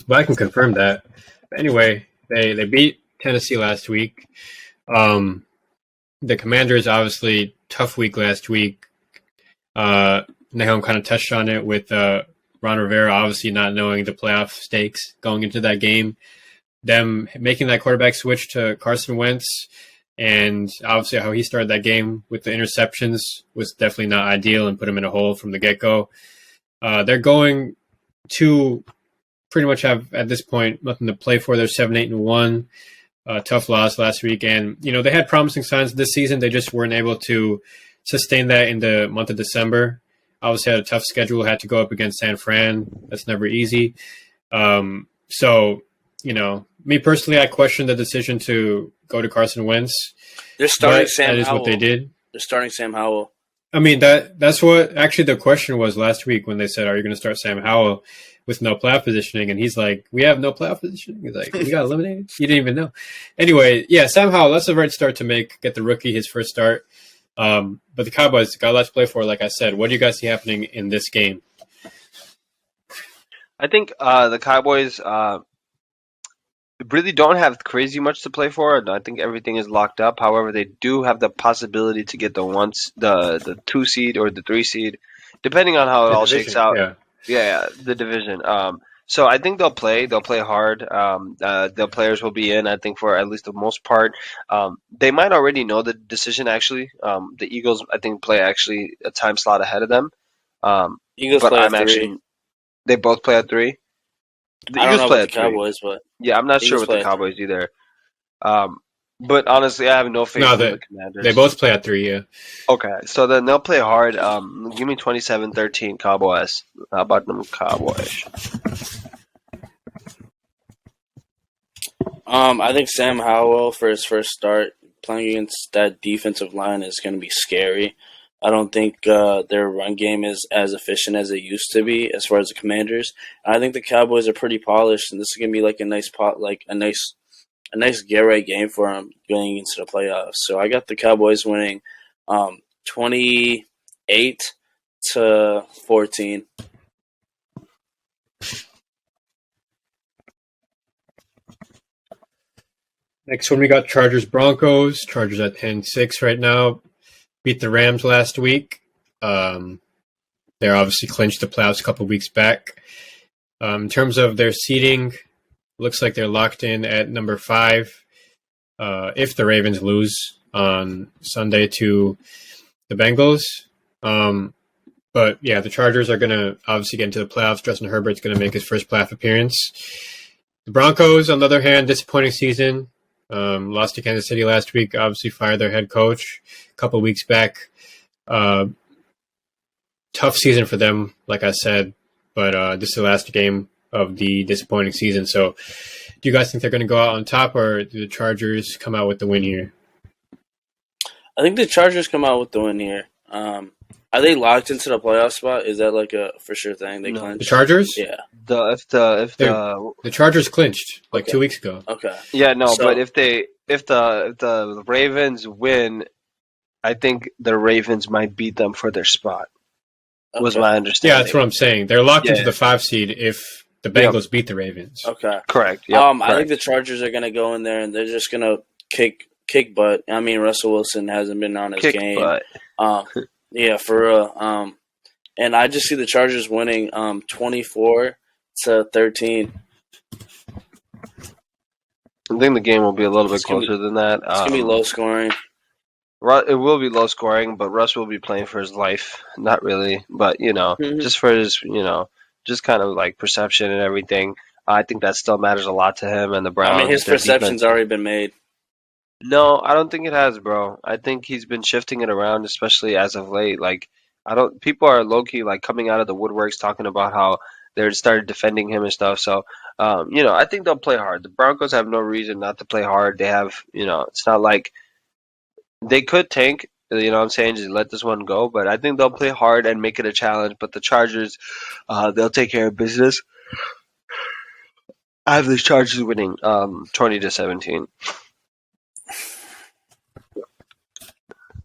But I can confirm that. But anyway, they beat Tennessee last week. The Commanders, obviously, tough week last week. Nahum kind of touched on it with Ron Rivera obviously not knowing the playoff stakes going into that game. Them making that quarterback switch to Carson Wentz, and obviously how he started that game with the interceptions was definitely not ideal and put him in a hole from the get-go. They're going to pretty much have, at this point, nothing to play for. They're 7-8-1. Tough loss last week. And, they had promising signs this season. They just weren't able to sustain that in the month of December. Obviously had a tough schedule, had to go up against San Fran. That's never easy. So, me personally, I question the decision to go to Carson Wentz. They're starting Sam That is Howell. what they did. They're starting Sam Howell. I mean that's what actually the question was last week when they said, "Are you going to start Sam Howell with no playoff positioning?" And he's like, "We have no playoff positioning." He's like, "We got eliminated." You didn't even know. Anyway, yeah, Sam Howell. That's a right start to get the rookie his first start. But the Cowboys got a lot to play for. Like I said, what do you guys see happening in this game? I think the Cowboys really don't have crazy much to play for. I think everything is locked up. However, they do have the possibility to get the 2 seed or the 3 seed, depending on how it The all division, shakes out. yeah. Yeah, the division. So I think they'll play. They'll play hard. The players will be in, I think, for at least the most part. They might already know the decision, actually. The Eagles, I think, play actually a time slot ahead of them. Eagles But play I'm at 3. actually, they both play at 3. The I don't Eagles know play about the at 3. Cowboys, but Yeah, I'm not sure Eagles with play the at 3. Cowboys either. But honestly, I have no faith No, in the they Commanders. both play at 3. Yeah. Okay, so then they'll play hard. Give me 27-13 Cowboys. How about them Cowboys? I think Sam Howell for his first start playing against that defensive line is going to be scary. I don't think their run game is as efficient as it used to be as far as the Commanders. And I think the Cowboys are pretty polished, and this is going to be like a nice a nice get right game for them going into the playoffs. So I got the Cowboys winning 28-14. Next one we got Chargers Broncos. Chargers at 10-6 right now. Beat the Rams last week. They're obviously clinched the playoffs a couple weeks back. In terms of their seeding, looks like they're locked in at number 5. If the Ravens lose on Sunday to the Bengals. But yeah, the Chargers are going to obviously get into the playoffs. Justin Herbert's going to make his first playoff appearance. The Broncos, on the other hand, disappointing season. Lost to Kansas City last week. Obviously fired their head coach a couple weeks back. Tough season for them, like I said. But this is the last game of the disappointing season. So do you guys think they're going to go out on top, or do the Chargers come out with the win here? I think the Chargers come out with the win here. Are they locked into the playoff spot? Is that like a for sure thing? They No. clinch? The Chargers? Yeah. The Chargers clinched like Okay. 2 weeks ago. Okay. Yeah, no, So- but if the Ravens win, I think the Ravens might beat them for their spot. Was Okay. my Yeah, understanding. that's what I'm saying. They're locked into Yeah. the 5 seed if the Bengals beat the Ravens. Okay. Correct. Yep, I think correct. the Chargers are gonna go in there and they're just gonna kick butt. I mean, Russell Wilson hasn't been on his Kick game. butt. Yeah, for real. And I just see the Chargers winning 24-13. I think the game will be a little bit It's gonna be- closer than that. It's gonna be low scoring. It will be low scoring, but Russ will be playing for his life. Not really, but Mhm. just for his, just kind of like perception and everything. I think that still matters a lot to him and the Browns. I mean, his their perception's defense. already been made. No, I don't think it has, bro. I think he's been shifting it around, especially as of late. Like, people are low key like coming out of the woodworks talking about how they started defending him and stuff. So, I think they'll play hard. The Broncos have no reason not to play hard. They have, it's not like they could tank. You know what I'm saying? Just let this one go. But I think they'll play hard and make it a challenge. But the Chargers, they'll take care of business. I have the Chargers winning 20-17.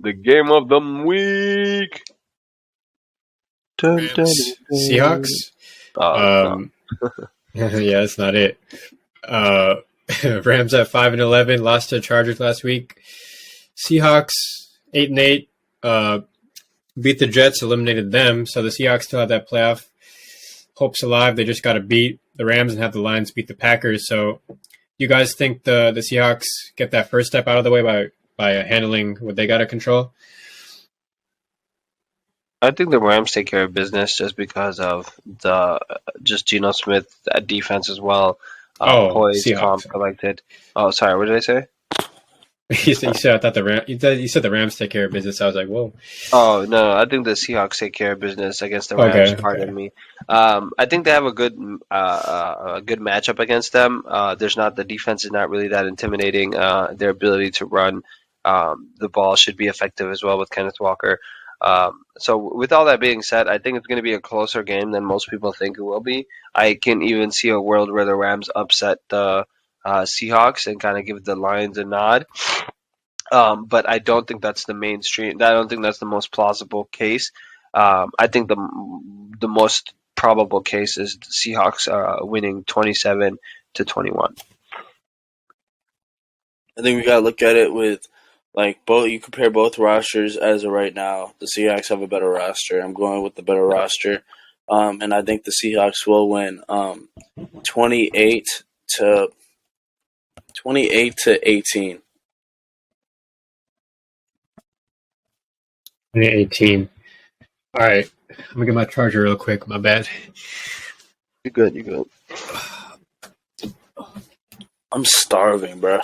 The game of the week. Dun, dun, dun. Seahawks? Oh, Yeah, that's not it. Rams at 5-11, lost to the Chargers last week. Seahawks 8-8, beat the Jets, eliminated them. So the Seahawks still have that playoff hopes alive. They just got to beat the Rams and have the Lions beat the Packers. So you guys think the Seahawks get that first step out of the way by handling what they got to control? I think the Rams take care of business just because of just Geno Smith defense as well. Poised, Seahawks. calm, collected. Oh, sorry. What did I say? You said I thought you said the Rams take care of business. I was like, whoa. Oh no, I think the Seahawks take care of business against the Rams. Okay. Pardon me. I think they have a good matchup against them. The defense is not really that intimidating. Their ability to run The ball should be effective as well with Kenneth Walker. So with all that being said, I think it's going to be a closer game than most people think it will be. I can even see a world where the Rams upset the Seahawks and kind of give the Lions a nod. But I don't think that's the mainstream. I don't think that's the most plausible case. I think the most probable case is the Seahawks winning 27-21. I think we gotta look at it with like both. You compare both rosters as of right now. The Seahawks have a better roster. I'm going with the better roster, and I think the Seahawks will win 28 to 18. 2018. All right. I'm going to get my charger real quick. My bad. You're good. You're good. I'm starving, bro.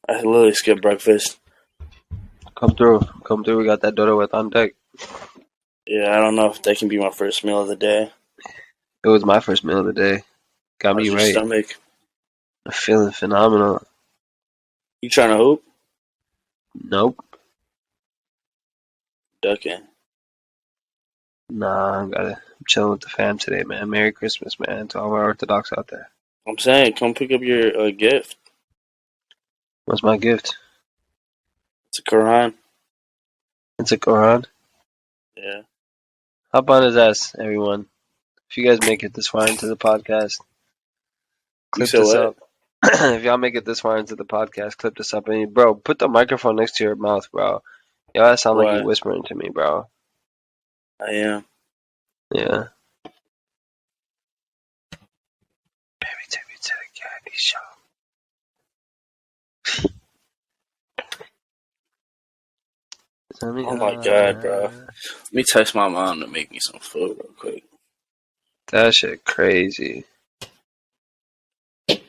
I literally skipped breakfast. Come through. Come through. We got that dodo with on deck. Yeah, I don't know if that can be my first meal of the day. It was my first meal of the day. Got How's me your right. stomach? I'm feeling phenomenal. You trying to hoop? Nope. Ducking. Nah, I'm chilling with the fam today, man. Merry Christmas, man, to all my Orthodox out there. I'm saying, come pick up your gift. What's my gift? It's a Quran. It's a Quran. Yeah. Hop on his ass, everyone. If you guys make it this far into the podcast, clip said this what? up. If y'all make it this far into the podcast, clip this up. And bro, put the microphone next to your mouth, bro. Y'all sound like Why? you whispering to me, bro. I am. Yeah. Baby, take me to the candy shop. Oh my god, bro. Let me text my mom to make me some food real quick. That shit crazy.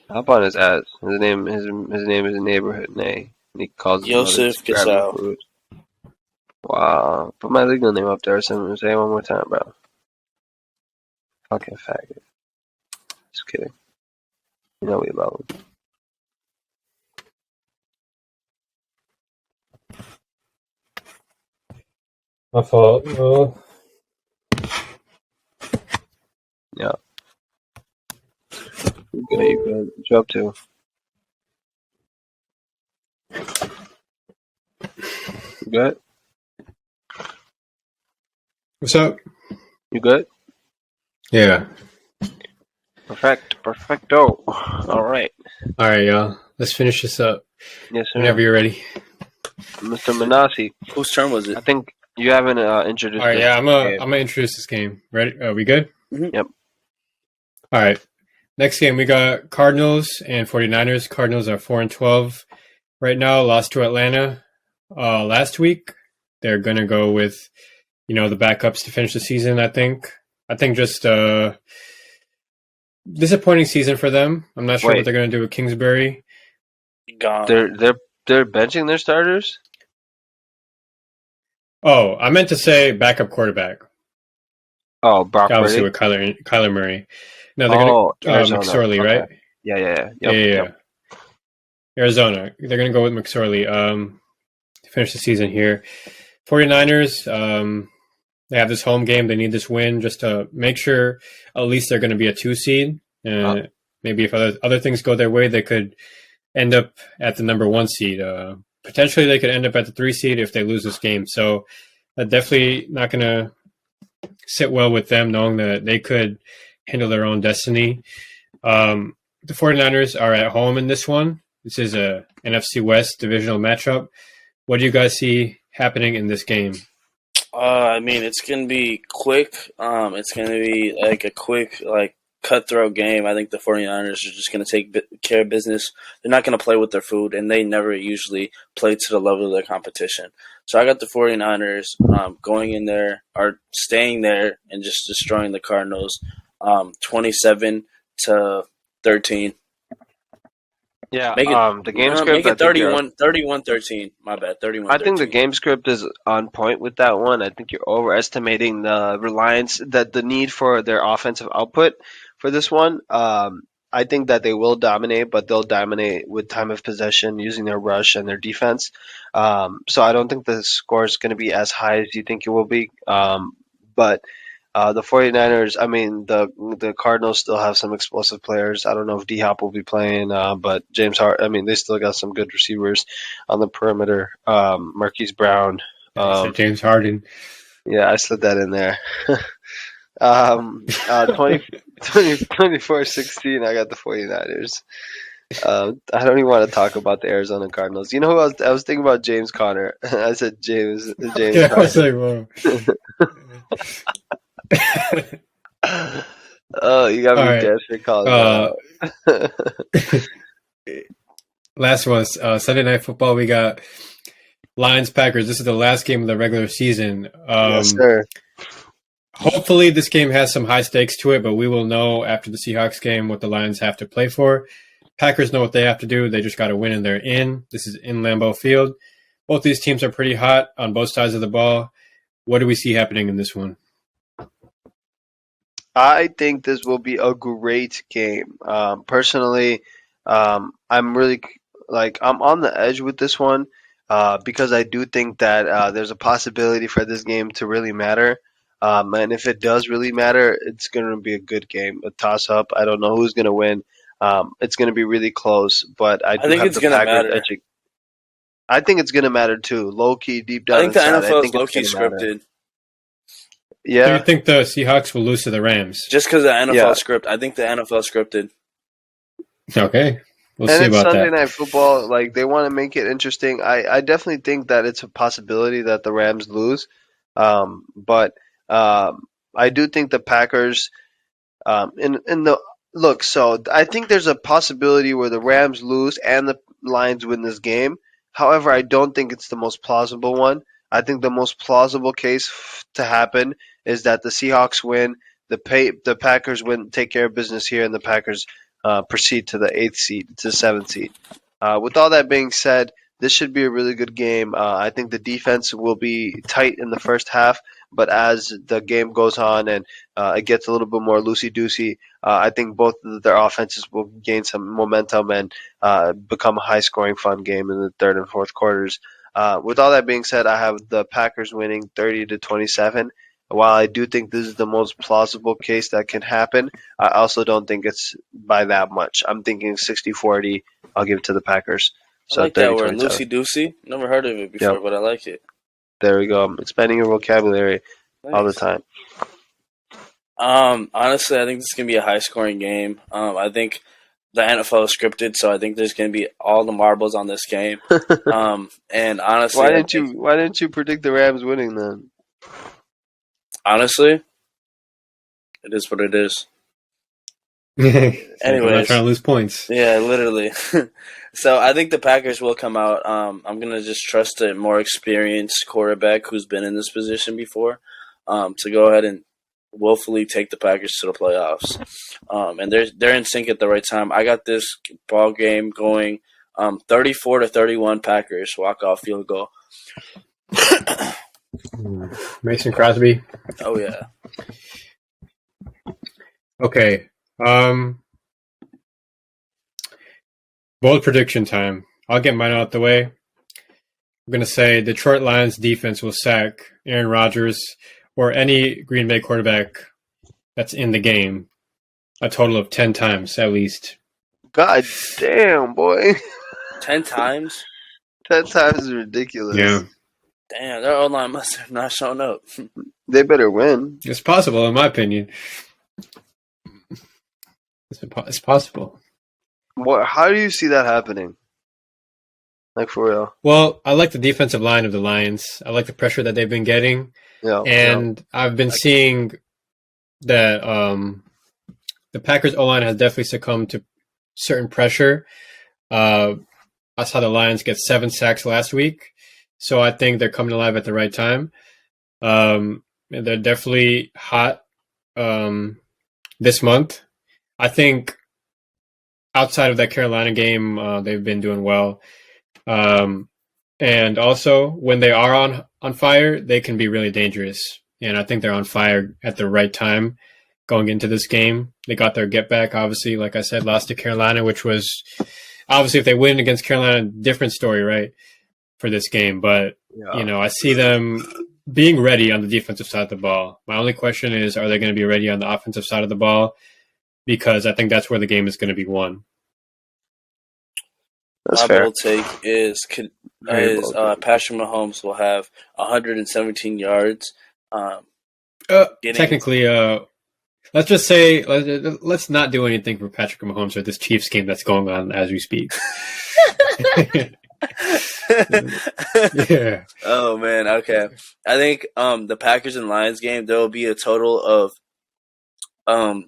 Hop on his ass. His name is Neighborhood Nay. And he calls his mother Yosef to grab him Gasal. food. Wow. Put my legal name up there. Say it one more time, bro. Fucking faggot. Just kidding. You know we about him. My fault. Yeah. You good. What you up to? You good? What's up? You good? Yeah. Perfecto. All right. All right, y'all. Let's finish this up. Yes, sir. Whenever you're ready. Mr. Manasi, Whose turn was I it? think you haven't introduced. All right, yeah, I'm game. gonna introduce this game. Ready? Are we good? Mhm. Yep. All right. Next game, we got Cardinals and 49ers. Cardinals are 4-12 right now. Lost to Atlanta last week. They're gonna go with, the backups to finish the season. I think just disappointing season for them. I'm not sure Wait. what they're gonna do with Kingsbury. Gone. They're benching their starters. Oh, I meant to say backup quarterback. Oh, Brock Obviously Purdy. with Kyler Murray. No, they're gonna Arizona. McSorley, Okay. right? Yeah. Yeah. Arizona. They're going to go with McSorley to finish the season here. 49ers, they have this home game. They need this win just to make sure at least they're going to be a 2 seed. Maybe if other things go their way, they could end up at the number 1 seed. Potentially, they could end up at the 3 seed if they lose this game. So definitely not going to sit well with them, knowing that they could handle their own destiny. The 49ers are at home in this one. This is a NFC West divisional matchup. What do you guys see happening in this game? I mean, it's gonna be quick. It's gonna be like a quick, cutthroat game. I think the 49ers are just gonna take care of business. They're not gonna play with their food, and they never usually play to the level of their competition. So I got the 49ers going in there, or staying there, and just destroying the Cardinals, 27-13. Yeah. Make it, the game script. make I it think you're- 31-13. My bad, 31-13. I think the game script is on point with that one. I think you're overestimating the reliance, the need for their offensive output for this one. I think that they will dominate, but they'll dominate with time of possession using their rush and their defense. So I don't think the score is going to be as high as you think it will be. But the 49ers, I mean, the Cardinals still have some explosive players. I don't know if D-Hop will be playing, but James Hart, I mean, they still got some good receivers on the perimeter. Marquise Brown. You said James Harden. Yeah, I slid that in there. 24-16, I got the 49ers. I don't even want to talk about the Arizona Cardinals. You know who I was thinking about? James Conner. I said James Yeah, I was like, whoa. Oh, you got me All right. dead for calling that out. Last one, Sunday Night Football. We got Lions Packers. This is the last game of the regular season. Yes, sir. Hopefully, this game has some high stakes to it, but we will know after the Seahawks game what the Lions have to play for. Packers know what they have to do. They just got to win, and they're in. This is in Lambeau Field. Both these teams are pretty hot on both sides of the ball. What do we see happening in this one? I think this will be a great game. Personally, I'm really I'm on the edge with this one because I do think that there's a possibility for this game to really matter. And if it does really matter, it's going to be a good game, a toss up. I don't know who's going to win. It's going to be really close, but I do think have it's the gonna Packers matter. edging. I think it's going to matter too. Low key, deep down I think the inside, I NFL think is low it's key gonna matter. scripted. Do Yeah, you think the Seahawks will lose to the Rams? Just because the NFL Yeah. script, I think the NFL scripted. Okay. We'll and see it's about Sunday that. Night Football. Like they want to make it interesting. I definitely think that it's a possibility that the Rams lose, but I do think the Packers. In the look, so I think there's a possibility where the Rams lose and the Lions win this game. However, I don't think it's the most plausible one. I think the most plausible case to happen is that the Seahawks win, the Packers win, take care of business here, and the Packers proceed to the eighth seed, to the seventh seed. With all that being said, this should be a really good game. I think the defense will be tight in the first half, but as the game goes on and it gets a little bit more loosey-goosey, I think both of their offenses will gain some momentum and become a high-scoring, fun game in the third and fourth quarters. With all that being said, I have the Packers winning 30-27. While I do think this is the most plausible case that can happen, I also don't think it's by that much. I'm thinking 60-40. I'll give it to the Packers. So I like that word, 30-27. loosey goosey. Never heard of it before, Yep. but I like it. There we go. I'm expanding your vocabulary all the Nice. time. Honestly, I think this is gonna be a high scoring game. I think the NFL is scripted, so I think there's gonna be all the marbles on this game. And honestly, Why didn't you predict the Rams winning then? Honestly, it is what it is. I'm not Anyways. trying to lose points. Yeah, literally. So I think the Packers will come out. I'm gonna just trust a more experienced quarterback who's been in this position before, to go ahead and willfully take the Packers to the playoffs. And they're in sync at the right time. I got this ball game going 34-31 Packers walk-off field goal. Mason Crosby. Oh yeah. Okay. Bold prediction time. I'll get mine out the way. I'm going to say Detroit Lions defense will sack Aaron Rodgers or any Green Bay quarterback that's in the game a total of 10 times at least. God damn, boy. 10 times? 10 times is ridiculous. Yeah. Damn, their O-line must have not shown up. They better win. It's possible, in my opinion. It's possible. How do you see that happening? Like, for real. Well, I like the defensive line of the Lions. I like the pressure that they've been getting. Yeah. And I've been seeing that the Packers O-line has definitely succumbed to certain pressure. I saw the Lions get 7 sacks last week, so I think they're coming alive at the right time. They're definitely hot this month. I think outside of that Carolina game, they've been doing well. And also, when they are on fire, they can be really dangerous. And I think they're on fire at the right time. going into this game. They got their get back, obviously. Like I said, lost to Carolina, which was obviously if they win against Carolina, different story, right, for this game. But, you know, I see them being ready on the defensive side of the ball. My only question is, are they going to be ready on the offensive side of the ball? Because I think that's where the game is going to be won. That's My fair. bold take is Very bold. Patrick Mahomes will have 117 yards. Technically, let's just say let's not do anything for Patrick Mahomes or this Chiefs game that's going on as we speak. Yeah. Oh man, okay. I think the Packers and Lions game, there will be a total of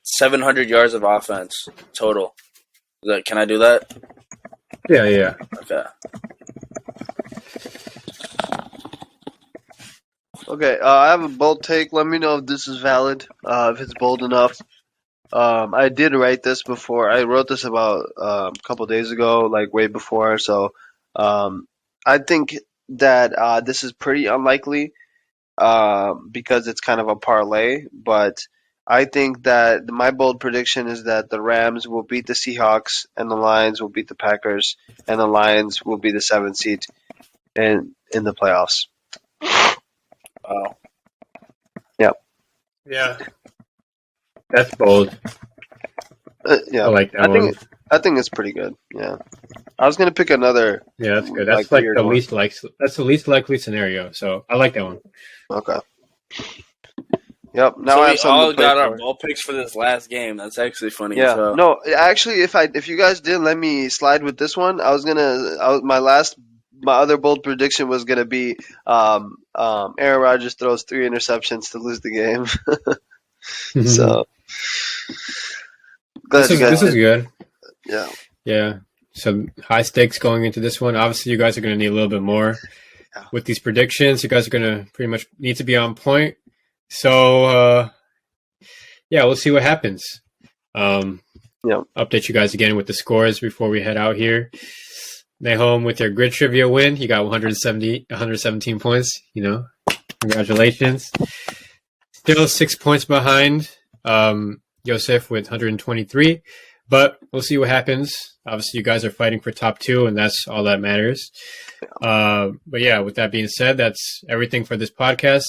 700 yards of offense total. Can I do that? Yeah. Okay. Okay, I have a bold take. Let me know if this is valid, if it's bold enough. I did write this before. I wrote this about a couple days ago, like way before. So I think that this is pretty unlikely because it's kind of a parlay. But I think that my bold prediction is that the Rams will beat the Seahawks and the Lions will beat the Packers and the Lions will be the 7th seed in the playoffs. Wow. Yeah. That's bold. Yeah, I like that one. I think it's pretty good. Yeah, I was gonna pick another. Yeah, that's good. That's like like weird the one. that's the least likely scenario. So I like that one. Okay. Yep. Now So I we have something all to play got for. our ball picks for this last game. That's actually funny. Yeah. So. No, actually, if you guys didn't let me slide with this one, my other bold prediction was gonna be Aaron Rodgers throws 3 interceptions to lose the game. So glad you guys this is did. good. Yeah. Yeah. Some high stakes going into this one. Obviously, you guys are going to need a little bit more with these predictions. You guys are going to pretty much need to be on point. So, yeah, we'll see what happens. Update you guys again with the scores before we head out here. Nahom, with your grid trivia win, you got 117 points. You know, congratulations. Still 6 points behind Yosef with 123, but we'll see what happens. Obviously, you guys are fighting for top 2, and that's all that matters. But yeah, with that being said, that's everything for this podcast.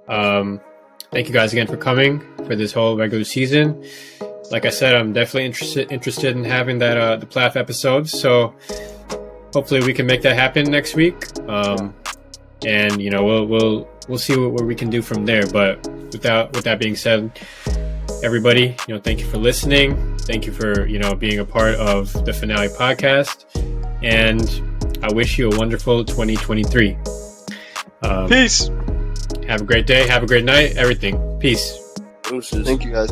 Thank you guys again for coming for this whole regular season. Like I said, I'm definitely interested in having that the playoff episodes. So hopefully we can make that happen next week. And you know we'll see what we can do from there. But with that being said, everybody, you know, thank you for listening. Thank you for, you know, being a part of the Finale podcast. And I wish you a wonderful 2023. Peace. Have a great day. Have a great night. Everything. Peace. Deuces. Thank you guys.